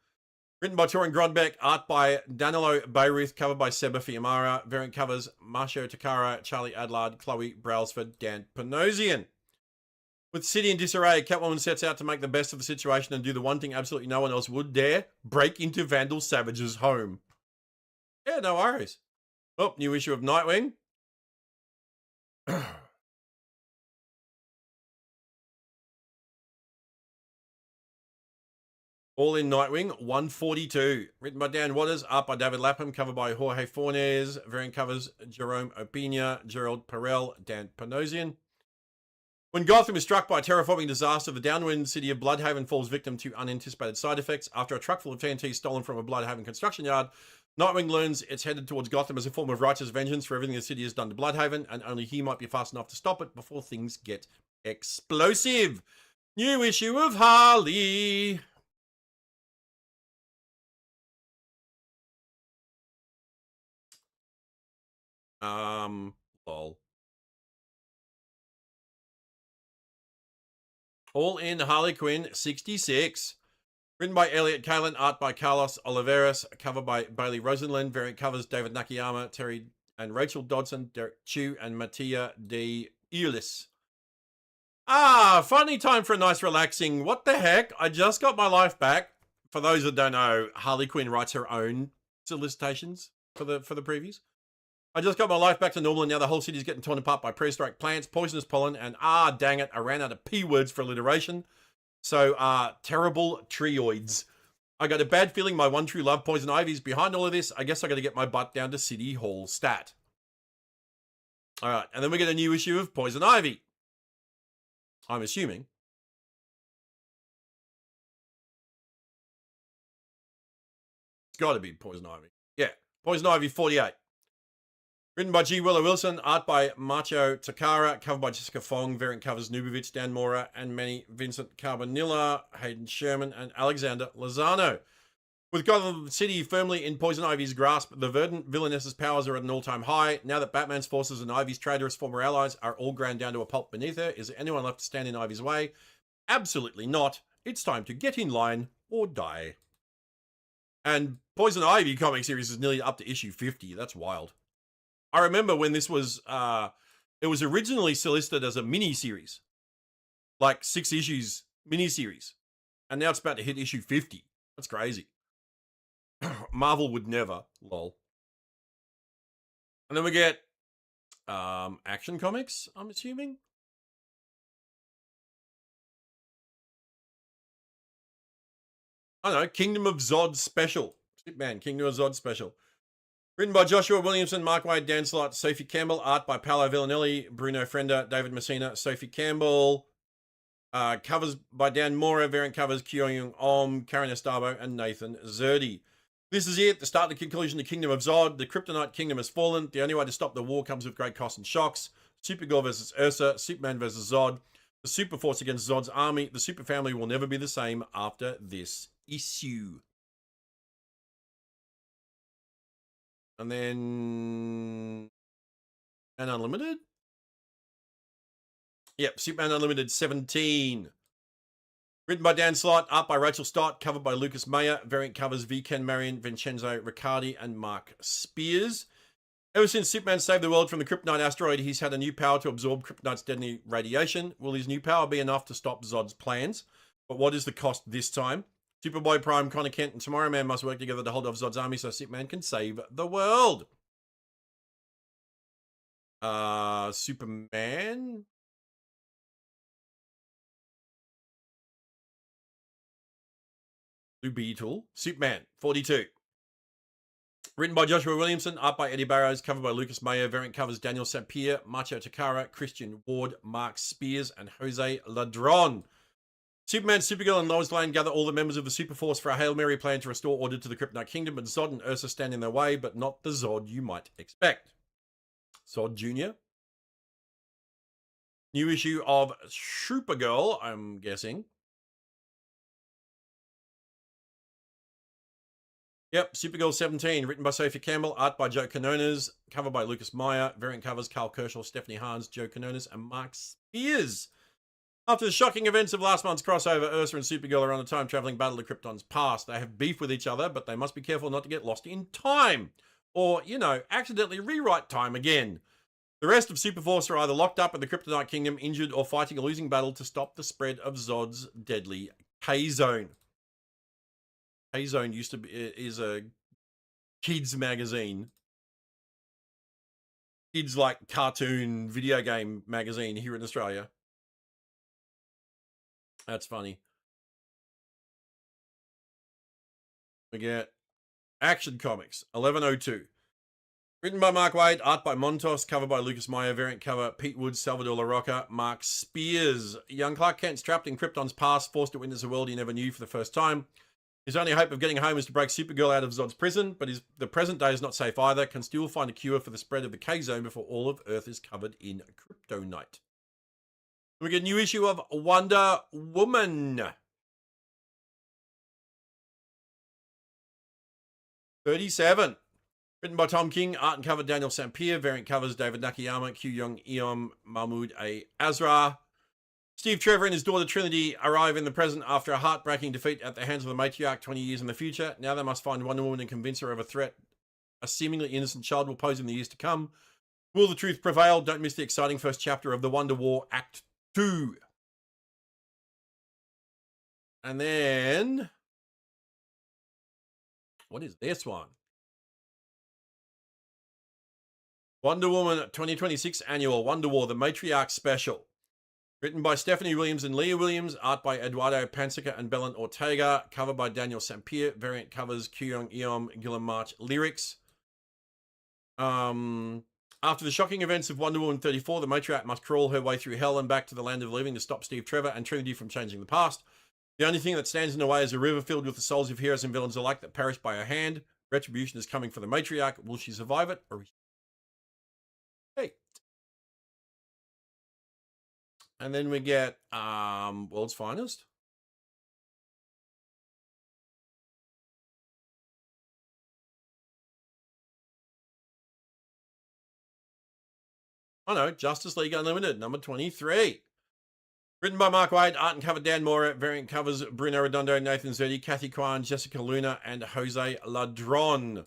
Written by Torin Grodbeck, art by Danilo Bayruth, cover by Seba Fiamara, variant covers Marcio Takara, Charlie Adlard, Chloe Brailsford, Dan Panosian. With city in disarray, Catwoman sets out to make the best of the situation and do the one thing absolutely no one else would dare, break into Vandal Savage's home. Yeah, no worries. Oh, new issue of Nightwing. All in Nightwing 142. Written by Dan Waters, art by David Lapham, cover by Jorge Fornes, variant covers Jerome Opena, Gerald Perel, Dan Panosian. When Gotham is struck by a terraforming disaster, the downwind city of Bloodhaven falls victim to unanticipated side effects. After a truck full of TNT stolen from a Bloodhaven construction yard, Nightwing learns it's headed towards Gotham as a form of righteous vengeance for everything the city has done to Bloodhaven, and only he might be fast enough to stop it before things get explosive. New issue of Harley. Lol. All in Harley Quinn 66. Written by Elliot Kalin, art by Carlos Oliveras, cover by Bailey Rosenlund, variant covers David Nakayama, Terry and Rachel Dodson, Derek Chu, and Mattia de Eulis. Finally time for a nice relaxing, what the heck, I just got my life back. For those that don't know, Harley Quinn writes her own solicitations for the previews. I just got my life back to normal, and now the whole city's getting torn apart by prehistoric plants, poisonous pollen, and dang it, I ran out of P words for alliteration. So, terrible treoids. I got a bad feeling my one true love, Poison Ivy's behind all of this. I guess I got to get my butt down to City Hall stat. All right, and then we get a new issue of Poison Ivy. I'm assuming. It's got to be Poison Ivy. Yeah, Poison Ivy 48. Written by G. Willow Wilson, art by Macho Takara, cover by Jessica Fong, variant covers Nubovich, Dan Mora, and Manny Vincent Carbonilla, Hayden Sherman, and Alexander Lozano. With Gotham City firmly in Poison Ivy's grasp, the verdant villainess's powers are at an all-time high. Now that Batman's forces and Ivy's traitorous former allies are all ground down to a pulp beneath her, is there anyone left to stand in Ivy's way? Absolutely not. It's time to get in line or die. And Poison Ivy comic series is nearly up to issue 50. That's wild. I remember when this was, it was originally solicited as a mini-series. Like 6 issues mini-series. And now it's about to hit issue 50. That's crazy. Marvel would never, lol. And then we get Action Comics, I'm assuming. I don't know, Kingdom of Zod Special. Superman, Kingdom of Zod Special. Written by Joshua Williamson, Mark Waid, Dan Slott, Sophie Campbell. Art by Paolo Villanelli, Bruno Frenda, David Messina, Sophie Campbell. Covers by Dan Mora, variant covers Kyo-Young Om, Karen Estabo, and Nathan Zerdy. This is it, the start and the conclusion of the Kingdom of Zod. The Kryptonite Kingdom has fallen. The only way to stop the war comes with great costs and shocks. Supergirl versus Ursa, Superman versus Zod. The Super Force against Zod's army. The Super Family will never be the same after this issue. And then... And Unlimited? Yep, Superman Unlimited 17. Written by Dan Slott, art by Rachel Stott, covered by Lucas Mayer, variant covers V. Ken Marion, Vincenzo Riccardi, and Mark Spears. Ever since Superman saved the world from the Kryptonite asteroid, he's had a new power to absorb Kryptonite's deadly radiation. Will his new power be enough to stop Zod's plans? But what is the cost this time? Superboy Prime, Connor Kent, and Tomorrow Man must work together to hold off Zod's army so Superman can save the world. Superman? Blue Beetle. Superman, 42. Written by Joshua Williamson, art by Eddie Barrows, cover by Lucas Mayer, variant covers Daniel Sampier, Macho Takara, Christian Ward, Mark Spears, and Jose Ladron. Superman, Supergirl, and Lois Lane gather all the members of the Super Force for a Hail Mary plan to restore order to the Kryptonite Kingdom, but Zod and Ursa stand in their way, but not the Zod you might expect. Zod Jr. New issue of Supergirl, I'm guessing. Yep, Supergirl 17, written by Sophie Campbell, art by Joe Canonas, cover by Lucas Meyer, variant covers Carl Kershaw, Stephanie Hans, Joe Canonas, and Mark Spears. After the shocking events of last month's crossover, Ursa and Supergirl are on a time-traveling battle of Krypton's past. They have beef with each other, but they must be careful not to get lost in time. Or, you know, accidentally rewrite time again. The rest of Superforce are either locked up in the Kryptonite Kingdom, injured, or fighting a losing battle to stop the spread of Zod's deadly K-Zone. K-Zone used to be, is a kids magazine. Kids like cartoon video game magazine here in Australia. That's funny. We get Action Comics, 1102. Written by Mark Waid, art by Montos, cover by Lucas Meyer, variant cover Pete Woods, Salvador LaRocca, Mark Spears. Young Clark Kent's trapped in Krypton's past, forced to witness a world he never knew for the first time. His only hope of getting home is to break Supergirl out of Zod's prison, but the present day is not safe either. Can still find a cure for the spread of the K-Zone before all of Earth is covered in kryptonite. We get a new issue of Wonder Woman. 37. Written by Tom King, art and cover Daniel Sampier, variant covers David Nakayama, Q Young Eom, Mahmoud A. Azra. Steve Trevor and his daughter Trinity arrive in the present after a heartbreaking defeat at the hands of the matriarch 20 years in the future. Now they must find Wonder Woman and convince her of a threat a seemingly innocent child will pose in the years to come. Will the truth prevail? Don't miss the exciting first chapter of the Wonder War Act 2. And then, what is this one? Wonder Woman 2026 Annual Wonder War, the Matriarch Special. Written by Stephanie Williams and Leah Williams, art by Eduardo Pansica and Belen Ortega, cover by Daniel Sampier, variant covers Kyung Eom, Gilliam March, lyrics. After the shocking events of Wonder Woman 34, the matriarch must crawl her way through hell and back to the land of the living to stop Steve Trevor and Trinity from changing the past. The only thing that stands in the way is a river filled with the souls of heroes and villains alike that perish by her hand. Retribution is coming for the matriarch. Will she survive it? Or hey. And then we get World's Finest. Oh no, Justice League Unlimited, number 23. Written by Mark Waid, art and cover Dan Mora, variant covers Bruno Redondo, Nathan Zerdi, Kathy Kwan, Jessica Luna, and Jose Ladron.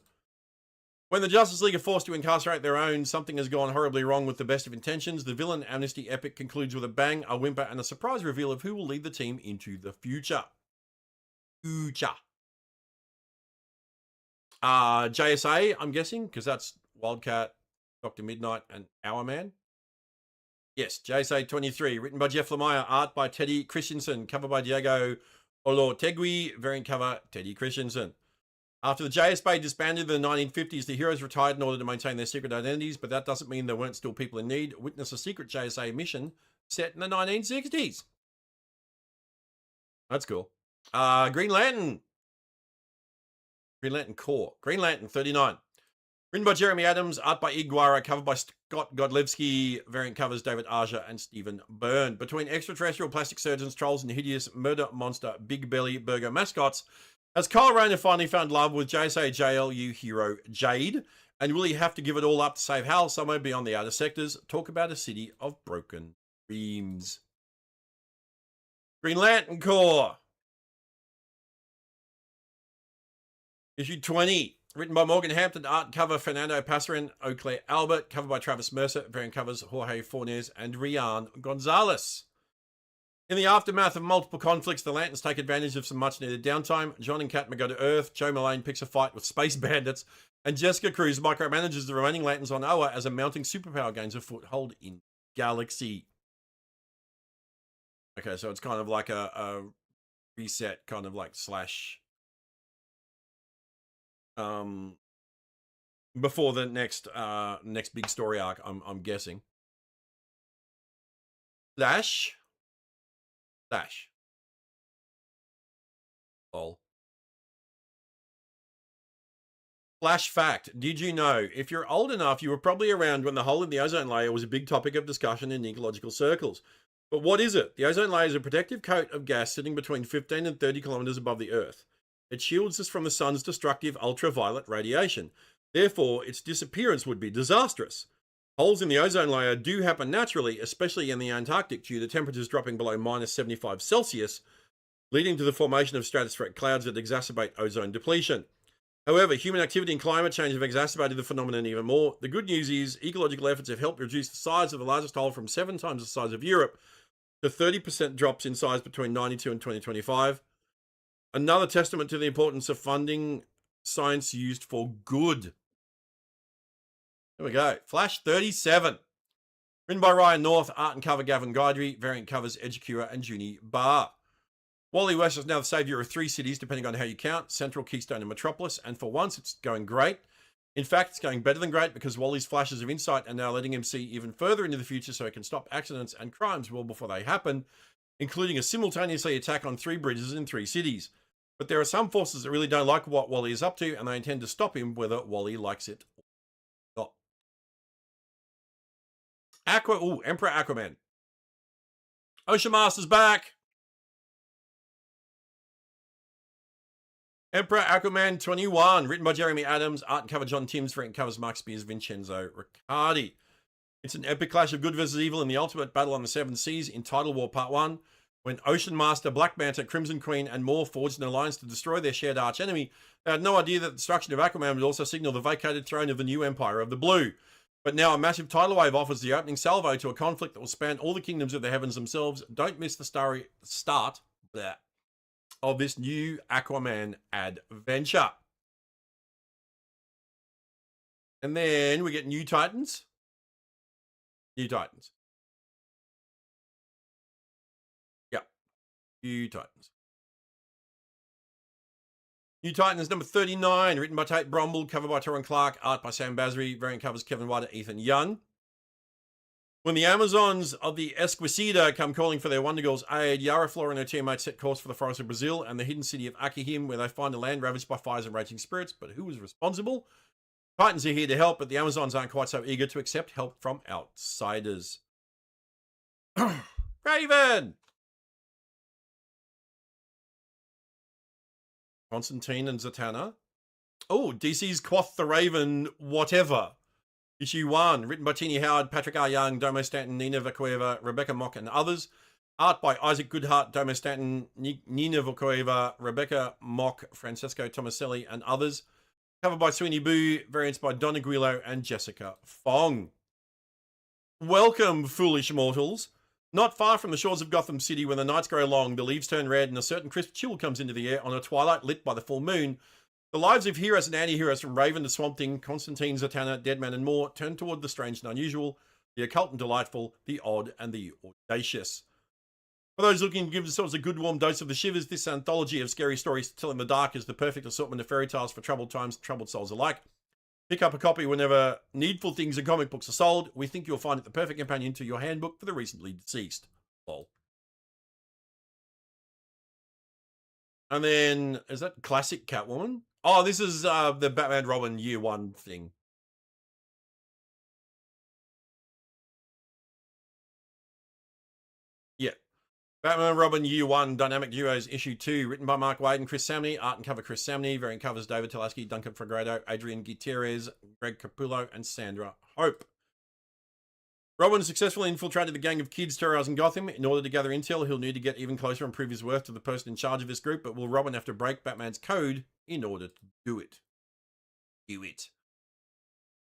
When the Justice League are forced to incarcerate their own, something has gone horribly wrong with the best of intentions. The villain amnesty epic concludes with a bang, a whimper, and a surprise reveal of who will lead the team into the future. JSA, I'm guessing, because that's Wildcat, Dr. Midnight, and Hourman. Yes, JSA 23, written by Jeff Lemire, art by Teddy Christensen, cover by Diego Olotegui, variant cover Teddy Christensen. After the JSA disbanded in the 1950s, the heroes retired in order to maintain their secret identities, but that doesn't mean there weren't still people in need. Witness a secret JSA mission set in the 1960s. That's cool. Green Lantern Corps. Green Lantern 39. Written by Jeremy Adams, art by Iguara, covered by Scott Godlewski, variant covers David Arja and Stephen Byrne. Between extraterrestrial plastic surgeons, trolls, and hideous murder monster Big Belly Burger mascots, has Kyle Rayner finally found love with JSA JLU hero Jade? And will he have to give it all up to save Hal somewhere beyond the outer sectors? Talk about a city of broken dreams. Green Lantern Corps. Issue 20. Written by Morgan Hampton, art cover Fernando Passarin, Eau Claire Albert, cover by Travis Mercer, variant covers Jorge Fornes and Rian Gonzalez. In the aftermath of multiple conflicts, the Lanterns take advantage of some much-needed downtime. John and Katma go to Earth, Joe Mullane picks a fight with space bandits, and Jessica Cruz micromanages the remaining Lanterns on Oa as a mounting superpower gains a foothold in Galaxy. Okay, so it's kind of like a reset, kind of like slash... before the next big story arc, I'm guessing. Dash. Lol. Flash fact. Did you know, if you're old enough, you were probably around when the hole in the ozone layer was a big topic of discussion in ecological circles. But what is it? The ozone layer is a protective coat of gas sitting between 15 and 30 kilometers above the Earth. It shields us from the sun's destructive ultraviolet radiation. Therefore, its disappearance would be disastrous. Holes in the ozone layer do happen naturally, especially in the Antarctic due to temperatures dropping below -75 Celsius, leading to the formation of stratospheric clouds that exacerbate ozone depletion. However, human activity and climate change have exacerbated the phenomenon even more. The good news is ecological efforts have helped reduce the size of the largest hole from 7 times the size of Europe to 30% drops in size between 92 and 2025. Another testament to the importance of funding science used for good. There we go. Flash 37. Written by Ryan North, art and cover Gavin Guidry, variant covers Edgecura and Junie Barr. Wally West is now the saviour of 3 cities, depending on how you count: Central, Keystone, and Metropolis. And for once, it's going great. In fact, it's going better than great, because Wally's flashes of insight are now letting him see even further into the future, so he can stop accidents and crimes well before they happen, including a simultaneously attack on 3 bridges in 3 cities. But there are some forces that really don't like what Wally is up to, and they intend to stop him whether Wally likes it or not. Emperor Aquaman. Ocean Master's back. Emperor Aquaman 21, written by Jeremy Adams, art and cover John Timms, variant covers Mark Spears, Vincenzo Riccardi. It's an epic clash of good versus evil in the ultimate battle on the 7 seas in Tidal War Part 1, when Ocean Master, Black Manta, Crimson Queen, and more forged an alliance to destroy their shared archenemy. They had no idea that the destruction of Aquaman would also signal the vacated throne of the new Empire of the Blue. But now a massive tidal wave offers the opening salvo to a conflict that will span all the kingdoms of the heavens themselves. Don't miss the start of this new Aquaman adventure. And then we get New Titans. New Titans. Yeah. New Titans. New Titans number 39, written by Tate Bromble, cover by Torrin Clark, art by Sam Basri, variant covers Kevin White and Ethan Young. When the Amazons of the Esquecida come calling for their Wonder Girls' aid, Yara, Flora and her teammates set course for the forest of Brazil and the hidden city of Akihim, where they find a land ravaged by fires and raging spirits. But who is responsible? Titans are here to help, but the Amazons aren't quite so eager to accept help from outsiders. Raven! Constantine and Zatanna. Oh, DC's Quoth the Raven, whatever. Issue 1, written by Tini Howard, Patrick R. Young, Domo Stanton, Nina Vakueva, Rebecca Mock, and others. Art by Isaac Goodhart, Domo Stanton, Nina Vakueva, Rebecca Mock, Francesco Tomaselli, and others. Cover by Sweeney Boo, variants by Don Aguilo and Jessica Fong. Welcome, foolish mortals. Not far from the shores of Gotham City, when the nights grow long, the leaves turn red, and a certain crisp chill comes into the air on a twilight lit by the full moon, the lives of heroes and anti-heroes, from Raven to Swamp Thing, Constantine, Zatanna, Deadman, and more, turn toward the strange and unusual, the occult and delightful, the odd and the audacious. For those looking to give themselves a good warm dose of the shivers, this anthology of scary stories to tell in the dark is the perfect assortment of fairy tales for troubled times, troubled souls alike. Pick up a copy whenever needful things and comic books are sold. We think you'll find it the perfect companion to your handbook for the recently deceased. Lol. And then, is that classic Catwoman? Oh, this is the Batman Robin Year 1 thing. Yeah. Batman Robin Year 1 Dynamic Duos Issue 2, written by Mark Waid and Chris Samney, art and cover Chris Samney, variant covers David Talaski, Duncan Fregredo, Adrian Gutierrez, Greg Capullo, and Sandra Hope. Robin successfully infiltrated the gang of kids terrorizing Gotham. In order to gather intel, he'll need to get even closer and prove his worth to the person in charge of this group, but will Robin have to break Batman's code in order to do it?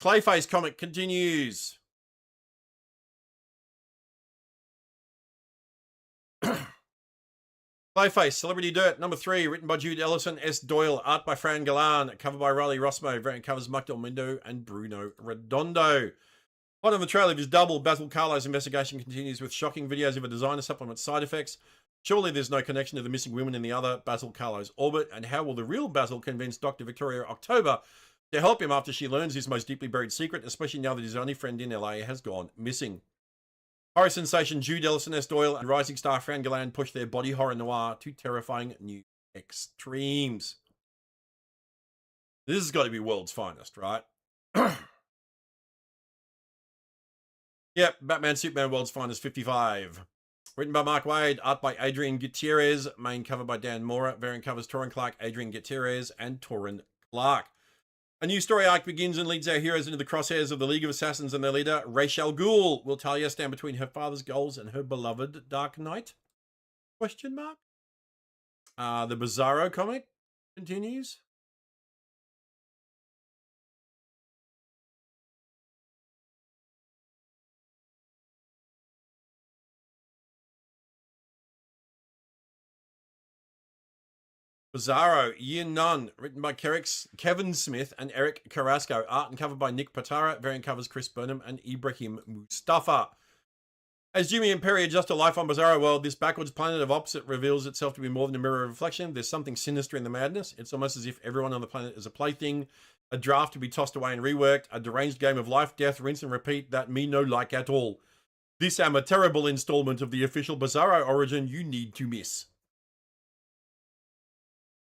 Clayface comic continues. Clayface, Celebrity Dirt, number 3, written by Jude Ellison, S. Doyle, art by Fran Galan, cover by Riley Rossmo, variant covers Mike Del Mundo and Bruno Redondo. Plot of the trailer is double. Basil Carlo's investigation continues with shocking videos of a designer supplement side effects. Surely there's no connection to the missing women in the other Basil Carlo's orbit, and how will the real Basil convince Dr. Victoria October to help him after she learns his most deeply buried secret, especially now that his only friend in LA has gone missing? Horror sensation Jude Ellison, S. Doyle, and rising star Fran Galan push their body horror noir to terrifying new extremes. This has got to be world's finest, right? Yep, Batman Superman World's Finest 55. Written by Mark Waid, art by Adrian Gutierrez, main cover by Dan Mora, variant covers Torrin Clark, Adrian Gutierrez, and Torrin Clark. A new story arc begins and leads our heroes into the crosshairs of the League of Assassins and their leader, Ra's al Ghul. Will Talia stand between her father's goals and her beloved Dark Knight? Question mark? The Bizarro comic continues. Bizarro, Year None, written by Kevin Smith and Eric Carrasco, art and cover by Nick Patara, variant covers Chris Burnham and Ibrahim Mustafa. As Jimmy and Perry adjust to life on Bizarro World, this backwards planet of opposite reveals itself to be more than a mirror of reflection. There's something sinister in the madness. It's almost as if everyone on the planet is a plaything, a draft to be tossed away and reworked, a deranged game of life, death, rinse and repeat that me no like at all. This am a terrible installment of the official Bizarro origin you need to miss.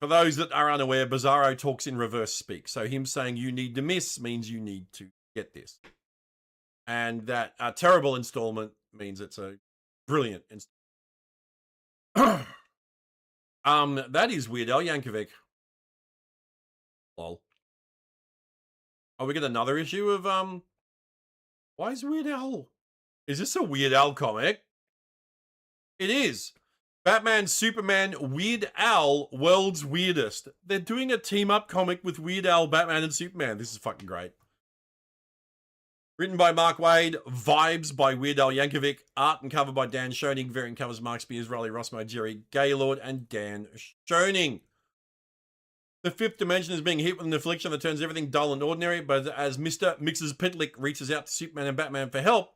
For those that are unaware, Bizarro talks in reverse speak. So him saying you need to miss means you need to get this. And that a terrible installment means it's a brilliant installment. That is Weird Al Yankovic. Lol. Oh, we get another issue of why is Weird Al? Is this a Weird Al comic? It is. Batman, Superman, Weird Al, World's Weirdest. They're doing a team-up comic with Weird Al, Batman, and Superman. This is fucking great. Written by Mark Waid, vibes by Weird Al Yankovic, art and cover by Dan Schoening, variant covers Mark Spears, Riley Rossmo, Jerry Gaylord, and Dan Schoening. The fifth dimension is being hit with an affliction that turns everything dull and ordinary, but as Mr. Mixes Pitlick reaches out to Superman and Batman for help,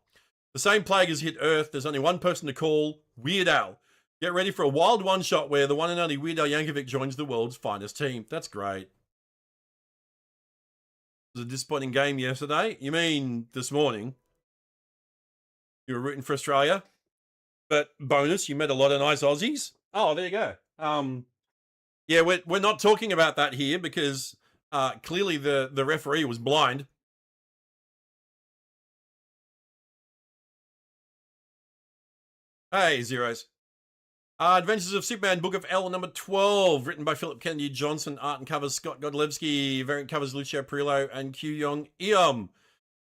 the same plague has hit Earth. There's only one person to call, Weird Al. Get ready for a wild one-shot where the one and only Weird Al Yankovic joins the world's finest team. That's great. It was a disappointing game yesterday. You mean this morning? You were rooting for Australia. But bonus, you met a lot of nice Aussies. Oh, there you go. Yeah, we're not talking about that here because clearly the referee was blind. Hey, Zeros. Adventures of Superman, Book of L, number 12, written by Philip Kennedy Johnson, art and covers Scott Godlewski, variant covers Lucio Perillo and Kyung Eom.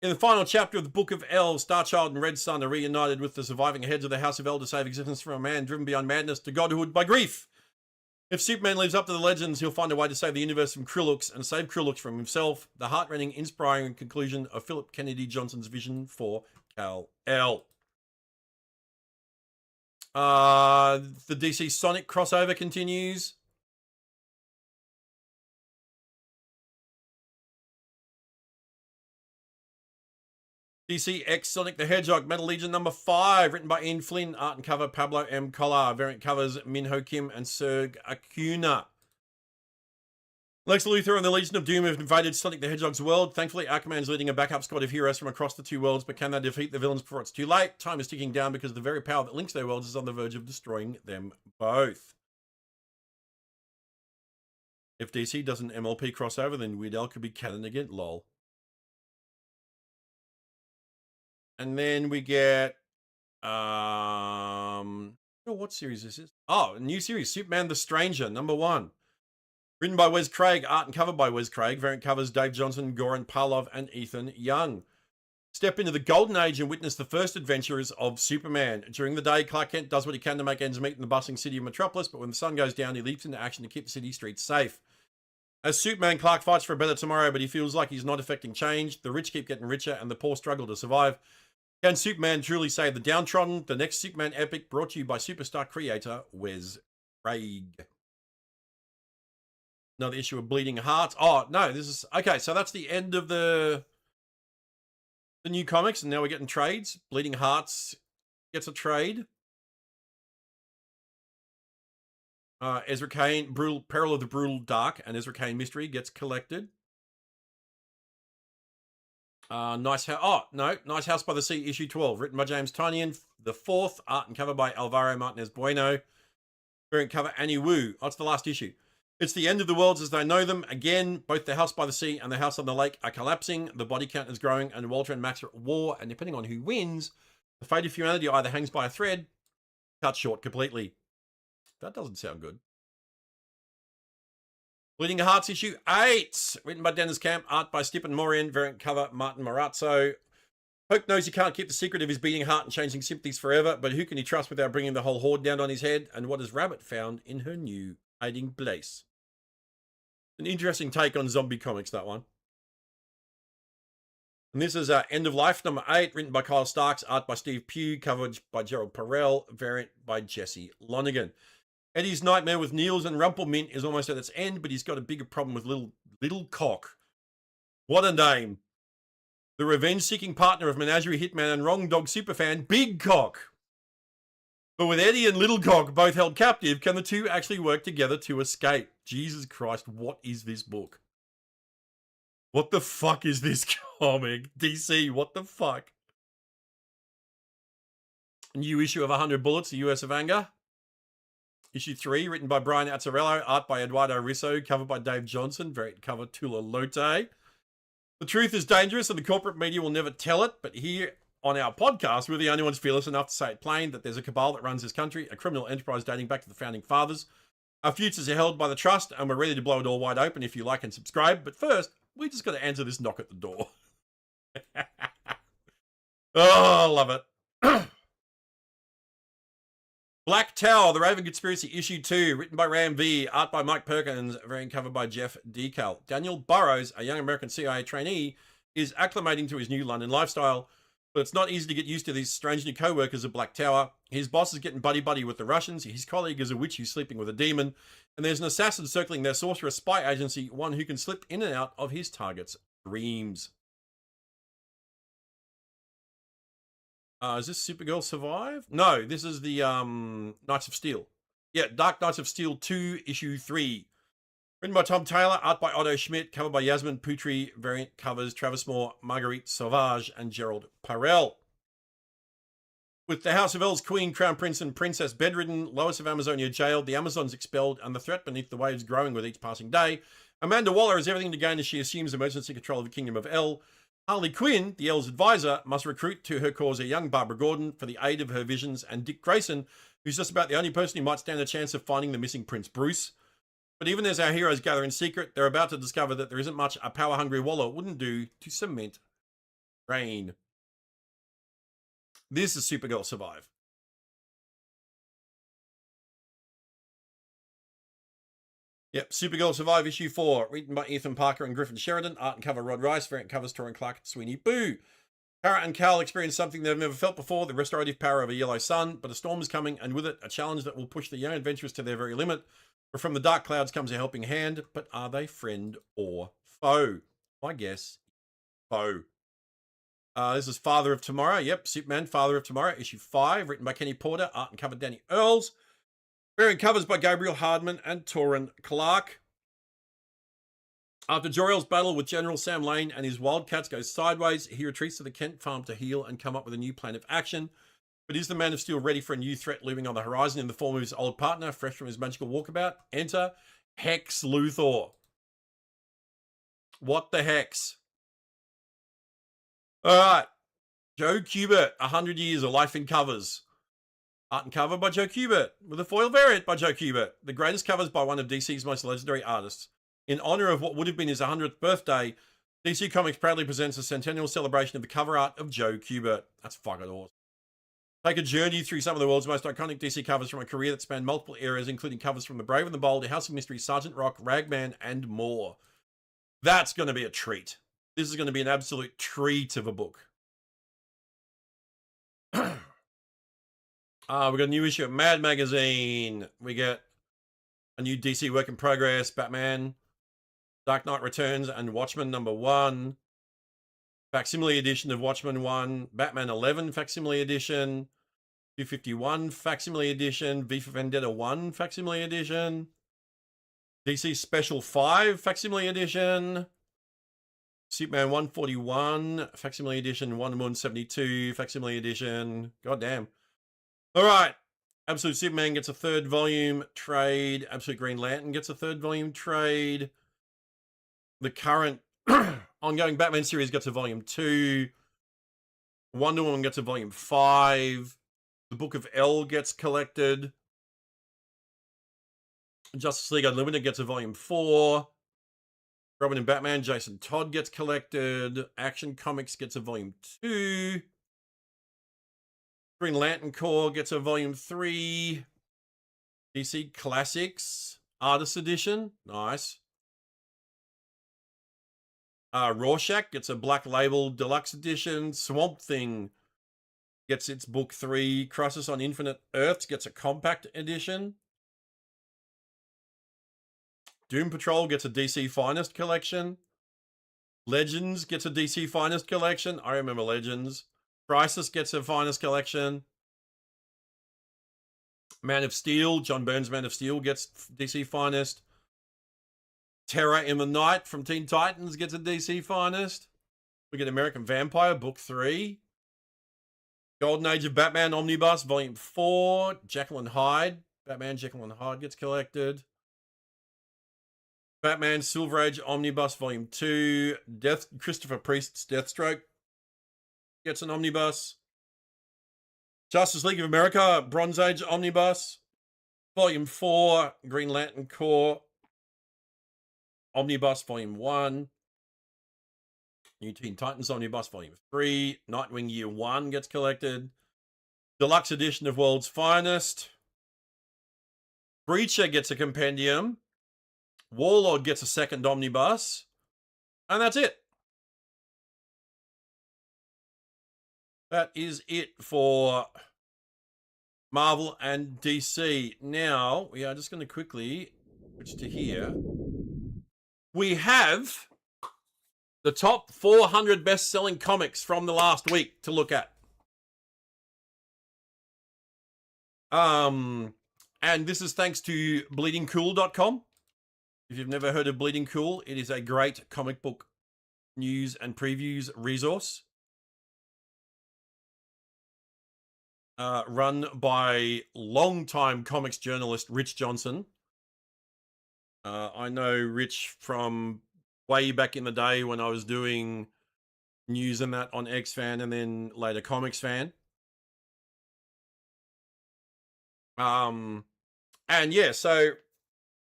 In the final chapter of the Book of L, Starchild and Red Sun are reunited with the surviving heads of the House of L to save existence from a man driven beyond madness to godhood by grief. If Superman lives up to the legends, he'll find a way to save the universe from Krulux and save Krulux from himself. The heart-rending, inspiring conclusion of Philip Kennedy Johnson's vision for Kal-El. The DC Sonic crossover continues. DC X Sonic the Hedgehog Metal Legion number 5, written by Ian Flynn, art and cover Pablo M. Collar, variant covers Minho Kim and Serg Acuna. Lex Luthor and the Legion of Doom have invaded Sonic the Hedgehog's world. Thankfully, Aquaman's leading a backup squad of heroes from across the two worlds, but can they defeat the villains before it's too late? Time is ticking down because the very power that links their worlds is on the verge of destroying them both. If DC does an MLP crossover, then Weird Al could be canon again. Lol. And then we get what series is this? Oh, a new series, Superman the Stranger, number 1. Written by Wes Craig, art and cover by Wes Craig, variant covers Dave Johnson, Goran Parlov, and Ethan Young. Step into the golden age and witness the first adventures of Superman. During the day, Clark Kent does what he can to make ends meet in the bustling city of Metropolis, but when the sun goes down, he leaps into action to keep the city streets safe. As Superman, Clark fights for a better tomorrow, but he feels like he's not affecting change. The rich keep getting richer, and the poor struggle to survive. Can Superman truly save the downtrodden? The next Superman epic brought to you by superstar creator Wes Craig. Another issue of Bleeding Hearts. Oh, no, this is... Okay, so that's the end of the new comics, and now we're getting trades. Bleeding Hearts gets a trade. Ezra Kane, Peril of the Brutal Dark, and Ezra Kane Mystery gets collected. Nice House by the Sea, issue 12, written by James Tynion. The 4th, art and cover by Alvaro Martinez Bueno. Variant cover Annie Wu. Oh, it's the last issue. It's the end of the worlds as they know them. Again, both the House by the Sea and the House on the Lake are collapsing. The body count is growing, and Walter and Max are at war. And depending on who wins, the fate of humanity either hangs by a thread, cut short completely. That doesn't sound good. Bleeding Hearts issue 8, written by Dennis Camp, art by Stephen Morian, variant cover Martin Marazzo. Hope knows he can't keep the secret of his beating heart and changing sympathies forever, but who can he trust without bringing the whole horde down on his head? And what has Rabbit found in her new hiding place? An interesting take on zombie comics, that one. And this is End of Life, number 8, written by Kyle Starks, art by Steve Pugh, coverage by Gerald Perel, variant by Jesse Lonigan. Eddie's nightmare with Niels and Rumpelmint is almost at its end, but he's got a bigger problem with little cock. What a name. The revenge-seeking partner of Menagerie Hitman and Wrong Dog superfan, Big Cock. But with Eddie and Little Cock both held captive, can the two actually work together to escape? Jesus Christ, what is this book? What the fuck is this comic? DC, what the fuck? New issue of 100 Bullets, The US of Anger. Issue 3, written by Brian Azzarello, art by Eduardo Risso, cover by Dave Johnson, variant cover Tula Lote. The truth is dangerous and the corporate media will never tell it, but here on our podcast, we're the only ones fearless enough to say it plain that there's a cabal that runs this country, a criminal enterprise dating back to the founding fathers. Our futures are held by the trust and we're ready to blow it all wide open if you like and subscribe. But first, we just got to answer this knock at the door. Oh, I love it. Black Tower, The Raven Conspiracy, Issue 2, written by Ram V, art by Mike Perkins, variant cover by Jeff Decal. Daniel Burrows, a young American CIA trainee, is acclimating to his new London lifestyle, but it's not easy to get used to these strange new co-workers at Black Tower. His boss is getting buddy-buddy with the Russians, his colleague is a witch who's sleeping with a demon, and there's an assassin circling their sorceress spy agency, one who can slip in and out of his target's dreams. Is this Supergirl Survive? No, this is the Knights of Steel. Yeah, Dark Knights of Steel 2, Issue 3. Written by Tom Taylor, art by Otto Schmidt, cover by Yasmin Putri, variant covers Travis Moore, Marguerite Sauvage, and Gerald Parrell. With the House of L's Queen, Crown Prince, and Princess bedridden, Lois of Amazonia jailed, the Amazons expelled, and the threat beneath the waves growing with each passing day, Amanda Waller has everything to gain as she assumes emergency control of the Kingdom of El. Harley Quinn, the L's advisor, must recruit to her cause a young Barbara Gordon for the aid of her visions, and Dick Grayson, who's just about the only person who might stand a chance of finding the missing Prince Bruce. But even as our heroes gather in secret, they're about to discover that there isn't much a power-hungry Waller wouldn't do to cement reign. This is Supergirl Survive. Yep, Supergirl Survive Issue 4, written by Ethan Parker and Griffin Sheridan, art and cover Rod Rice, variant covers Torrin Clark and Sweeney Boo. Kara and Cal experience something they've never felt before, the restorative power of a yellow sun, but a storm is coming, and with it, a challenge that will push the young adventurers to their very limit. But from the dark clouds comes a helping hand, but are they friend or foe? I guess foe. This is Father of Tomorrow. Yep, Superman, Father of Tomorrow, Issue 5, written by Kenny Porter, art and cover Danny Earls. Variant covers by Gabriel Hardman and Torrin Clark. After Jor-El's battle with General Sam Lane and his Wildcats goes sideways, he retreats to the Kent farm to heal and come up with a new plan of action. But is the Man of Steel ready for a new threat looming on the horizon in the form of his old partner, fresh from his magical walkabout? Enter Hex Luthor. What the hex? All right. Joe Kubert, 100 Years, A Life in Covers. Art and cover by Joe Kubert, with a foil variant by Joe Kubert, the greatest covers by one of DC's most legendary artists. In honor of what would have been his 100th birthday, DC Comics proudly presents a centennial celebration of the cover art of Joe Kubert. That's fucking awesome. Take a journey through some of the world's most iconic DC covers from a career that spanned multiple eras, including covers from The Brave and the Bold, House of Mystery, Sergeant Rock, Ragman, and more. That's going to be a treat. This is going to be an absolute treat of a book. We got a new issue of Mad Magazine. We get a new DC work in progress, Batman, Dark Knight Returns, and Watchmen #1. Facsimile edition of Watchmen 1, Batman 11 facsimile edition, 251 facsimile edition, V for Vendetta 1 facsimile edition, DC Special 5 facsimile edition, Superman 141 facsimile edition, Wonder Woman 72 facsimile edition. God damn. All right. Absolute Superman gets a 3rd volume trade. Absolute Green Lantern gets a 3rd volume trade. The current ongoing Batman series gets a volume 2. Wonder Woman gets a volume 5. The Book of L gets collected. Justice League Unlimited gets a volume 4. Robin and Batman, Jason Todd gets collected. Action Comics gets a volume 2. Green Lantern Corps gets a volume 3. DC Classics Artist Edition. Nice. Rorschach gets a Black Label Deluxe Edition. Swamp Thing gets its book 3. Crisis on Infinite Earths gets a compact edition. Doom Patrol gets a DC Finest collection. Legends gets a DC Finest collection. I remember Legends. Crisis gets a Finest collection. Man of Steel, John Byrne's Man of Steel gets DC Finest. Terror in the Night from Teen Titans gets a DC Finest. We get American Vampire, Book 3. Golden Age of Batman Omnibus, Volume 4. Jekyll and Hyde. Batman Jekyll and Hyde gets collected. Batman Silver Age Omnibus, Volume 2. Christopher Priest's Deathstroke gets an omnibus. Justice League of America, Bronze Age Omnibus, Volume 4. Green Lantern Corps Omnibus, Volume 1. New Teen Titans Omnibus, Volume 3. Nightwing Year 1 gets collected. Deluxe Edition of World's Finest. Breacher gets a compendium. Warlord gets a second omnibus. And that's it. That is it for Marvel and DC. Now, we are just going to quickly switch to here. We have the top 400 best-selling comics from the last week to look at. And this is thanks to bleedingcool.com. If you've never heard of Bleeding Cool, it is a great comic book news and previews resource. Run by longtime comics journalist Rich Johnson. I know Rich from way back in the day when I was doing news and that on X-Fan and then later Comixfan. And yeah, so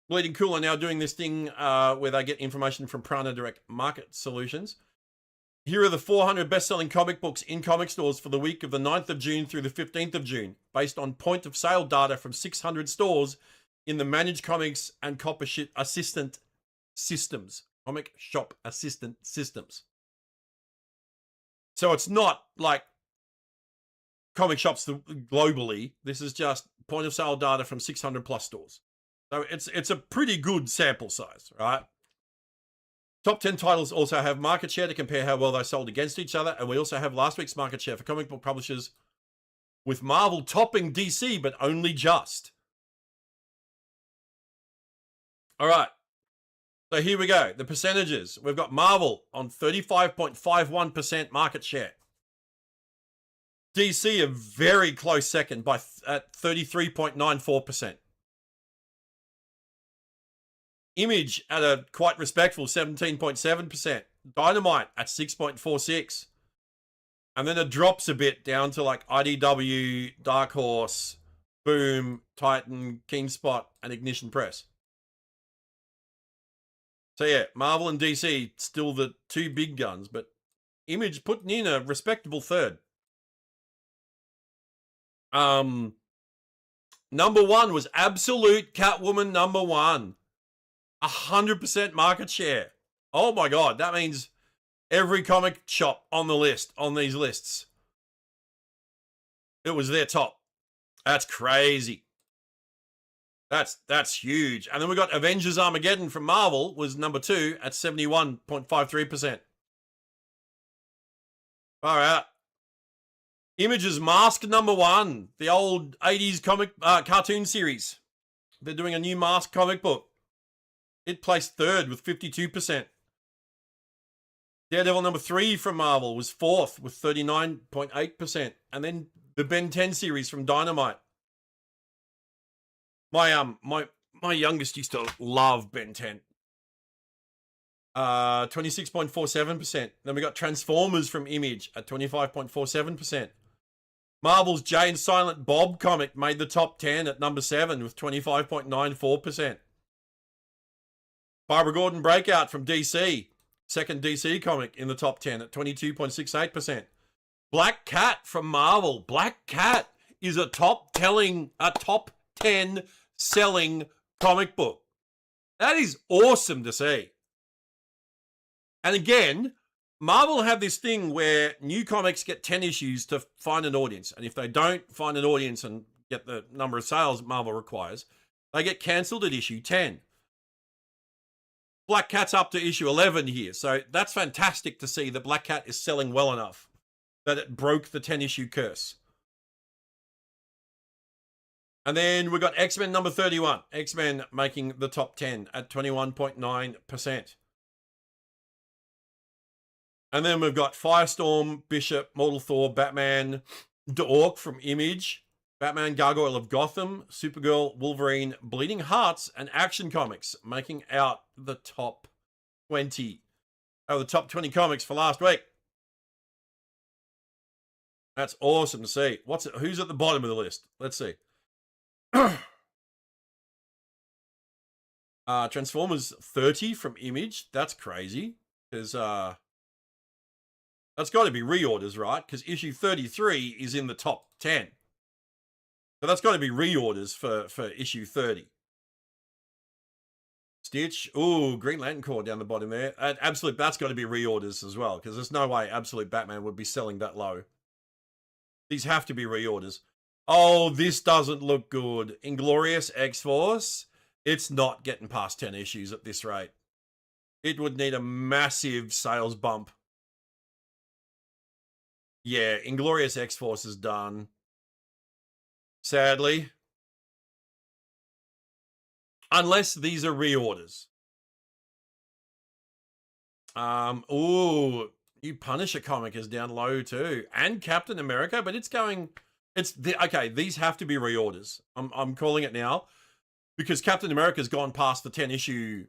Bleeding Cool are now doing this thing where they get information from Prana Direct Market Solutions. Here are the 400 best-selling comic books in comic stores for the week of the 9th of June through the 15th of June, based on point-of-sale data from 600 stores in the Managed Comics and Comic Shop Assistant Systems. So it's not like comic shops globally. This is just point-of-sale data from 600 plus stores. So it's a pretty good sample size, right? Top 10 titles also have market share to compare how well they sold against each other. And we also have last week's market share for comic book publishers, with Marvel topping DC, but only just. All right. So here we go. The percentages. We've got Marvel on 35.51% market share. DC a very close second at 33.94%. Image at a quite respectful 17.7%. Dynamite at 6.46%. And then it drops a bit down to like IDW, Dark Horse, Boom, Titan, Kingspot, and Ignition Press. So yeah, Marvel and DC still the two big guns, but Image putting in a respectable third. Number one was Absolute Catwoman number 1. 100% market share. Oh my God, that means every comic shop on the list, on these lists, it was their top. That's crazy. That's huge. And then we got Avengers Armageddon from Marvel was number 2 at 71.53%. Far out. Image's Mask number 1, the old 80s comic cartoon series. They're doing a new Mask comic book. It placed 3rd with 52%. Daredevil number 3 from Marvel was 4th with 39.8%. And then the Ben 10 series from Dynamite. My youngest used to love Ben 10. 26.47%. Then we got Transformers from Image at 25.47%. Marvel's Jay and Silent Bob comic made the top 10 at number 7 with 25.94%. Barbara Gordon Breakout from DC, second DC comic in the top 10 at 22.68%. Black Cat from Marvel. Black Cat is a top 10 selling comic book. That is awesome to see. And again, Marvel have this thing where new comics get 10 issues to find an audience. And if they don't find an audience and get the number of sales Marvel requires, they get cancelled at issue 10. Black Cat's up to issue 11 here. So that's fantastic to see that Black Cat is selling well enough that it broke the 10 issue curse. And then we got X-Men number 31. X-Men making the top 10 at 21.9%. And then we've got Firestorm, Bishop, Mortal Thor, Batman, D'Orc from Image, Batman Gargoyle of Gotham, Supergirl, Wolverine, Bleeding Hearts, and Action Comics making out the top 20. Oh, the top 20 comics for last week. That's awesome to see. Who's at the bottom of the list? Let's see. Transformers 30 from Image. That's crazy. Because that's got to be reorders, right? Because issue 33 is in the top 10. So that's got to be reorders for issue 30. Stitch. Ooh, Green Lantern Corps down the bottom there. Absolute, that's got to be reorders as well. Because there's no way Absolute Batman would be selling that low. These have to be reorders. Oh, this doesn't look good. Inglorious X-Force. It's not getting past 10 issues at this rate. It would need a massive sales bump. Yeah, Inglorious X-Force is done. Sadly. Unless these are reorders. Ooh, New Punisher comic is down low too. And Captain America, but it's going... okay, these have to be reorders. I'm calling it now because Captain America's gone past the 10 issue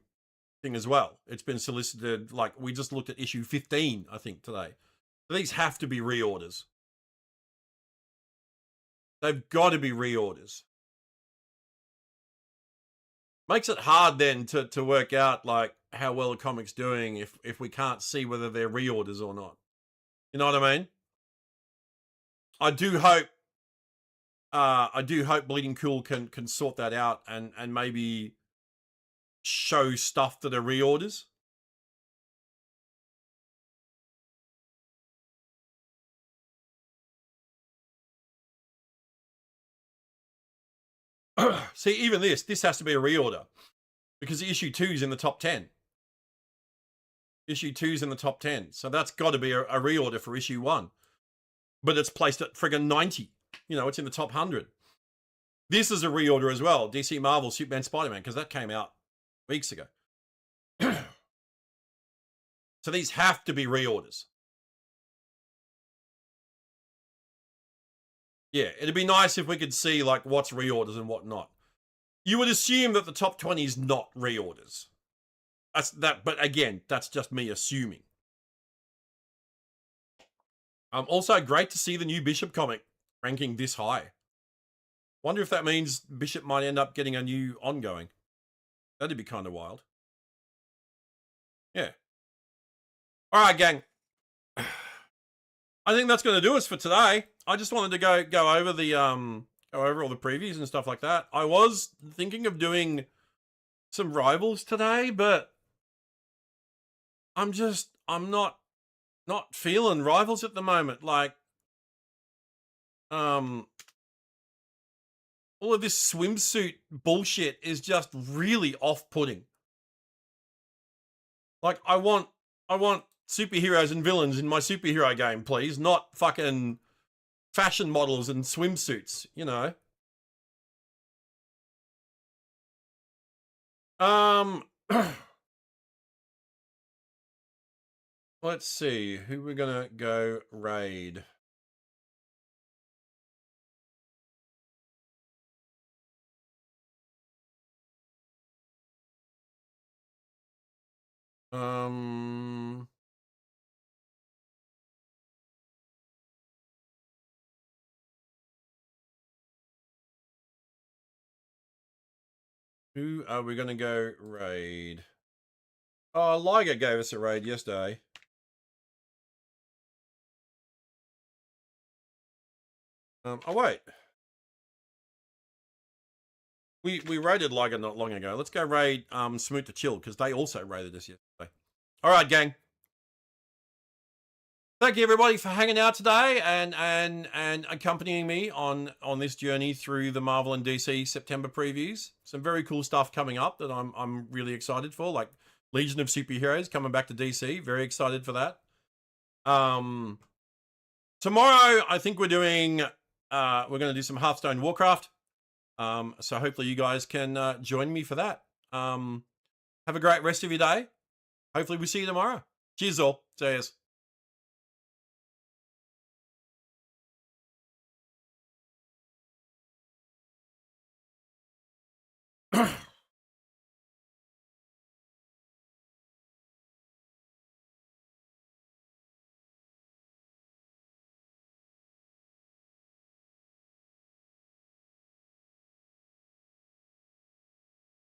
thing as well. It's been solicited, like we just looked at issue 15, I think, today. These have to be reorders. They've got to be reorders. Makes it hard then to work out like how well a comic's doing if we can't see whether they're reorders or not. You know what I mean? I do hope Bleeding Cool can sort that out and maybe show stuff that are reorders. See, even this has to be a reorder because issue 2 is in the top 10. Issue 2 is in the top 10. So that's got to be a reorder for issue 1. But it's placed at friggin' 90. You know, it's in the top 100. This is a reorder as well. DC Marvel, Superman, Spider-Man, because that came out weeks ago. So these have to be reorders. Yeah, it'd be nice if we could see like what's reorders and what not. You would assume that the top 20 is not reorders. But again, that's just me assuming. Also great to see the new Bishop comic ranking this high. Wonder if that means Bishop might end up getting a new ongoing. That'd be kind of wild. Yeah. All right, gang. I think that's going to do us for today. I just wanted to go over the go over all the previews and stuff like that. I was thinking of doing some rivals today, but I'm not feeling rivals at the moment. Like all of this swimsuit bullshit is just really off-putting. Like I want superheroes and villains in my superhero game, please, not fucking fashion models and swimsuits, you know. Let's see who we're gonna go raid. Who are we going to go raid? Oh, Liger gave us a raid yesterday. Oh, wait. We raided Liger not long ago. Let's go raid Smoot to Chill, because they also raided us yesterday. All right, gang. Thank you, everybody, for hanging out today and accompanying me on this journey through the Marvel and DC September previews. Some very cool stuff coming up that I'm really excited for, like Legion of Superheroes coming back to DC. Very excited for that. Tomorrow, I think we're doing, we're going to do some Hearthstone Warcraft. So hopefully you guys can join me for that. Have a great rest of your day. Hopefully we see you tomorrow. Cheers all. Cheers.